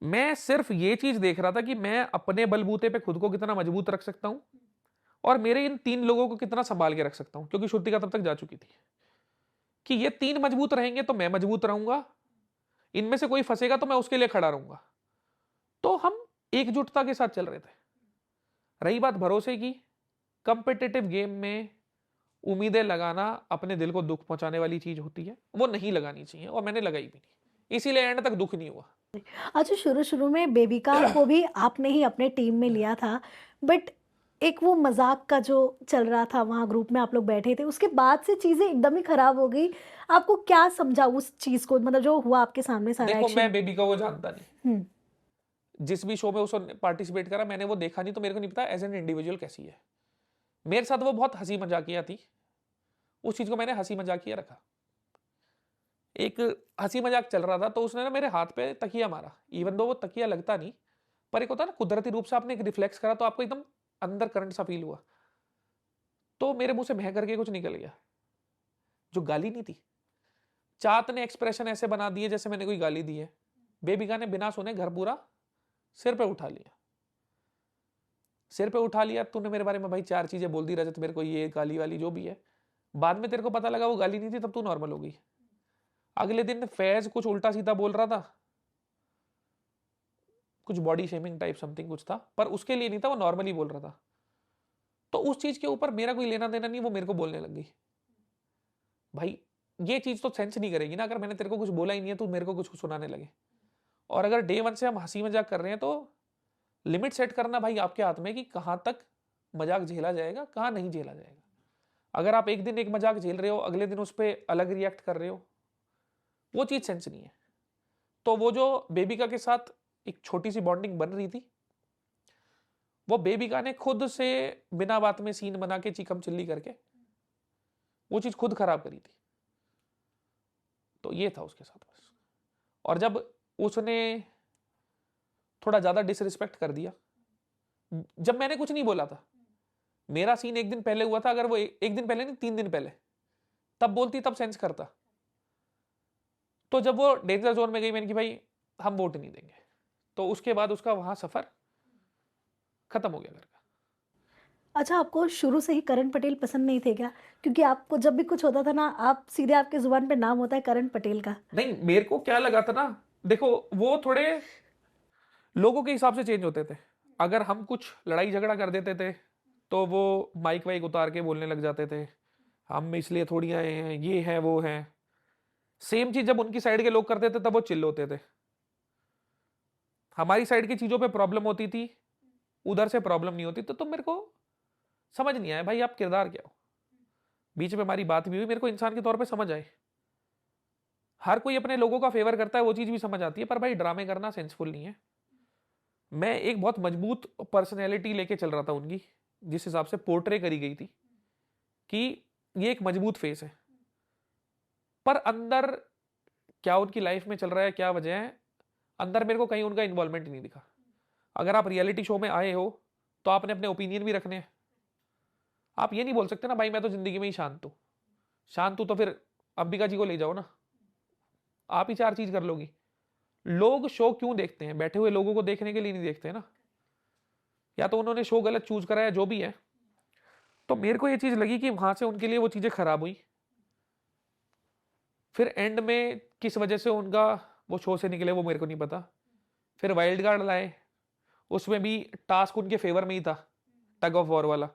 मैं सिर्फ ये चीज देख रहा था कि मैं अपने बलबूते पे खुद को कितना मजबूत रख सकता हूं, और मेरे इन 3 लोगों को कितना संभाल के रख सकता हूं, क्योंकि श्रुतिका तब तक जा चुकी थी कि ये 3 मजबूत रहेंगे तो मैं मजबूत रहूंगा, इनमें से कोई फंसेगा तो मैं उसके लिए खड़ा रहूंगा। तो हम एकजुटता के साथ चल रहे थे। रही बात भरोसे की, कंपिटिटिव गेम में उम्मीदें लगाना अपने दिल को दुख पहुंचाने वाली चीज होती है, वो नहीं लगानी चाहिए, और मैंने लगाई भी नहीं, इसीलिए एंड तक दुख नहीं हुआ। अच्छा, शुरू शुरू में बेबिका को भी आपने ही अपने टीम में लिया था, बट एक वो मजाक का जो चल रहा था वहाँ ग्रुप में आप लोग बैठे थे, उसके बाद से चीजें एकदम ही खराब हो गई। आपको क्या समझा उस चीज को, मतलब जो हुआ आपके सामने सारा देखो, मैं एक्शन? बेबी को जानता नहीं, हम्म। जिस भी शो में उसने पार्टिसिपेट करा मैंने वो देखा नहीं, तो मेरे को नहीं पता एज एन इंडिविजुअल कैसी है। मेरे साथ वो बहुत हंसी मजाकिया थी, उस चीज को मैंने हंसी मजाकिया रखा। एक हंसी मजाक चल रहा था, तो उसने ना मेरे हाथ पे तकिया मारा, इवन दो वो तकिया लगता नहीं, पर एक होता है ना कुदरती रूप से आपने एक रिफ्लेक्स करा तो आपको एकदम अंदर करंट सा फील हुआ, तो मेरे मुंह से भह करके कुछ निकल गया, जो गाली नहीं थी। चात ने एक्सप्रेशन ऐसे बना दिए जैसे मैंने कोई गाली दी है। बेबिका ने बिना सुने घर पूरा सिर पे उठा लिया। सिर पे उठा लिया, तूने मेरे बारे में भाई 4 चीजें बोल दी रजत, मेरे को ये गाली वाली जो भी है, बाद में तेरे को पता लगा वो गाली नहीं थी, तब तू नॉर्मल हो गई। अगले दिन फैज कुछ उल्टा सीधा बोल रहा था, कुछ बॉडी शेमिंग टाइप समथिंग कुछ था, पर उसके लिए नहीं था, वो नॉर्मली बोल रहा था। तो उस चीज के ऊपर मेरा कोई लेना देना नहीं, वो मेरे को बोलने लग गई। भाई ये चीज तो सेंस नहीं करेगी ना, अगर मैंने तेरे को कुछ बोला ही नहीं है तो मेरे को कुछ सुनाने लगे। और अगर डे 1 से हम हंसी मजाक कर रहे हैं तो लिमिट सेट करना भाई आपके हाथ में कि कहां तक मजाक झेला जाएगा, कहां नहीं झेला जाएगा। अगर आप एक दिन एक मजाक झेल रहे हो, अगले दिन उस पर अलग रिएक्ट कर रहे हो, वो चीज सेंस नहीं है। तो वो जो बेबिका के साथ एक छोटी सी बॉन्डिंग बन रही थी, वो बेबिका ने खुद से बिना बात में सीन बना के चिकम चिल्ली करके वो चीज खुद खराब करी थी। तो ये था उसके साथ बस। और जब उसने थोड़ा ज्यादा डिसरिस्पेक्ट कर दिया, जब मैंने कुछ नहीं बोला था, मेरा सीन एक दिन पहले हुआ था, अगर वो एक दिन पहले नहीं 3 दिन पहले, तब बोलती तब सेंस करता। तो जब वो डेंजर जोन में गई, मैंने कि भाई हम वोट नहीं देंगे, तो उसके बाद उसका वहां सफर खत्म हो गया घर का। अच्छा, आपको शुरू से ही करण पटेल पसंद नहीं थे क्या? क्योंकि आपको जब भी कुछ होता था ना, आप सीधे आपके जुबान पे नाम होता है करण पटेल का। नहीं, मेरे को क्या लगा था ना, देखो वो थोड़े लोगों के हिसाब से चेंज होते थे। अगर हम कुछ लड़ाई झगड़ा कर देते थे तो वो माइक वाइक उतार के बोलने लग जाते थे, हम इसलिए थोड़ी आए हैं, ये है वो है। सेम चीज जब उनकी साइड के लोग करते थे तब वो चिल्ल होते थे। हमारी साइड की चीजों पे प्रॉब्लम होती थी, उधर से प्रॉब्लम नहीं होती। तो मेरे को समझ नहीं आया भाई आप किरदार क्या हो। बीच में हमारी बात भी हुई, मेरे को इंसान के तौर पे समझ आए, हर कोई अपने लोगों का फेवर करता है, वो चीज भी समझ आती है, पर भाई ड्रामे करना सेंसफुल नहीं है। मैं एक बहुत मजबूत पर्सनैलिटी लेके चल रहा था उनकी, जिस हिसाब से पोर्ट्रे करी गई थी कि ये एक मजबूत फेस है, पर अंदर क्या उनकी लाइफ में चल रहा है, क्या वजह है, अंदर मेरे को कहीं उनका इन्वॉल्वमेंट नहीं दिखा। अगर आप रियलिटी शो में आए हो तो आपने अपने ओपिनियन भी रखने हैं। आप ये नहीं बोल सकते ना भाई मैं तो जिंदगी में ही शांत हूं। शांत हूं तो फिर अंबिका जी को ले जाओ ना, आप ही 4 चीज कर लोगी। लोग शो क्यों देखते हैं? बैठे हुए लोगों को देखने के लिए नहीं देखते ना। या तो उन्होंने शो गलत चूज करा है, जो भी है। तो मेरे को ये चीज लगी कि वहां से उनके लिए वो चीजें खराब हुई। फिर एंड में किस वजह से उनका वो शो से निकले वो मेरे को नहीं पता। फिर वाइल्ड कार्ड लाए, उसमें भी टास्क उनके फेवर में ही था, टग ऑफ वॉर वाला।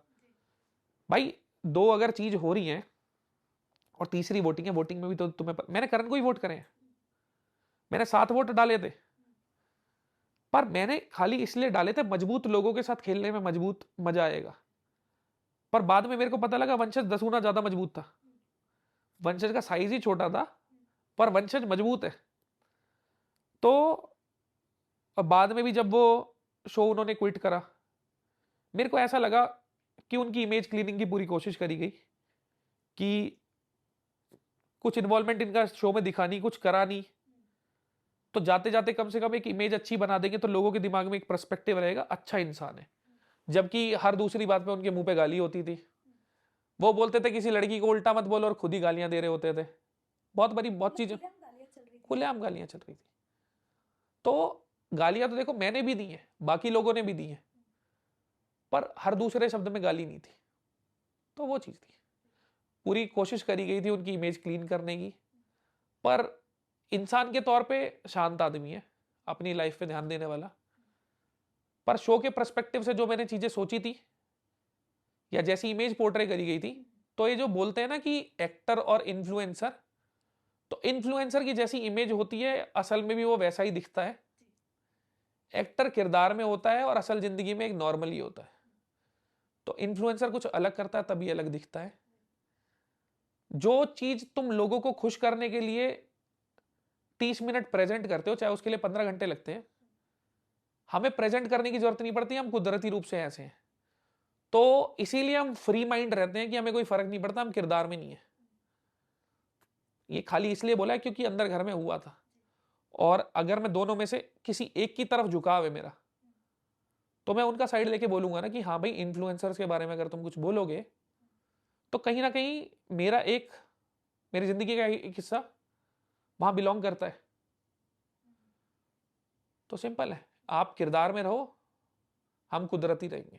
भाई 2 अगर चीज हो रही है और तीसरी वोटिंग है, वोटिंग में भी तो मैंने करण को ही वोट करे हैं, मैंने 7 वोट डाले थे, पर मैंने खाली इसलिए डाले थे मजबूत लोगों के साथ खेलने में मजबूत मजा आएगा। पर बाद में मेरे को पता लगा वंशज 10 गुना ज्यादा मजबूत था। वंशज का साइज ही छोटा था पर वंशज मजबूत है। तो बाद में भी जब वो शो उन्होंने क्विट करा, मेरे को ऐसा लगा कि उनकी इमेज क्लीनिंग की पूरी कोशिश करी गई कि कुछ इन्वॉल्वमेंट इनका शो में दिखानी, कुछ करा नहीं, तो जाते जाते कम से कम एक इमेज अच्छी बना देंगे तो लोगों के दिमाग में एक पर्सपेक्टिव रहेगा, अच्छा इंसान है। जबकि हर दूसरी बात पे उनके मुंह पे गाली होती थी। वो बोलते थे किसी लड़की को उल्टा मत बोलो और खुद ही गालियां दे रहे होते थे। बहुत बड़ी बहुत चीजें खुलेआम गालियां चल रही थी। तो गालियां तो देखो मैंने भी दी हैं, बाकी लोगों ने भी दी हैं, पर हर दूसरे शब्द में गाली नहीं थी। तो वो चीज थी, पूरी कोशिश करी गई थी उनकी इमेज क्लीन करने की। पर इंसान के तौर पे शांत आदमी है, अपनी लाइफ पे ध्यान देने वाला। पर शो के पर्सपेक्टिव से जो मैंने चीजें सोची थी या जैसी इमेज पोर्ट्रे करी गई थी, तो ये जो बोलते हैं ना कि एक्टर और इन्फ्लुएंसर, तो इन्फ्लुएंसर की जैसी इमेज होती है असल में भी वो वैसा ही दिखता है। एक्टर किरदार में होता है और असल जिंदगी में एक नॉर्मल ही होता है। तो इन्फ्लुएंसर कुछ अलग करता है तभी अलग दिखता है। जो चीज तुम लोगों को खुश करने के लिए 30 मिनट प्रेजेंट करते हो, चाहे उसके लिए 15 घंटे लगते हैं, हमें प्रेजेंट करने की जरूरत नहीं पड़ती, हम कुदरती रूप से ऐसे हैं। तो इसीलिए हम फ्री माइंड रहते हैं कि हमें कोई फर्क नहीं पड़ता, हम किरदार में नहीं है। ये खाली इसलिए बोला है क्योंकि अंदर घर में हुआ था। और अगर मैं दोनों में से किसी एक की तरफ झुकाव है मेरा, तो मैं उनका साइड लेके बोलूंगा ना कि हाँ भाई, इन्फ्लुएंसर्स के बारे में अगर तुम कुछ बोलोगे तो कहीं ना कहीं मेरी जिंदगी का एक हिस्सा वहां बिलोंग करता है। तो सिंपल है, आप किरदार में रहो, हम कुदरती रहेंगे।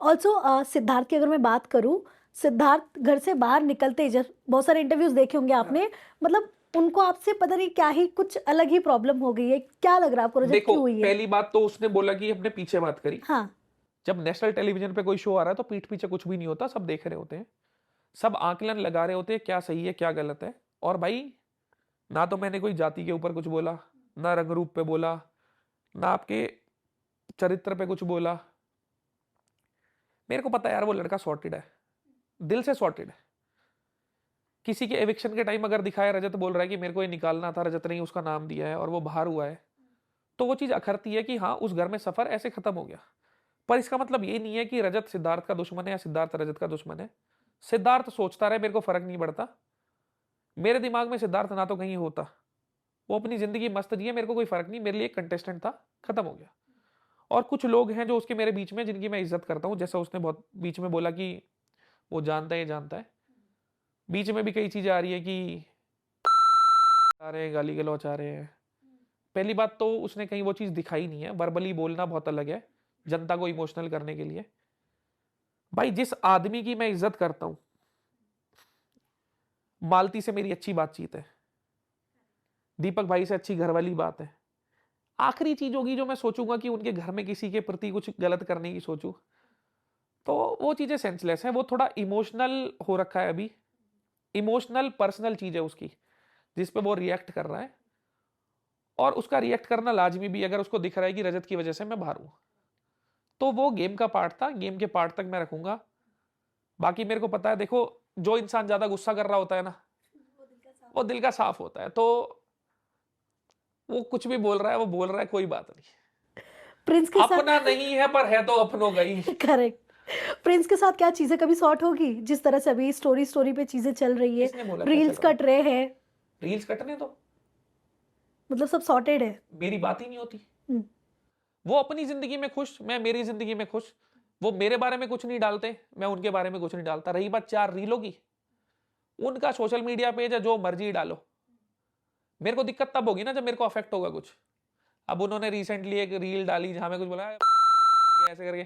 ऑल्सो सिद्धार्थ की अगर मैं बात करूं, सिद्धार्थ घर से बाहर निकलते ही, जब बहुत सारे इंटरव्यूज देखे होंगे आपने, मतलब उनको आपसे पता नहीं क्या ही कुछ अलग ही प्रॉब्लम हो गई है। क्या लग रहा है आपको, रजत, देखो, क्यों हुई है? पहली बात तो उसने बोला कि हमने पीछे बात करी। हाँ, जब नेशनल टेलीविजन पे कोई शो आ रहा है तो पीठ पीछे कुछ भी नहीं होता, सब देख रहे होते हैं, सब आकलन लगा रहे होते हैं क्या सही है क्या गलत है। और भाई, ना तो मैंने कोई जाति के ऊपर कुछ बोला, ना रंग रूप पे बोला, ना आपके चरित्र पे कुछ बोला। मेरे को पता है यार, वो लड़का सॉर्टेड है, दिल से सॉर्टेड है। किसी के एविक्शन के टाइम अगर दिखाया, रजत बोल रहा है कि मेरे को ये निकालना था, रजत ने ही उसका नाम दिया है और वो बाहर हुआ है, तो वो चीज अखरती है कि हाँ, उस घर में सफर ऐसे खत्म हो गया। पर इसका मतलब ये नहीं है कि रजत सिद्धार्थ का दुश्मन है या सिद्धार्थ रजत का दुश्मन है। सिद्धार्थ सोचता रहे, मेरे को फर्क नहीं पड़ता। मेरे दिमाग में सिद्धार्थ ना तो कहीं होता, वो अपनी जिंदगी मस्त जिए, मेरे को कोई फर्क नहीं, मेरे लिए एक कंटेस्टेंट था, खत्म हो गया। और कुछ लोग हैं जो उसके मेरे बीच में, जिनकी मैं इज्जत करता हूँ, जैसा उसने बहुत बीच में बोला कि वो जानता है, ये जानता है। बीच में भी कई चीजें आ रही है कि आ रहे हैं, गाली गलौच आ रहे हैं। पहली बात तो उसने कहीं वो चीज दिखाई नहीं है। वर्बली बोलना बहुत अलग है, जनता को इमोशनल करने के लिए। भाई, जिस आदमी की मैं इज्जत करता हूं, मालती से मेरी अच्छी बातचीत है, दीपक भाई से अच्छी घरवाली बात है, आखिरी चीज होगी जो मैं सोचूंगा कि उनके घर में किसी के प्रति कुछ गलत करने की सोचूं, तो वो चीजें सेंसलेस है। वो थोड़ा इमोशनल हो रखा है अभी, इमोशनल पर्सनल चीज है उसकी, जिस पे वो रिएक्ट कर रहा है। और उसका रिएक्ट करना लाजमी भी, अगर उसको दिख रहा है कि रजत की वजह से मैं बाहर हूं, तो वो गेम का पार्ट था, गेम के पार्ट तक मैं रखूंगा। बाकी मेरे को पता है, देखो, जो इंसान ज्यादा गुस्सा कर रहा होता है ना, वो दिल का साफ होता है। तो वो कुछ भी बोल रहा है, वो बोल रहा है, कोई बात नहीं। प्रिंस के साथ अपना नहीं है पर है तो अपनों का ही। करेक्ट। प्रिंस के साथ क्या चीजें कभी सॉर्ट होगी? जिस तरह से अभी स्टोरी स्टोरी पे चीजें चल रही है, किसने बोला क्या रील्स चल रहा है? कट रहे हैं, रील्स कटने तो मतलब सब सॉर्टेड है। मेरी बात ही नहीं होती। हम्म, वो अपनी जिंदगी में खुश, मैं मेरी जिंदगी में खुश। वो मेरे बारे में कुछ नहीं डालते, मैं उनके बारे में कुछ नहीं डालता। रही बात 4 रीलों की, उनका सोशल मीडिया पेज है, जो मर्जी डालो। मेरे को दिक्कत तब होगी ना जब मेरे को अफेक्ट होगा कुछ। अब उन्होंने रिसेंटली एक रील डाली जहां में कुछ बोला ऐसे करके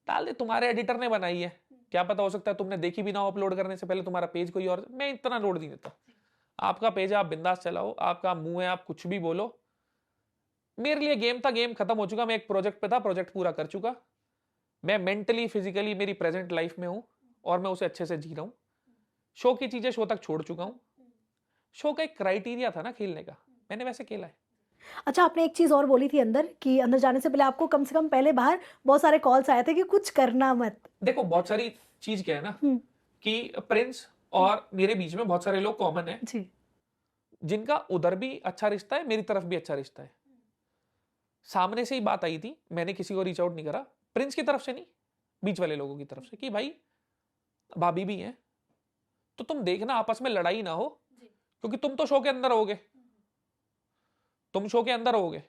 डाल दे, तुम्हारे एडिटर ने बनाई है, क्या पता, हो सकता है तुमने देखी भी ना हो अपलोड करने से पहले, तुम्हारा पेज कोई और। मैं इतना लोड नहीं देता। आपका पेज है, आप बिंदास चलाओ, आपका मुंह है, आप कुछ भी बोलो। मेरे लिए गेम था, गेम खत्म हो चुका। मैं एक प्रोजेक्ट पे था, प्रोजेक्ट पूरा कर चुका। मैं मेंटली फिजिकली मेरी प्रेजेंट लाइफ में हूं और मैं उसे अच्छे से जी रहा हूं। शो की चीजें शो तक छोड़ चुका हूं। शो का एक क्राइटेरिया था ना खेलने का, मैंने वैसे खेला है। अच्छा, आपने एक चीज और बोली थी अंदर, कि अंदर जाने से पहले आपको कम से कम पहले बाहर बहुत सारे कॉल्स आए थे कि कुछ करना मत। देखो, बहुत सारी चीज क्या है ना, कि प्रिंस और मेरे बीच में बहुत सारे लोग कॉमन है, जी, जिनका उधर भी अच्छा रिश्ता है, मेरी तरफ भी अच्छा रिश्ता है। सामने से ही बात आई थी, मैंने किसी को रीच आउट नहीं करा, प्रिंस की तरफ से नहीं, बीच वाले लोगों की तरफ से, कि भाई भाभी भी हैं, तो तुम देखना आपस में लड़ाई ना हो, क्योंकि तुम तो शो के अंदर होगे, तुम शो के अंदर होगे,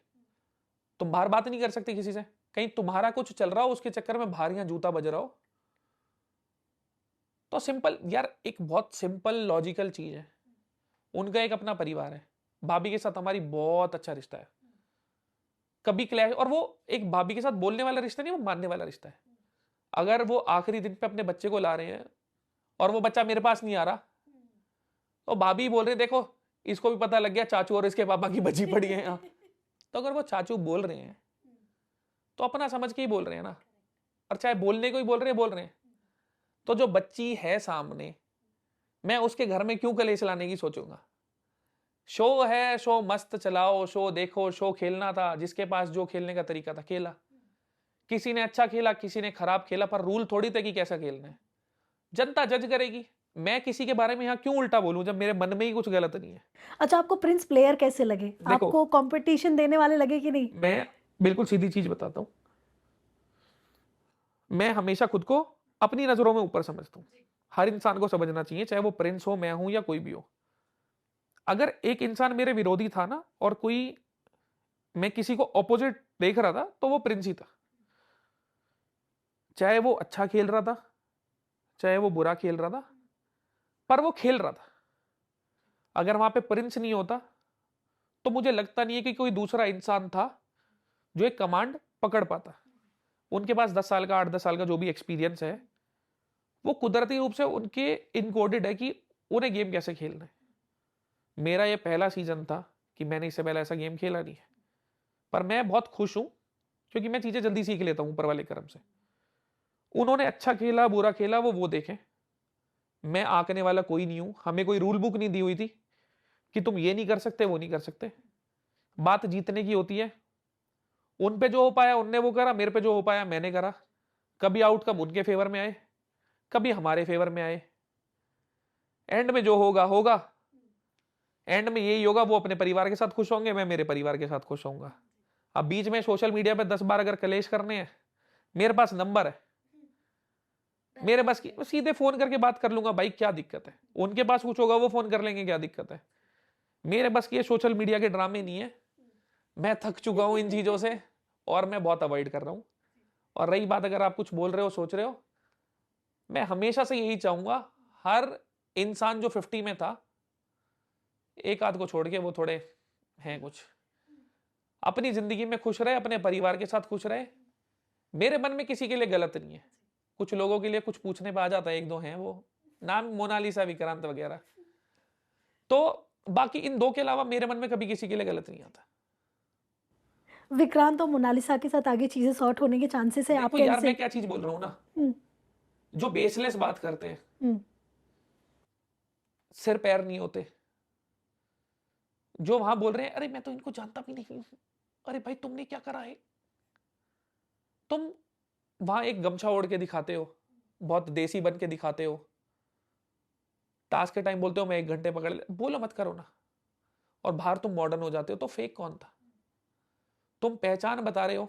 तुम बाहर बात नहीं कर सकते किसी से। कहीं तुम्हारा कुछ चल रहा हो, उसके चक्कर में बाहर यहाँ जूता बज रहा हो। तो सिंपल यार, एक बहुत सिंपल लॉजिकल चीज है। उनका एक अपना परिवार है, भाभी के साथ हमारी बहुत अच्छा रिश्ता है, कभी क्लैश। और वो एक भाभी के साथ बोलने वाला रिश्ता नहीं, वो मानने वाला रिश्ता है। अगर वो आखिरी दिन पे अपने बच्चे को ला रहे हैं और वो बच्चा मेरे पास नहीं आ रहा, तो भाभी बोल रहे देखो, इसको भी पता लग गया चाचू और इसके पापा की बची पड़ी है यहाँ। तो अगर वो चाचू बोल रहे हैं तो अपना समझ के ही बोल रहे हैं ना, और चाहे बोलने को ही बोल रहे हैं। तो जो बच्ची है सामने, मैं उसके घर में क्यों कलेश लाने की सोचूंगा? शो है, शो मस्त चलाओ, शो देखो, शो खेलना था, जिसके पास जो खेलने का तरीका था खेला। किसी ने अच्छा खेला, किसी ने खराब खेला, पर रूल थोड़ी थे कि कैसा खेलना है। जनता जज करेगी। मैं किसी के बारे में यहाँ क्यों उल्टा बोलूं जब मेरे मन में ही कुछ गलत नहीं है। अच्छा, आपको प्रिंस प्लेयर कैसे लगे? देखो, आपको कंपटीशन देने वाले लगे कि नहीं? मैं बिल्कुल सीधी चीज बताता हूं, मैं हमेशा खुद को अपनी नजरों में ऊपर समझता हूं। हर इंसान को समझना चाहिए, चाहे वो प्रिंस हो, मैं हूं या कोई भी हो। अगर एक इंसान मेरे विरोधी था ना, और कोई मैं किसी को ऑपोजिट देख रहा था, तो वो प्रिंस ही था। चाहे वो अच्छा खेल रहा था, चाहे वो बुरा खेल रहा था, पर वो खेल रहा था। अगर वहां पे प्रिंस नहीं होता तो मुझे लगता नहीं है कि कोई दूसरा इंसान था जो एक कमांड पकड़ पाता। उनके पास 10 साल का, 8-10 साल का जो भी एक्सपीरियंस है, वो कुदरती रूप से उनके इनकोडेड है कि उन्हें गेम कैसे खेलना है। मेरा ये पहला सीजन था कि मैंने इससे पहले ऐसा गेम खेला नहीं है, पर मैं बहुत खुश हूं क्योंकि मैं चीजें जल्दी सीख लेता हूं ऊपर वाले करम से। उन्होंने अच्छा खेला बुरा खेला वो देखें। मैं आंकने वाला कोई नहीं हूं। हमें कोई रूल बुक नहीं दी हुई थी कि तुम ये नहीं कर सकते, वो नहीं कर सकते। बात जीतने की होती है। उन पे जो हो पाया उनने वो करा, मेरे पे जो हो पाया मैंने करा। कभी आउटकम उनके फेवर में आए, कभी हमारे फेवर में आए। एंड में जो होगा होगा। एंड में यही होगा, वो अपने परिवार के साथ खुश होंगे, मैं मेरे परिवार के साथ खुश होऊंगा। अब बीच में सोशल मीडिया पे 10 बार अगर कलेश करने हैं, मेरे पास नंबर है, मेरे बस की सीधे फोन करके बात कर लूंगा, भाई क्या दिक्कत है। उनके पास कुछ होगा वो फोन कर लेंगे, क्या दिक्कत है। मेरे बस की ये सोशल मीडिया के ड्रामे नहीं है। मैं थक चुका हूं इन चीजों से और मैं बहुत अवॉइड कर रहा हूं। और रही बात, अगर आप कुछ बोल रहे हो सोच रहे हो, मैं हमेशा से यही चाहूंगा, हर इंसान जो 50 में था, एक आध को छोड़ के वो थोड़े हैं कुछ, अपनी जिंदगी में खुश रहे, अपने परिवार के साथ खुश रहे। मेरे मन में किसी के लिए गलत नहीं है। कुछ लोगों के लिए कुछ पूछने पे आ जाता है, एक दो हैं वो, नाम मोनालिसा, विक्रांत वगैरह। तो बाकी इन दो के अलावा मेरे मन में कभी किसी के लिए गलत नहीं आता। विक्रांत और मोनालिसा के साथ आगे चीजें सॉर्ट होने के चांसेस है देखो आपके यार, इनसे? मैं क्या चीज बोल रहा हूँ ना, हम्म, जो बेसलेस बात करते हैं, हम्म, सिर पैर नहीं होते, जो वहां बोल रहे हैं अरे मैं तो इनको जानता भी नहीं हूं, अरे भाई तुमने क्या करा है। तुम वहां एक गमछा ओढ़ के दिखाते हो, बहुत देसी बन के दिखाते हो, टास्क के टाइम बोलते हो मैं 1 घंटे पकड़ ले, बोलो मत करो ना। और बाहर तुम मॉडर्न हो जाते हो, तो फेक कौन था। तुम पहचान बता रहे हो,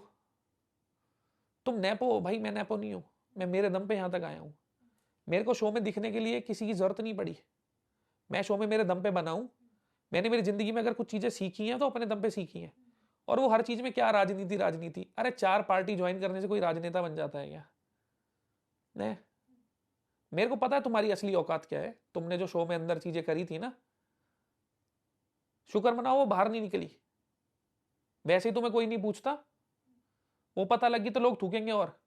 तुम नेपो हो। भाई मैं नेपो नहीं हूं, मैं मेरे दम पे यहां तक आया हूं। मेरे को शो में दिखने के लिए किसी की जरूरत नहीं पड़ी। मैं शो में मेरे दम पे बना हूं। मैंने मेरी जिंदगी में अगर कुछ चीजें सीखी हैं तो अपने दम पे सीखी हैं। और वो हर चीज में क्या राजनीति राजनीति, अरे 4 पार्टी ज्वाइन करने से कोई राजनेता बन जाता है क्या। नहीं, मेरे को पता है तुम्हारी असली औकात क्या है। तुमने जो शो में अंदर चीजें करी थी ना, शुक्र मनाओ वो बाहर नहीं निकली। वैसे ही तुम्हें कोई नहीं पूछता, वो पता लगी तो लोग थूकेंगे। और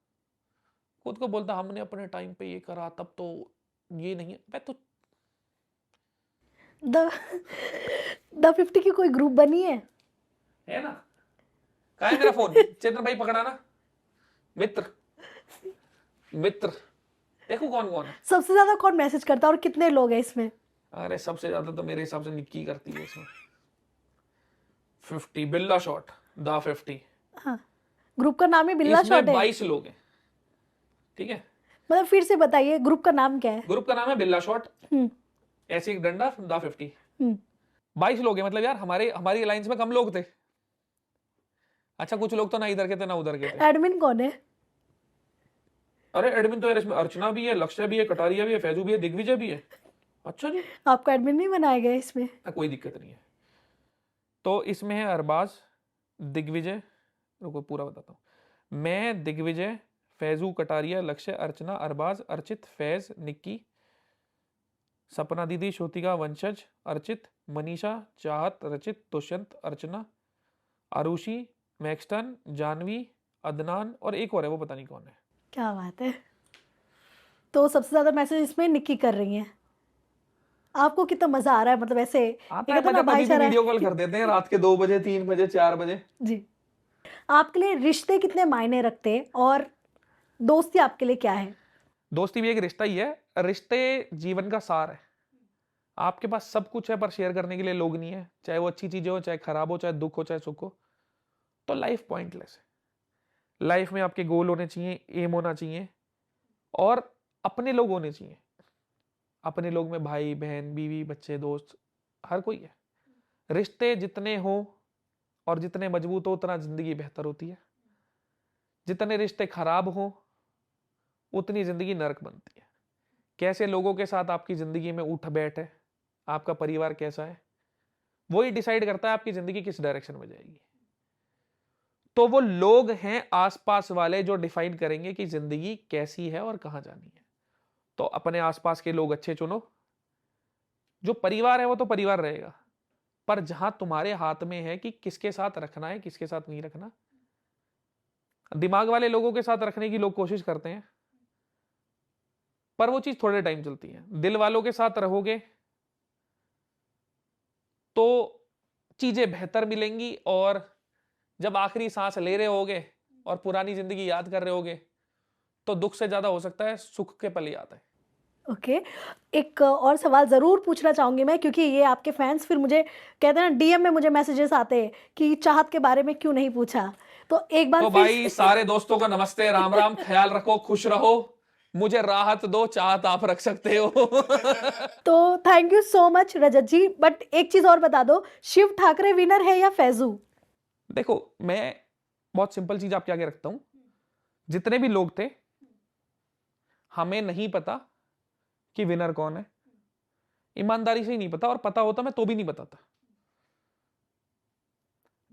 खुद को बोलता हमने अपने टाइम पे ये करा, तब तो ये नहीं है। मैं तो द द 50 की कोई ग्रुप बनी है ना। कहा है मेरा फोन, चेतन भाई पकड़ा ना। मित्र मित्र, देखो कौन कौन है। सबसे ज्यादा कौन मैसेज करता है और कितने लोग हैं इसमें? अरे सबसे ज्यादा तो मेरे हिसाब से निक्की करती है इसमें। 50 बिल्ला शॉट, द 50। हाँ, ग्रुप का नाम ही बिल्ला इसमें शॉट है। 22 लोग हैं, ठीक है। मतलब फिर से बताइए, ग्रुप का नाम क्या है? ग्रुप का नाम है बिल्ला शॉट, हम्म, ऐसे एक डंडा, द 50। हम्म, 22 लोग हैं। मतलब यार हमारी अलायंस में कम लोग थे। अच्छा, कुछ लोग तो ना इधर के थे ना उधर के थे। एडमिन कौन है? अरे एडमिन तो यार इसमें अर्चना भी है, लक्ष्य भी है, कटारिया भी है, फैजू भी है, दिग्विजय भी है। अच्छा जी, आपको एडमिन नहीं बनाया गया इसमें? कोई दिक्कत नहीं है। तो इसमें है अरबाज, दिग्विजय, रुको पूरा बताता हूँ। मैं, दिग्विजय, फैजू, कटारिया, लक्ष्य, अर्चना, अरबाज, अर्चित, फैज, निक्की, सपना दीदी, श्रुतिका, वंशज, अर्चित, मनीषा, चाहत, रचित, दुष्यंत, अर्चना, आरुषि, मैक्सटन, जानवी, अदनान और एक और है, वो पता नहीं कौन है। क्या बात है। तो सबसे ज्यादा मैसेज इसमें निक्की कर रही है। आपको कितना मजा आ रहा है? मतलब ऐसे आता ये है कहते हैं मजा, ना, तभी तो भाईचारा वीडियो कॉल कर देते हैं रात के 2 बजे, 3 बजे, 4 बजे। जी। आपके लिए रिश्ते कितने मायने रखते हैं और दोस्ती आपके लिए क्या है? दोस्ती भी एक रिश्ता ही है। रिश्ते जीवन का सार है। आपके पास सब कुछ है पर शेयर करने के लिए लोग नहीं है, चाहे वो अच्छी चीजें हो, चाहे खराब हो, चाहे दुख हो, चाहे सुख हो, तो लाइफ पॉइंटलेस है। लाइफ में आपके गोल होने चाहिए, एम होना चाहिए, और अपने लोग होने चाहिए। अपने लोग में भाई बहन, बीवी, बच्चे, दोस्त, हर कोई है। रिश्ते जितने हो और जितने मजबूत हो, उतना जिंदगी बेहतर होती है। जितने रिश्ते खराब हो, उतनी जिंदगी नरक बनती है। कैसे लोगों के साथ आपकी जिंदगी में उठ बैठ है, आपका परिवार कैसा है, वही डिसाइड करता है आपकी जिंदगी किस डायरेक्शन में जाएगी। तो वो लोग हैं आसपास वाले जो डिफाइन करेंगे कि जिंदगी कैसी है और कहां जानी है। तो अपने आसपास के लोग अच्छे चुनो। जो परिवार है वो तो परिवार रहेगा, पर जहां तुम्हारे हाथ में है कि किसके साथ रखना है किसके साथ नहीं रखना। दिमाग वाले लोगों के साथ रखने की लोग कोशिश करते हैं, पर वो चीज थोड़े टाइम चलती है। दिल वालों के साथ रहोगे तो चीजें बेहतर मिलेंगी, और जब आखिरी सांस ले रहे होगे और पुरानी जिंदगी याद कर रहे होगे तो दुख से ज्यादा हो सकता है सुख के पल याद है। ओके, एक और सवाल ज़रूर पूछना चाहूँगी मैं, क्योंकि ये आपके फैंस फिर मुझे कहते हैं ना, डीएम में मुझे मैसेजेस आते हैं कि चाहत के बारे में क्यों नहीं पूछा। तो एक बार तो फिर भाई सारे दोस्तों को नमस्ते, राम राम, ख्याल रखो, खुश रहो, मुझे राहत दो, चाहत आप रख सकते हो। तो thank you so much Rajat ji. But एक चीज़ और बता दो, शिव ठाकरे विनर है या फैजू? देखो, मैं बहुत सिंपल चीज आपके आगे रखता हूं। जितने भी लोग थे, हमें नहीं पता कि विनर कौन है, ईमानदारी से ही नहीं पता, और पता होता मैं तो भी नहीं बताता।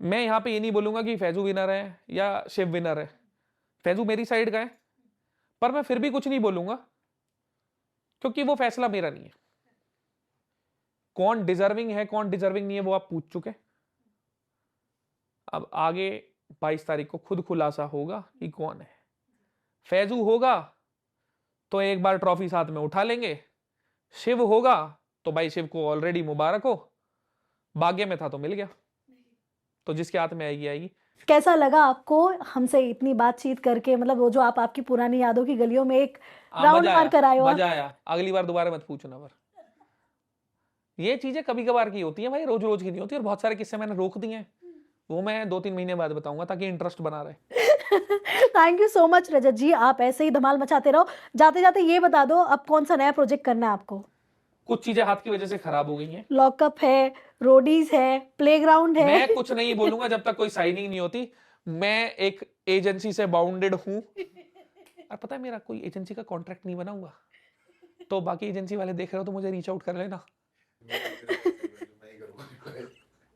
मैं यहां पे ये नहीं बोलूंगा कि फैजू विनर है या शिव विनर है। फैजू मेरी साइड का है, पर मैं फिर भी कुछ नहीं बोलूंगा, क्योंकि वो फैसला मेरा नहीं है। कौन डिजर्विंग है कौन डिजर्विंग नहीं है वो आप पूछ चुके। अब आगे 22 तारीख को खुद खुलासा होगा कि कौन है। फैजू होगा तो एक बार ट्रॉफी साथ में उठा लेंगे, शिव होगा तो भाई शिव को ऑलरेडी मुबारक हो, भाग्य में था तो मिल गया, तो जिसके हाथ में आएगी आएगी। कैसा लगा आपको हमसे इतनी बातचीत करके? मतलब वो जो आप आपकी पुरानी यादों की गलियों में एक राउंड मार कर आए हो। मजा आया। अगली बार दोबारा मत पूछना। पर ये चीजें कभी कभार की होती हैं भाई, रोज रोज की नहीं होती। और बहुत सारे किस्से मैंने रोक दिए हैं, वो मैं 2-3 महीने बाद बताऊंगा ताकि इंटरेस्ट बना रहे। Thank you so much Rajat जी, आप ऐसे ही धमाल मचाते रहो। जाते जाते ये बता दो, अब कौन सा नया प्रोजेक्ट करना है आपको? कुछ चीजें हाथ की वजह से खराब हो गई हैं। लॉकअप है, रोडीज है, प्लेग्राउंड है। मैं कुछ नहीं बोलूंगा जब तक कोई साइनिंग नहीं होती। मैं एक एजेंसी से बाउंडेड हूं, और पता है मेरा कोई एजेंसी का कॉन्ट्रैक्ट नहीं बना हुआ, तो बाकी एजेंसी वाले देख रहे हो तो मुझे रीच आउट कर लेना।